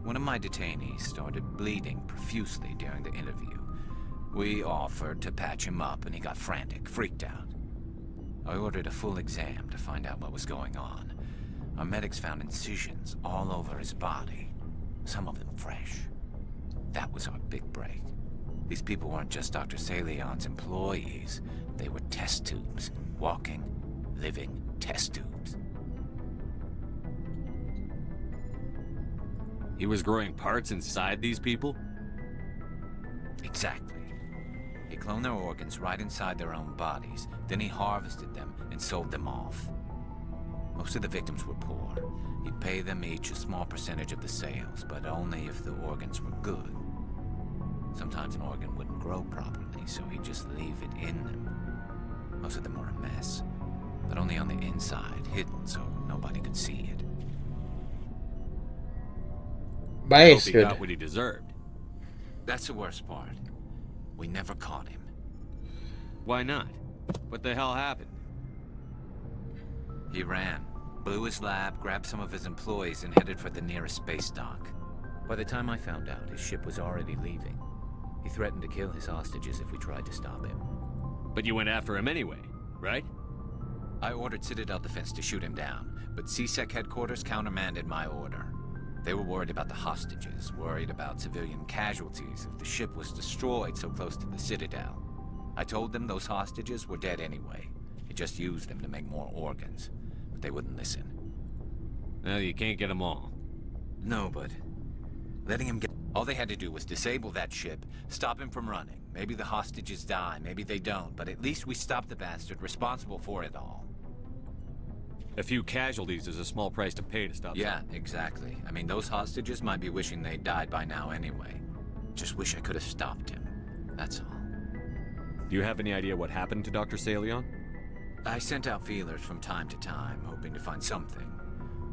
One of my detainees started bleeding profusely during the interview. We offered to patch him up, and he got frantic, freaked out. I ordered a full exam to find out what was going on. Our medics found incisions all over his body, some of them fresh. That was our big break. These people weren't just Dr. Salion's employees. They were test tubes. Walking, living test tubes. He was growing parts inside these people? Exactly. He cloned their organs right inside their own bodies. Then he harvested them and sold them off. Most of the victims were poor. He'd pay them each a small percentage of the sales, but only if the organs were good. Sometimes an organ wouldn't grow properly, so he'd just leave it in them. Most of them were a mess, but only on the inside, hidden so nobody could see it. I hope he got what he deserved. That's the worst part. We never caught him. Why not? What the hell happened? He ran, blew his lab, grabbed some of his employees, and headed for the nearest space dock. By the time I found out, his ship was already leaving. He threatened to kill his hostages if we tried to stop him. But you went after him anyway, right? I ordered Citadel Defense to shoot him down, but CSEC headquarters countermanded my order. They were worried about the hostages, worried about civilian casualties if the ship was destroyed so close to the Citadel. I told them those hostages were dead anyway. He just used them to make more organs, but they wouldn't listen. Well, you can't get them all. No, but letting him get... All they had to do was disable that ship, stop him from running. Maybe the hostages die, maybe they don't, but at least we stopped the bastard responsible for it all. A few casualties is a small price to pay to stop Yeah, something. exactly. I mean, those hostages might be wishing they'd died by now anyway. Just wish I could have stopped him. That's all. Do you have any idea what happened to Dr. Salion? I sent out feelers from time to time, hoping to find something.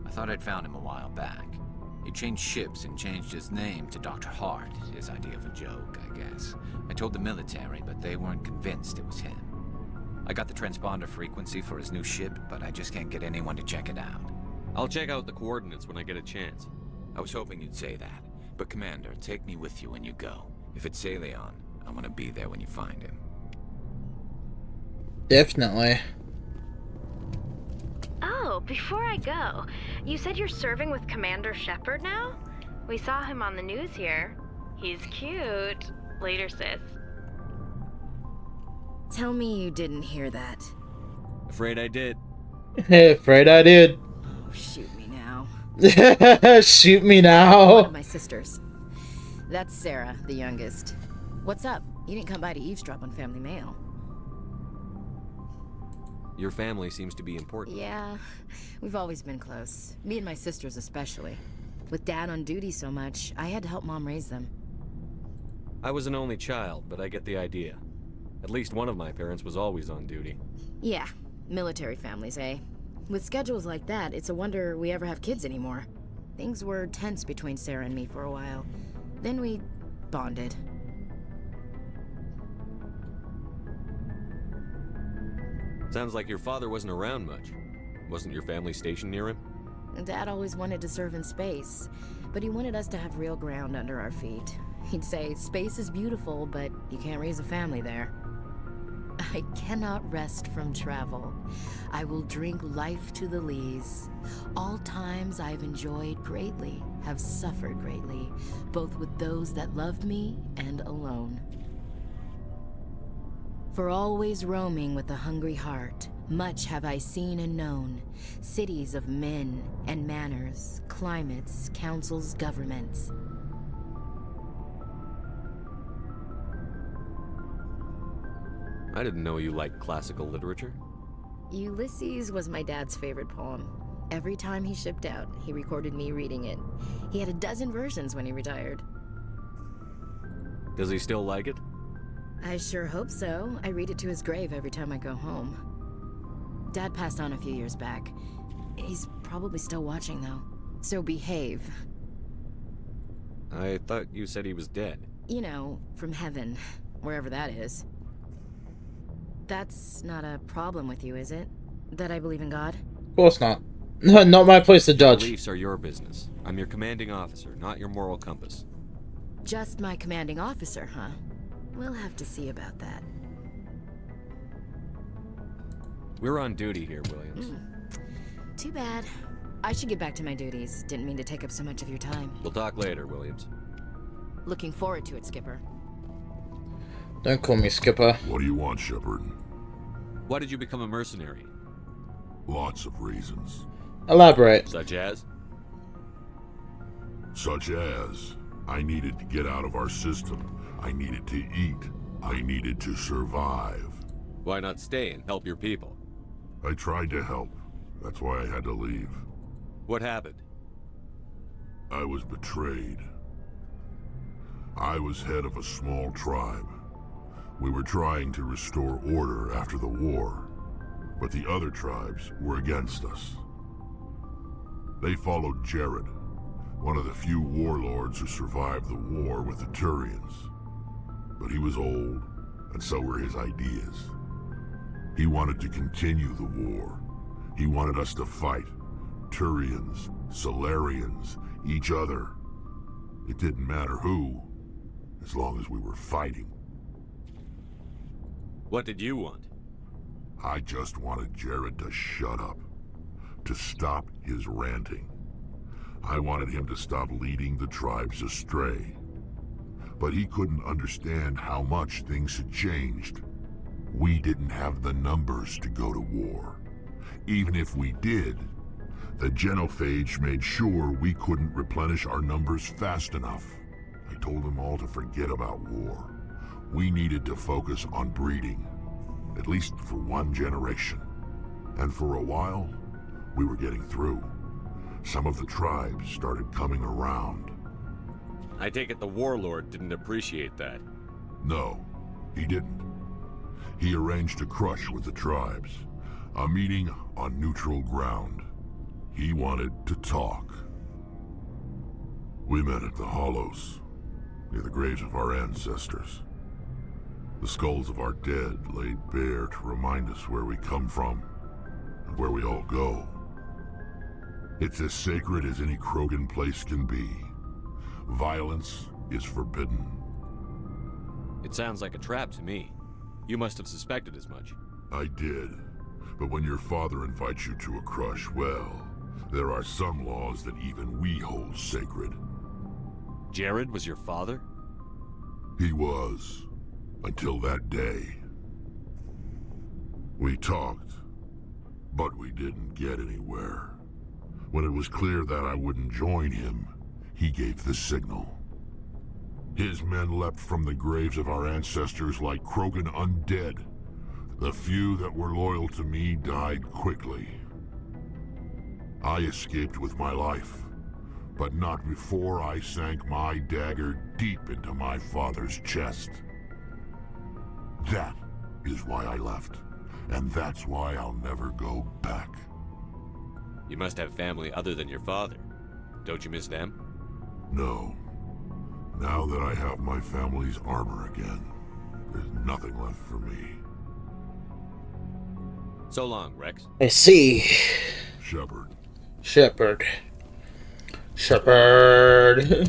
I thought I'd found him a while back. He changed ships and changed his name to Dr. Hart, his idea of a joke, I guess. I told the military, but they weren't convinced it was him. I got the transponder frequency for his new ship, but I just can't get anyone to check it out. I'll check out the coordinates when I get a chance. I was hoping you'd say that. But Commander, take me with you when you go. If it's Salion, I want to be there when you find him. Definitely. Oh, before I go, you said you're serving with Commander Shepard now? We saw him on the news here. He's cute. Later, sis. Tell me you didn't hear that. Afraid I did. Afraid I did. Oh, shoot me now. Shoot me now. One of my sisters. That's Sarah, the youngest. What's up? You didn't come by to eavesdrop on family mail. Your family seems to be important. Yeah, we've always been close. Me and my sisters especially. With Dad on duty so much, I had to help Mom raise them. I was an only child, but I get the idea. At least one of my parents was always on duty. Yeah, military families, eh? With schedules like that, it's a wonder we ever have kids anymore. Things were tense between Sarah and me for a while. Then we bonded. Sounds like your father wasn't around much. Wasn't your family stationed near him? Dad always wanted to serve in space, but he wanted us to have real ground under our feet. He'd say, space is beautiful, but you can't raise a family there. I cannot rest from travel. I will drink life to the lees. All times I've enjoyed greatly, have suffered greatly, both with those that loved me and alone. For always roaming with a hungry heart, much have I seen and known, cities of men and manners, climates, councils, governments. I didn't know you liked classical literature. Ulysses was my dad's favorite poem. Every time he shipped out, he recorded me reading it. He had a dozen versions when he retired. Does he still like it? I sure hope so. I read it to his grave every time I go home. Dad passed on a few years back. He's probably still watching, though. So behave. I thought you said he was dead. You know, from heaven, wherever that is. That's not a problem with you, is it? That I believe in God? Of course not. Not my place to judge. Beliefs are your business. I'm your commanding officer, not your moral compass. Just my commanding officer, huh? We'll have to see about that. We're on duty here, Williams. Too bad. I should get back to my duties. Didn't mean to take up so much of your time. We'll talk later, Williams. Looking forward to it, Skipper. Don't call me Skipper. What do you want, Shepard? Why did you become a mercenary? Lots of reasons. Elaborate. Such as? Such as, I needed to get out of our system. I needed to eat. I needed to survive. Why not stay and help your people? I tried to help. That's why I had to leave. What happened? I was betrayed. I was head of a small tribe. We were trying to restore order after the war, but the other tribes were against us. They followed Jared, one of the few warlords who survived the war with the Turians. But he was old, and so were his ideas. He wanted to continue the war. He wanted us to fight. Turians, Solarians, each other. It didn't matter who, as long as we were fighting. What did you want? I just wanted Jared to shut up, to stop his ranting. I wanted him to stop leading the tribes astray. But he couldn't understand how much things had changed. We didn't have the numbers to go to war. Even if we did, the genophage made sure we couldn't replenish our numbers fast enough. I told them all to forget about war. We needed to focus on breeding, at least for one generation. And for a while, we were getting through. Some of the tribes started coming around. I take it the warlord didn't appreciate that. No, he didn't. He arranged a crush with the tribes, a meeting on neutral ground. He wanted to talk. We met at the Hollows, near the graves of our ancestors. The skulls of our dead laid bare to remind us where we come from and where we all go. It's as sacred as any Krogan place can be. Violence is forbidden. It sounds like a trap to me. You must have suspected as much. I did. But when your father invites you to a crush, well, there are some laws that even we hold sacred. Jared was your father? He was. Until that day. We talked, but we didn't get anywhere. When it was clear that I wouldn't join him, he gave the signal. His men leapt from the graves of our ancestors like Krogan undead. The few that were loyal to me died quickly. I escaped with my life, but not before I sank my dagger deep into my father's chest. That is why I left, and that's why I'll never go back. You must have family other than your father. Don't you miss them? No. Now that I have my family's armor again, there's nothing left for me. So long, Rex. I see. Shepard. Shepard. Shepard.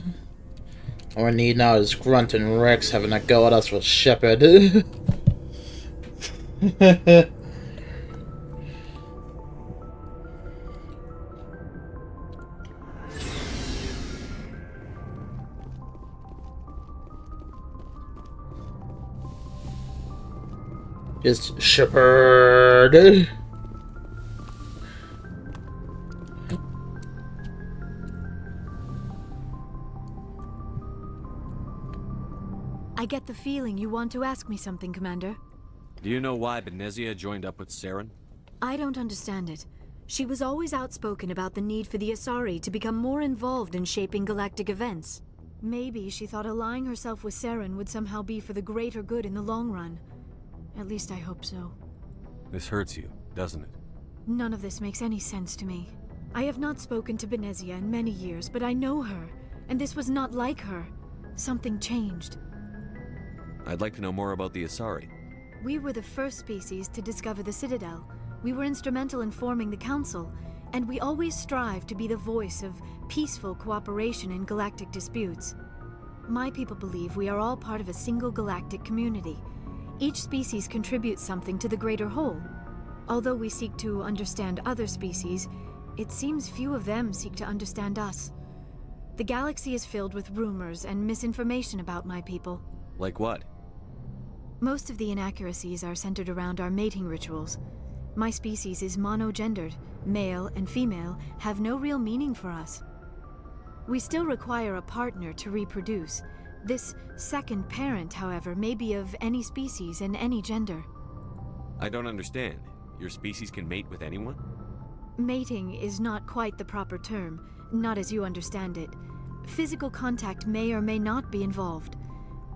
All we need now is Grunt and Rex having a go at us with Shepard. Just Shepard. I get the feeling you want to ask me something, Commander. Do you know why Benezia joined up with Saren? I don't understand it. She was always outspoken about the need for the Asari to become more involved in shaping galactic events. Maybe she thought allying herself with Saren would somehow be for the greater good in the long run. At least I hope so. This hurts you, doesn't it? None of this makes any sense to me. I have not spoken to Benezia in many years, but I know her, and this was not like her. Something changed. I'd like to know more about the Asari. We were the first species to discover the Citadel. We were instrumental in forming the Council, and we always strive to be the voice of peaceful cooperation in galactic disputes. My people believe we are all part of a single galactic community. Each species contributes something to the greater whole. Although we seek to understand other species, it seems few of them seek to understand us. The galaxy is filled with rumors and misinformation about my people. Like what? Most of the inaccuracies are centered around our mating rituals. My species is monogendered. Male and female have no real meaning for us. We still require a partner to reproduce. This second parent, however, may be of any species and any gender. I don't understand. Your species can mate with anyone? Mating is not quite the proper term, not as you understand it. Physical contact may or may not be involved,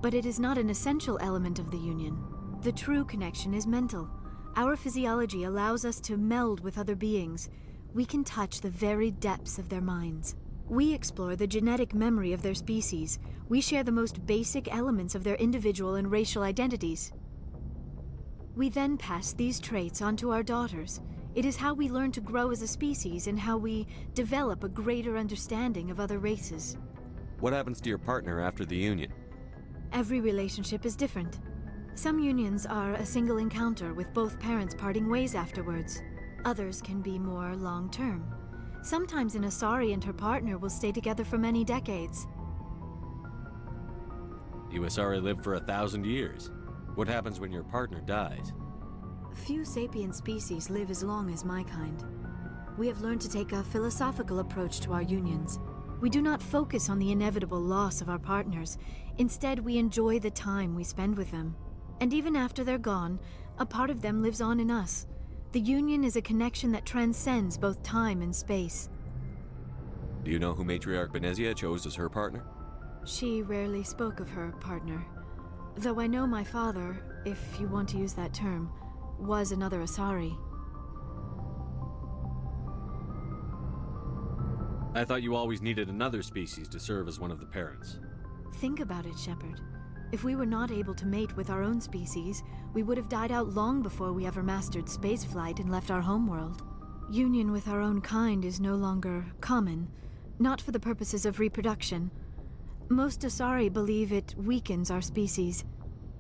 but it is not an essential element of the union. The true connection is mental. Our physiology allows us to meld with other beings. We can touch the very depths of their minds. We explore the genetic memory of their species. We share the most basic elements of their individual and racial identities. We then pass these traits on to our daughters. It is how we learn to grow as a species and how we develop a greater understanding of other races. What happens to your partner after the union? Every relationship is different. Some unions are a single encounter with both parents parting ways afterwards. Others can be more long-term. Sometimes an Asari and her partner will stay together for many decades. You Asari live for 1,000 years. What happens when your partner dies? Few sapient species live as long as my kind. We have learned to take a philosophical approach to our unions. We do not focus on the inevitable loss of our partners. Instead, we enjoy the time we spend with them. And even after they're gone, a part of them lives on in us. The union is a connection that transcends both time and space. Do you know who Matriarch Benezia chose as her partner? She rarely spoke of her partner. Though I know my father, if you want to use that term, was another Asari. I thought you always needed another species to serve as one of the parents. Think about it, Shepard. If we were not able to mate with our own species, we would have died out long before we ever mastered spaceflight and left our homeworld. Union with our own kind is no longer common, not for the purposes of reproduction. Most Asari believe it weakens our species.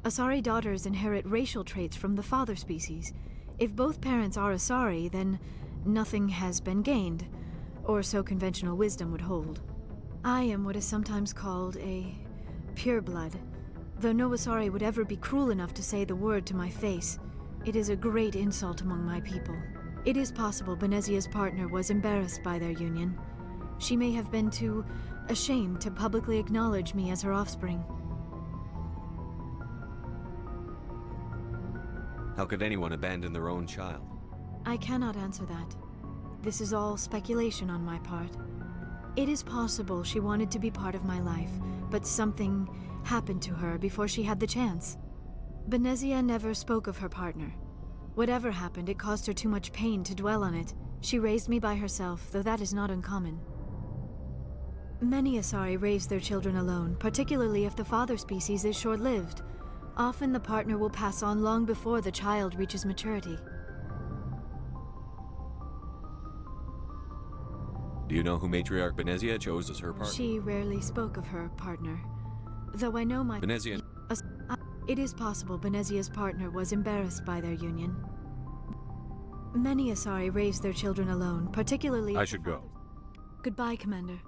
Asari daughters inherit racial traits from the father species. If both parents are Asari, then nothing has been gained, or so conventional wisdom would hold. I am what is sometimes called a pureblood. Though no Asari would ever be cruel enough to say the word to my face, it is a great insult among my people. It is possible Benezia's partner was embarrassed by their union. She may have been too ashamed to publicly acknowledge me as her offspring. How could anyone abandon their own child? I cannot answer that. This is all speculation on my part. It is possible she wanted to be part of my life, but something happened to her before she had the chance. Benezia never spoke of her partner. Whatever happened, it caused her too much pain to dwell on it. She raised me by herself, though that is not uncommon. Many Asari raise their children alone, particularly if the father species is short-lived. Often the partner will pass on long before the child reaches maturity. Do you know who Matriarch Benezia chose as her partner? She rarely spoke of her partner. Though I know my... Benezia... It is possible Benezia's partner was embarrassed by their union. Many Asari raised their children alone, particularly... I should go. Goodbye, Commander.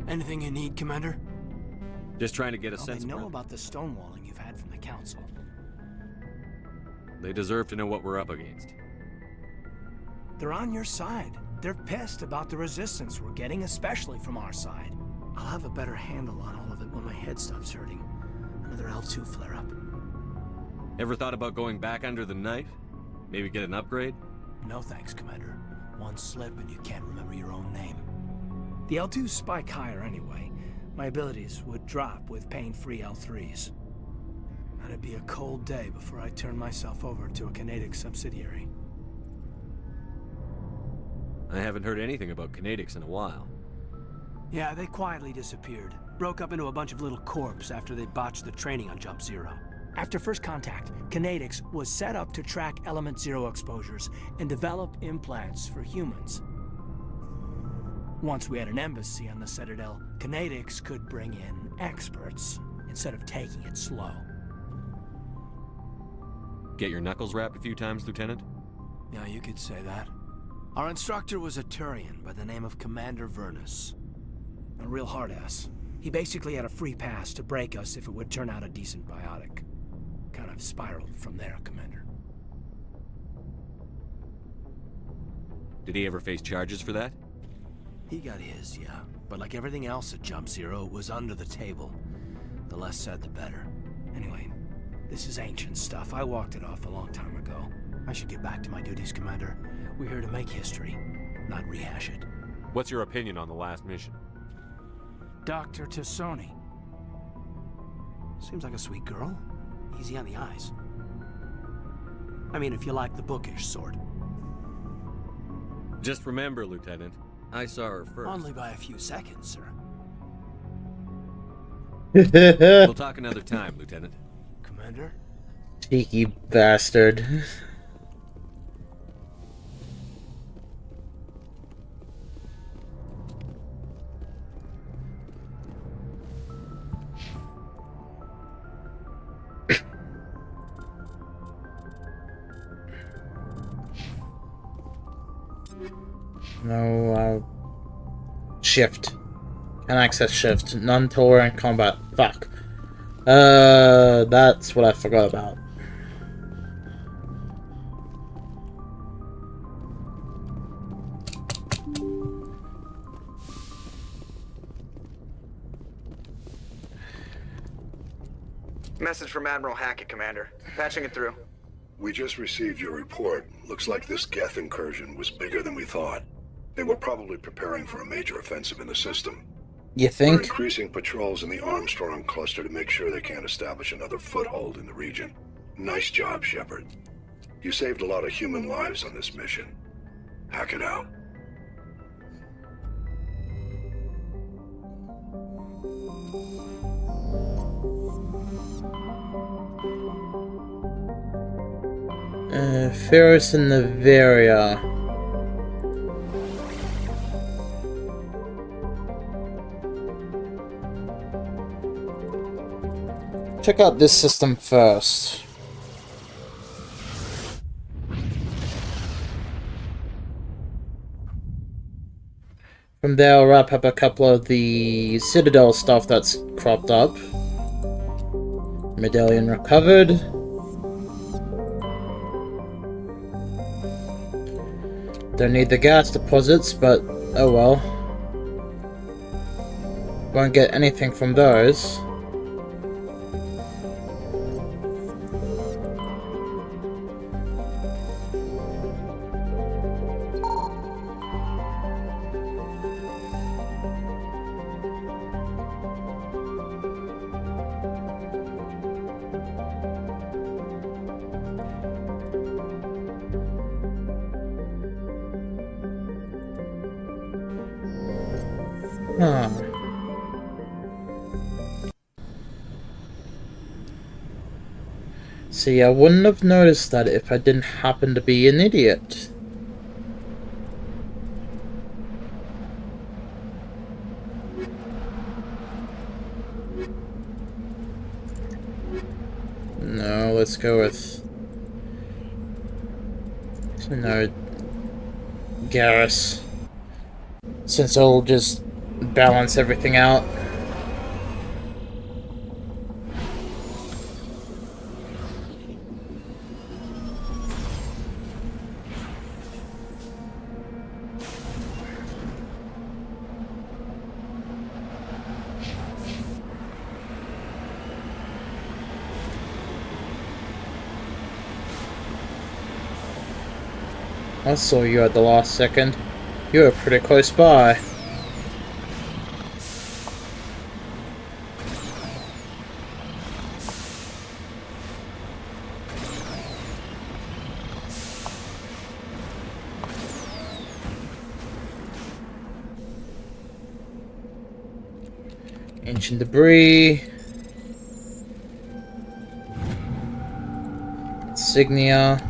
Anything you need, Commander? Just trying to get a sense They of know about the stonewalling you've had from the Council. They deserve to know what we're up against. They're on your side. They're pissed about the resistance we're getting, especially from our side. I'll have a better handle on all of it when my head stops hurting. Another L2 flare-up. Ever thought about going back under the knife? Maybe get an upgrade? No thanks, Commander. One slip and you can't remember your own name. The L2s spike higher anyway. My abilities would drop with pain-free L3s. And it'd be a cold day before I turn myself over to a Canadic subsidiary. I haven't heard anything about Canadics in a while. Yeah, they quietly disappeared. Broke up into a bunch of little corps after they botched the training on Jump Zero. After first contact, Canadics was set up to track Element Zero exposures and develop implants for humans. Once we had an embassy on the Citadel, Canadics could bring in experts instead of taking it slow. Get your knuckles rapped a few times, Lieutenant? Yeah, you could say that. Our instructor was a Turian by the name of Commander Vernus. A real hard-ass. He basically had a free pass to break us if it would turn out a decent biotic. Kind of spiraled from there, Commander. Did he ever face charges for that? He got his, yeah. But like everything else at Jump Zero, it was under the table. The less said, the better. Anyway, this is ancient stuff. I walked it off a long time ago. I should get back to my duties, Commander. We're here to make history, not rehash it. What's your opinion on the last mission? Dr. Tassoni. Seems like a sweet girl. Easy on the eyes. I mean, if you like the bookish sort. Just remember, Lieutenant, I saw her first. Only by a few seconds, sir. We'll talk another time, Lieutenant. Commander? Cheeky bastard. No, shift. Can access shift. Non-tolerant combat. Fuck. That's what I forgot about. Message from Admiral Hackett, Commander. Patching it through. We just received your report. Looks like this Geth incursion was bigger than we thought. They were probably preparing for a major offensive in the system. You think? We're increasing patrols in the Armstrong cluster to make sure they can't establish another foothold in the region. Nice job, Shepard. You saved a lot of human lives on this mission. Hack it out. Ferris and Navaria. Check out this system first. From there, I'll wrap up a couple of the Citadel stuff that's cropped up. Medallion recovered. Don't need the gas deposits, but oh well. Won't get anything from those. Huh. See, I wouldn't have noticed that if I didn't happen to be an idiot. No, let's go with... No, Garrus. Since it'll just balance everything out. I saw you at the last second. You were pretty close by. Ancient debris. Insignia.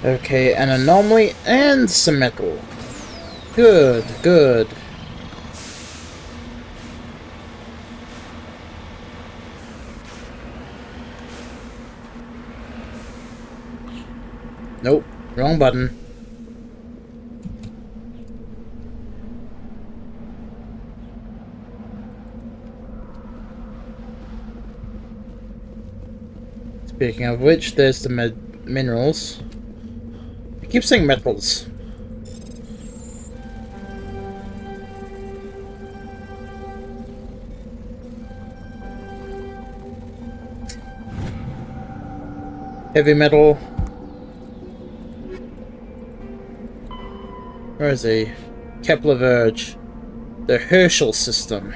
Okay, an anomaly and some metal. Good, good. Nope, wrong button. Speaking of which, there's the minerals. I keep saying metals. Heavy metal. Where is he? Kepler Verge. The Herschel system.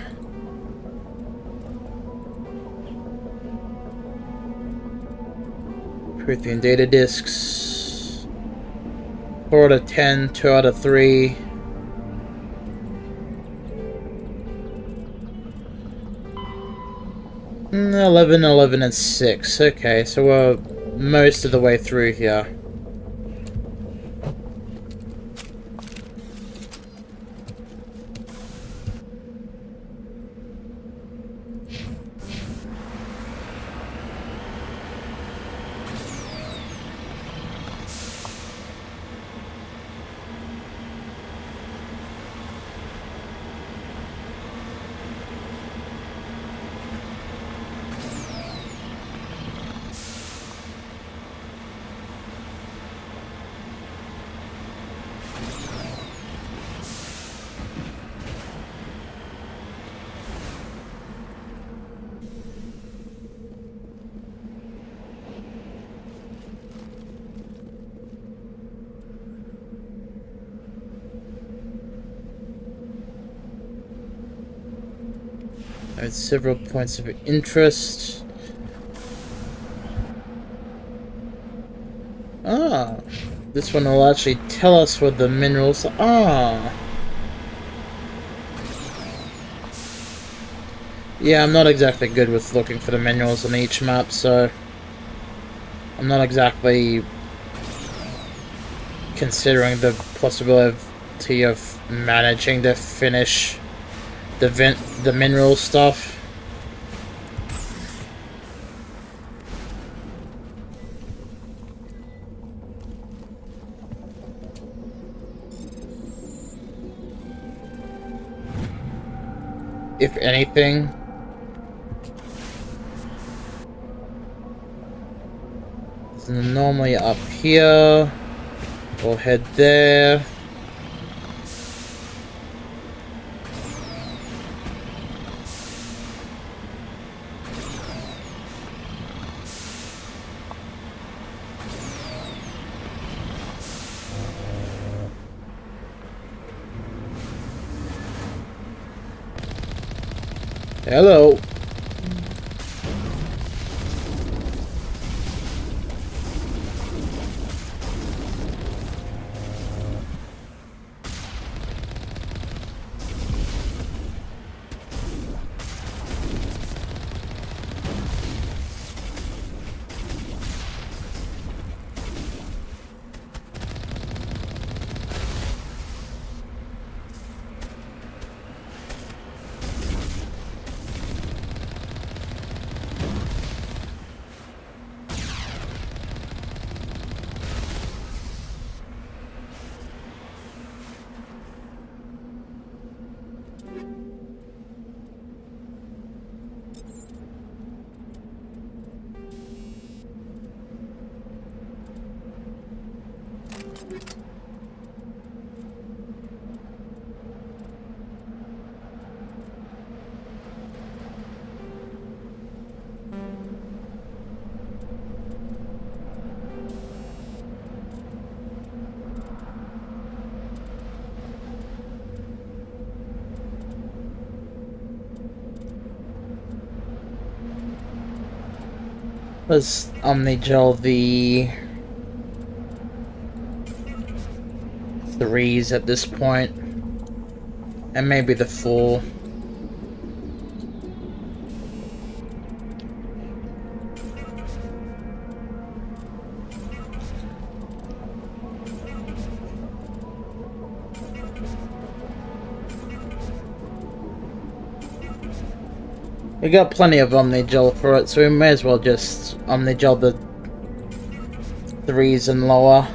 Prothean data disks. 4 out of 10, 2 out of 3. Mm, 11, 11, and 6. Okay, so we're most of the way through here. At several points of interest. Ah, this one will actually tell us what the minerals are. Yeah, I'm not exactly good with looking for the minerals on each map, so I'm not exactly considering the possibility of managing to finish the mineral stuff. If anything, there's an anomaly up here. We'll head there. Hello. Let's omnigel the 3s at this point, and maybe the 4. We got plenty of omnigel for it, so we may as well just omnigel the 3s and lower.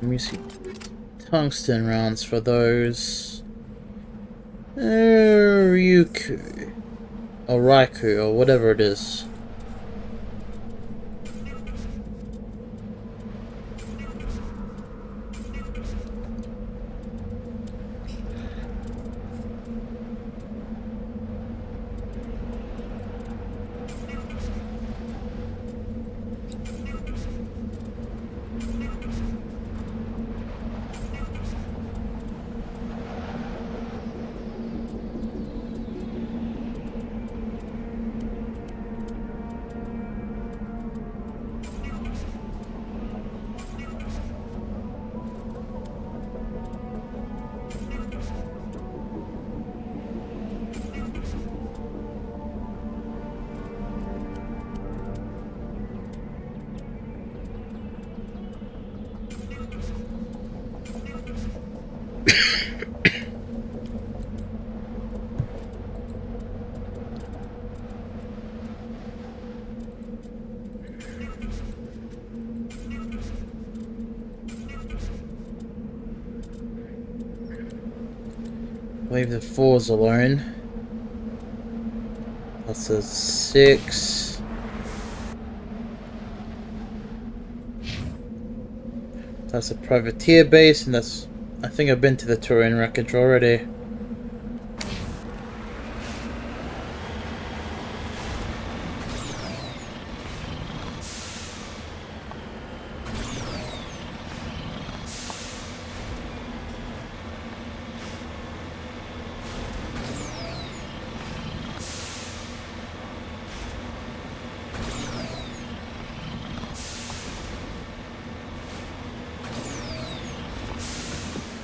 Let me see. Tungsten rounds for those. Ryuku. Or Raiku, or whatever it is. Leave the 4s alone. That's a 6. That's a privateer base, and that's... I think I've been to the Turian wreckage already.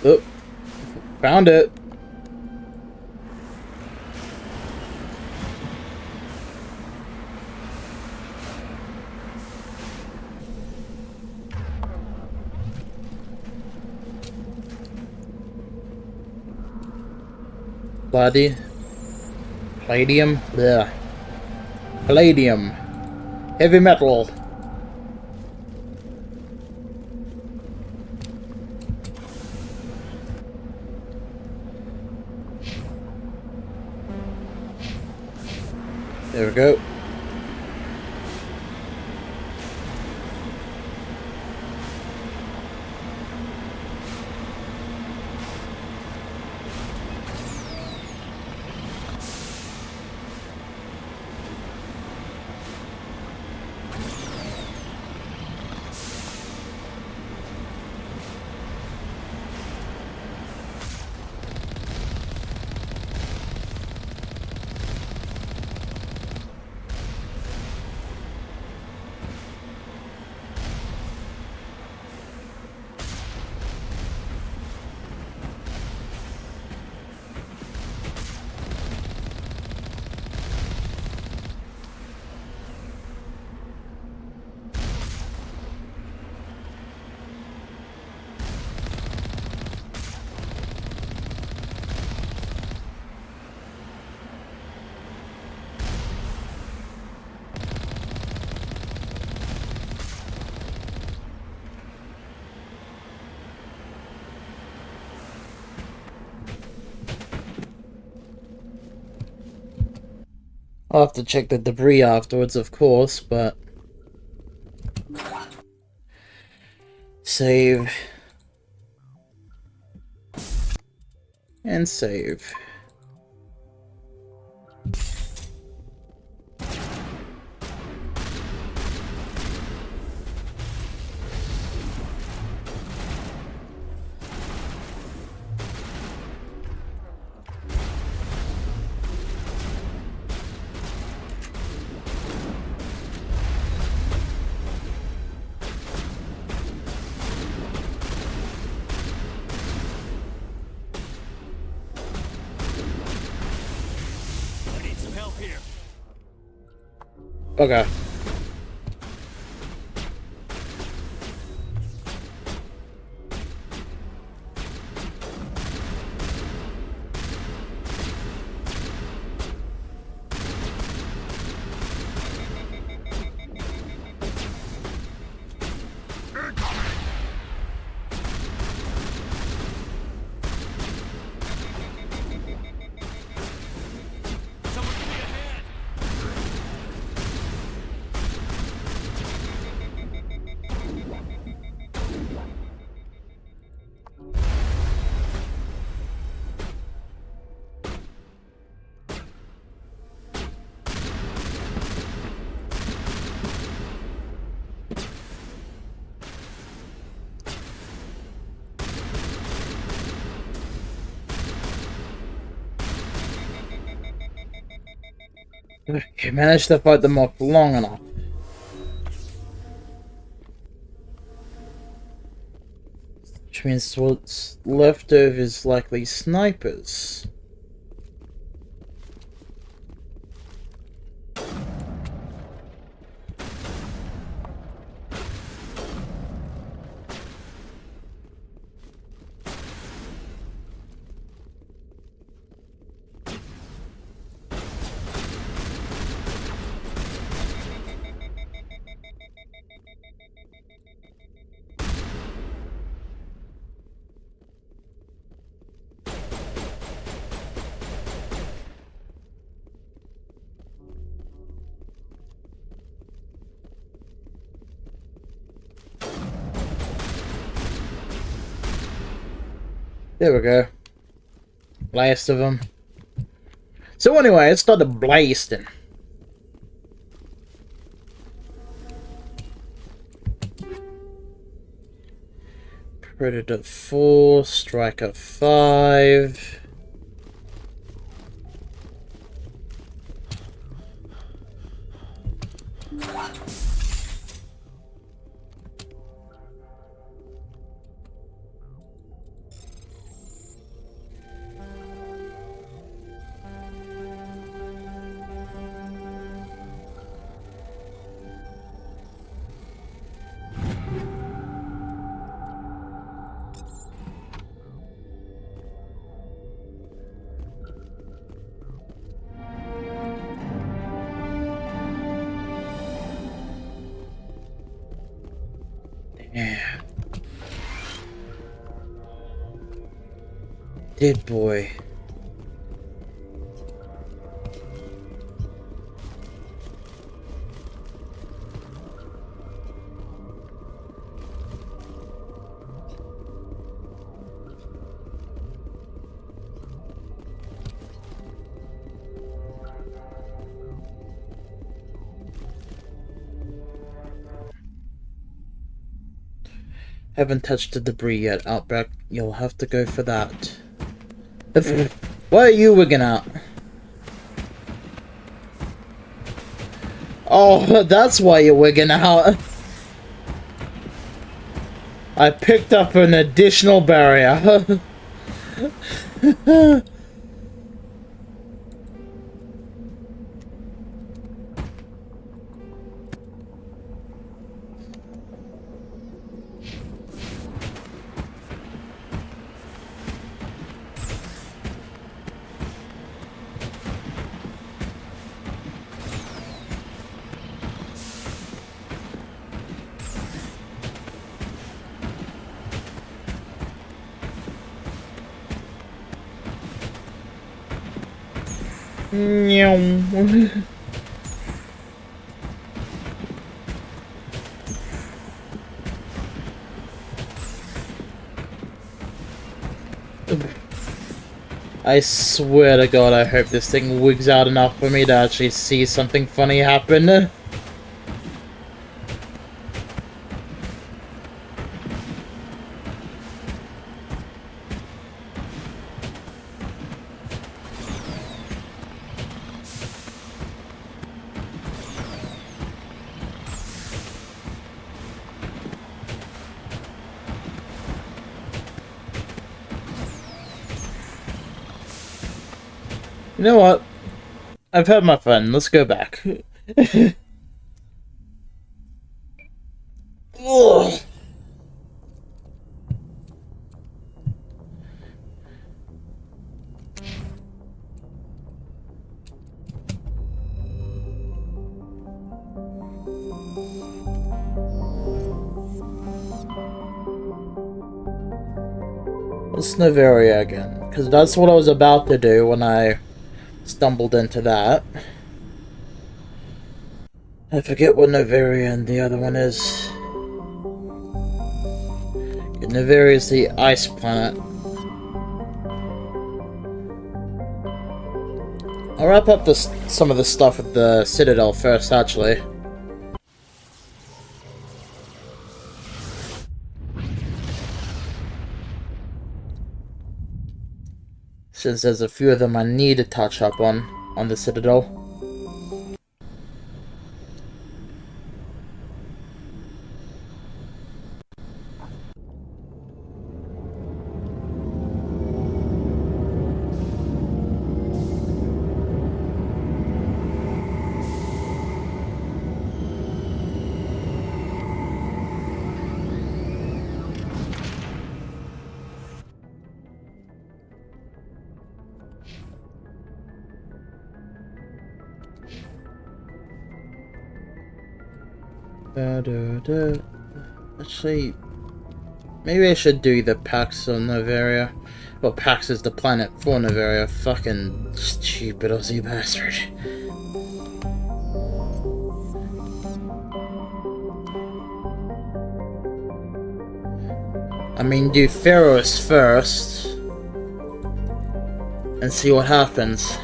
Oh, found it. Bloody palladium. Blech. Palladium. Heavy metal. There we go. I'll have to check the debris afterwards, of course, but... Save. And save. Okay. Okay, managed to fight them off long enough. Which means what's left over is likely snipers. There we go. Last of them. So anyway, it started blasting. Predator 4, Striker 5. Yeah. Dead boy. Haven't touched the debris yet, Outback. You'll have to go for that. Why are you wigging out? Oh, that's why you're wigging out. I picked up an additional barrier. I swear to God, I hope this thing wigs out enough for me to actually see something funny happen. You know what? I've had my fun. Let's go back. Ugh. What's Novaria again? Because that's what I was about to do when I stumbled into that. I forget what Novaria and the other one is. Novaria is the ice planet. I'll wrap up some of the stuff with the Citadel first, actually. Since there's a few of them I need to touch up on the Citadel. Actually, maybe I should do the Pax on Novaria. Well, Pax is the planet for Novaria. Fucking stupid Aussie bastard. I mean, do Pharaohs first and see what happens.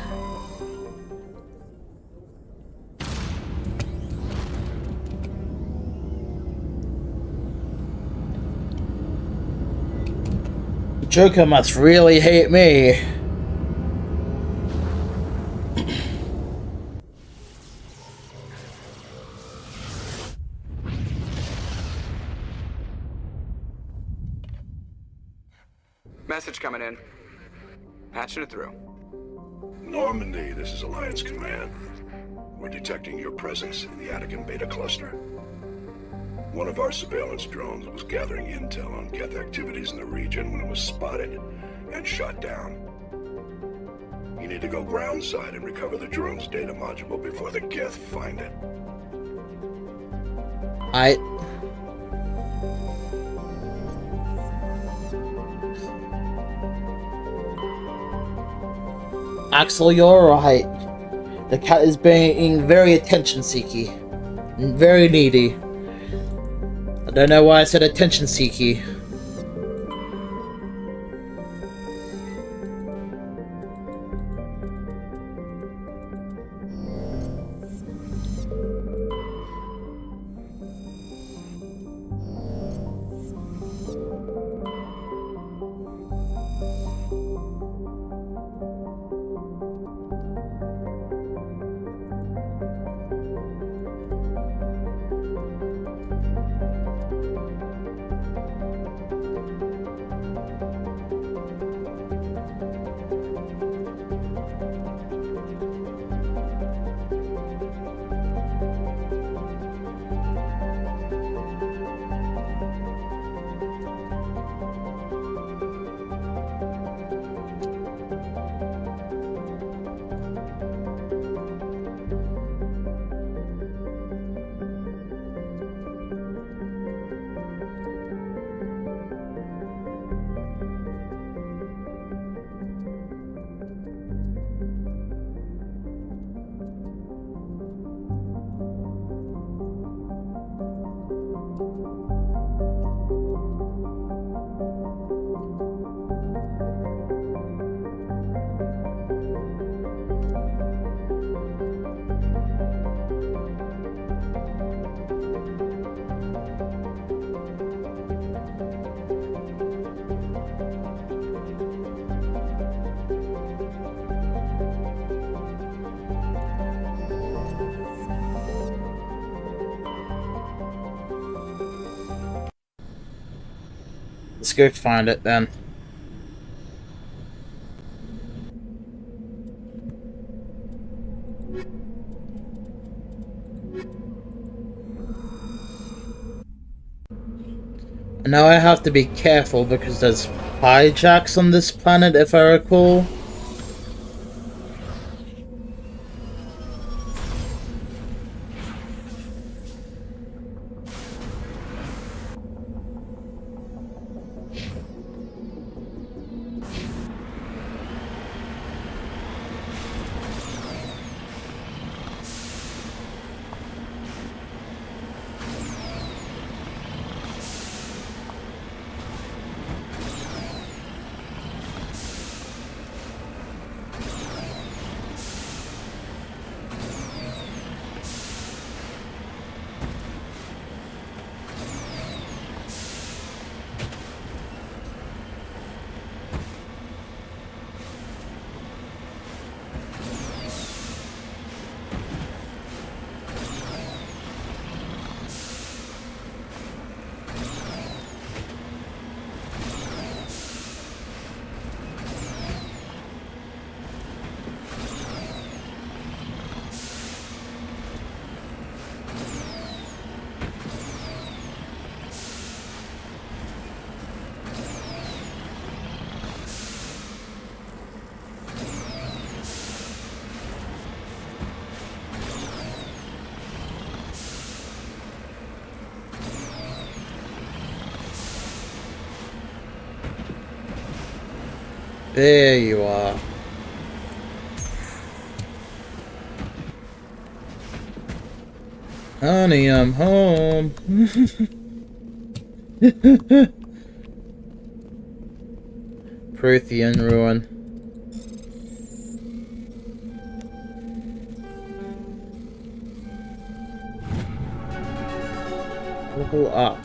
Joker must really hate me. Message coming in. Patching it through. Normandy, this is Alliance Command. We're detecting your presence in the Attican Beta Cluster. One of our surveillance drones was gathering intel on Geth activities in the region when it was spotted and shot down. You need to go groundside and recover the drone's data module before the Geth find it. Axel, you're alright. The cat is being very attention-seeky. And very needy. I don't know why I said attention-seeky. Let's go find it then. Now I have to be careful because there's hijacks on this planet, if I recall. There you are. Honey, I'm home. Prothean ruin. Level up.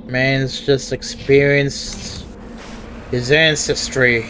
Man's just experienced his ancestry.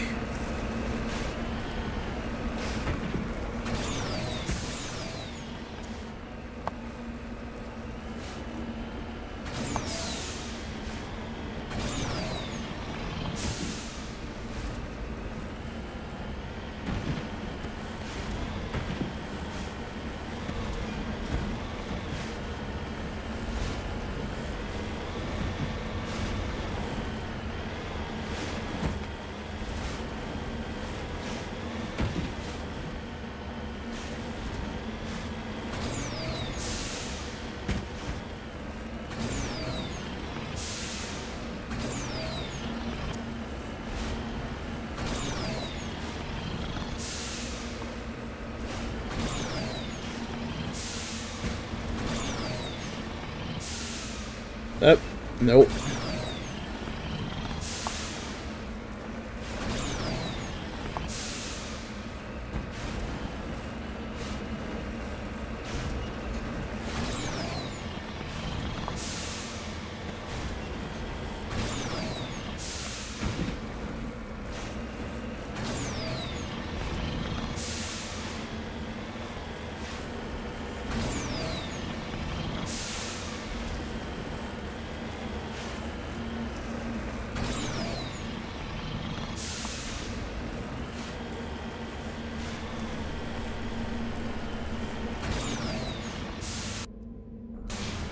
Oh, nope.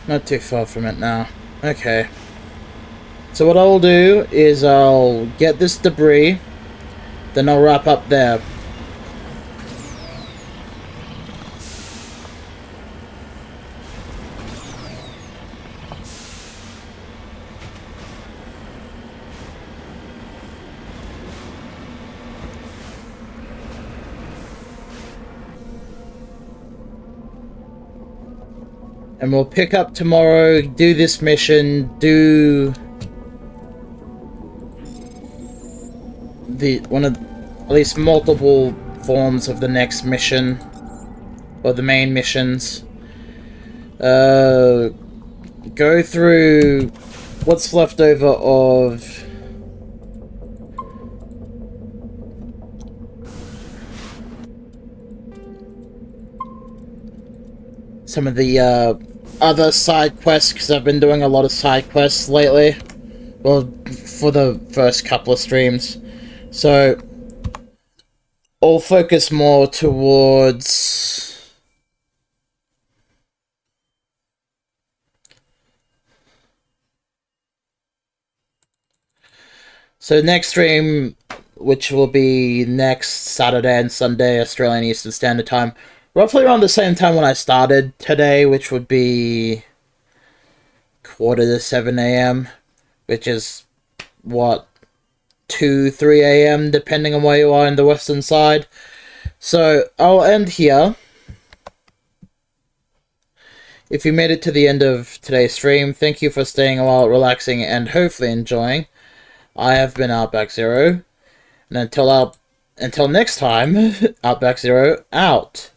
Not too far from it now. Okay. So what I'll do is I'll get this debris, then I'll wrap up there. And we'll pick up tomorrow, do this mission, do the at least multiple forms of the next mission, or the main missions. Go through what's left over of some of the other side quests, because I've been doing a lot of side quests lately. Well, for the first couple of streams. So, I'll focus more towards... So next stream, which will be next Saturday and Sunday, Australian Eastern Standard Time, roughly around the same time when I started today, which would be 6:45 AM, which is, what, 2, 3 AM, depending on where you are in the western side. So, I'll end here. If you made it to the end of today's stream, thank you for staying a while, relaxing, and hopefully enjoying. I have been Outback-Zero, and until next time, Outback-Zero out.